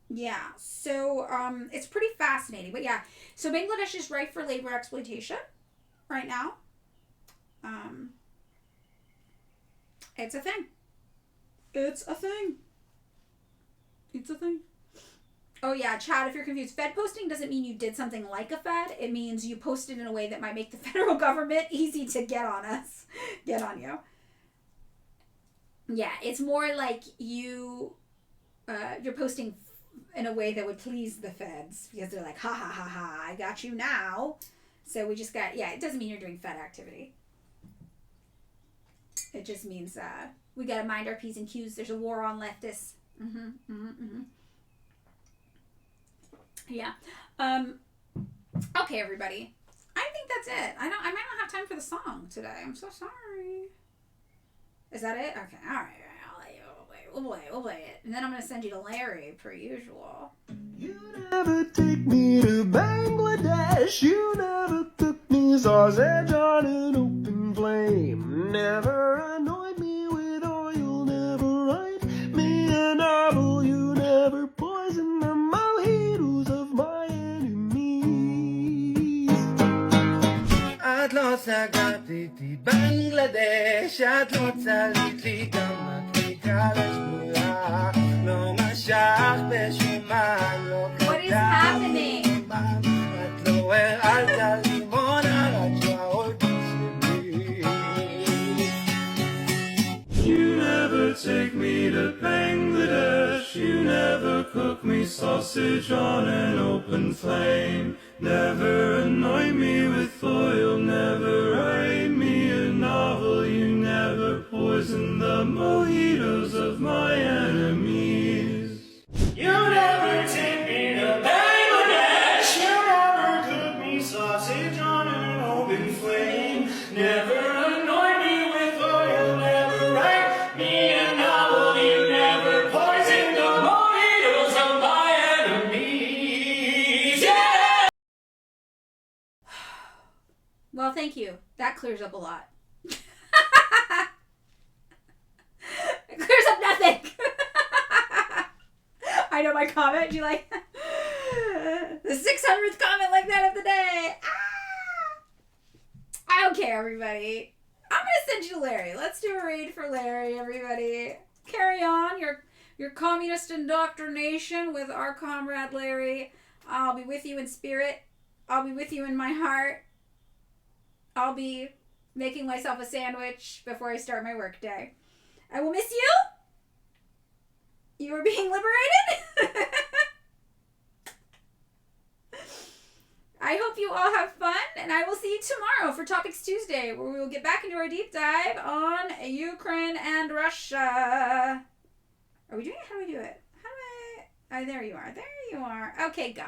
[SPEAKER 1] Yeah, so it's pretty fascinating. But yeah, so Bangladesh is ripe for labor exploitation right now. It's a thing. It's a thing. It's a thing. Oh yeah, Chad, if you're confused, Fed posting doesn't mean you did something like a Fed. It means you posted in a way that might make the federal government easy to get on us. Get on you. Yeah, it's more like you're posting in a way that would please the feds because they're like, ha ha ha ha, I got you now. So we just got, yeah, it doesn't mean you're doing Fed activity. It just means we got to mind our P's and Q's. There's a war on leftists. Yeah. Okay, everybody. I think that's it. I might not have time for the song today. I'm so sorry. Is that it? Okay. All right. We'll play it. And then I'm going to send you to Larry, per usual.
[SPEAKER 5] You never take me to Bangladesh. You never cook me sausage on an open flame. Never anoint me with oil. Never write me a novel. You never poison the mojitos of my enemies. את לא סגרת איתי בנגלדש. את לא צלית לי גם מקריקה לשדולה. לא משך בשומן. לא
[SPEAKER 1] What is happening?
[SPEAKER 5] את לא הרעלת לימון על הצ'עות שלי. You never take me to Bangladesh. You never cook me sausage on an open flame. Never anoint me with oil. Never write me a novel. You never poison the mojitos of my enemies. You never take me to Bangladesh. You never cook me sausage on an open flame. Never anoint me with oil. Never write me a novel. You never poison the mojitos of my enemies. Yeah!
[SPEAKER 1] Well, thank you. That clears up a lot. It clears up nothing. I know my comment. Do you like the 600th comment like that of the day? Ah! Okay, everybody. I'm gonna send you to Larry. Let's do a raid for Larry, everybody. Carry on your communist indoctrination with our comrade Larry. I'll be with you in spirit. I'll be with you in my heart. I'll be making myself a sandwich before I start my work day. I will miss you. You are being liberated. And I will see you tomorrow for Topics Tuesday, where we will get back into our deep dive on Ukraine and Russia. Are we doing it? How do we do it? How do I... Oh, there you are. There you are. Okay, go.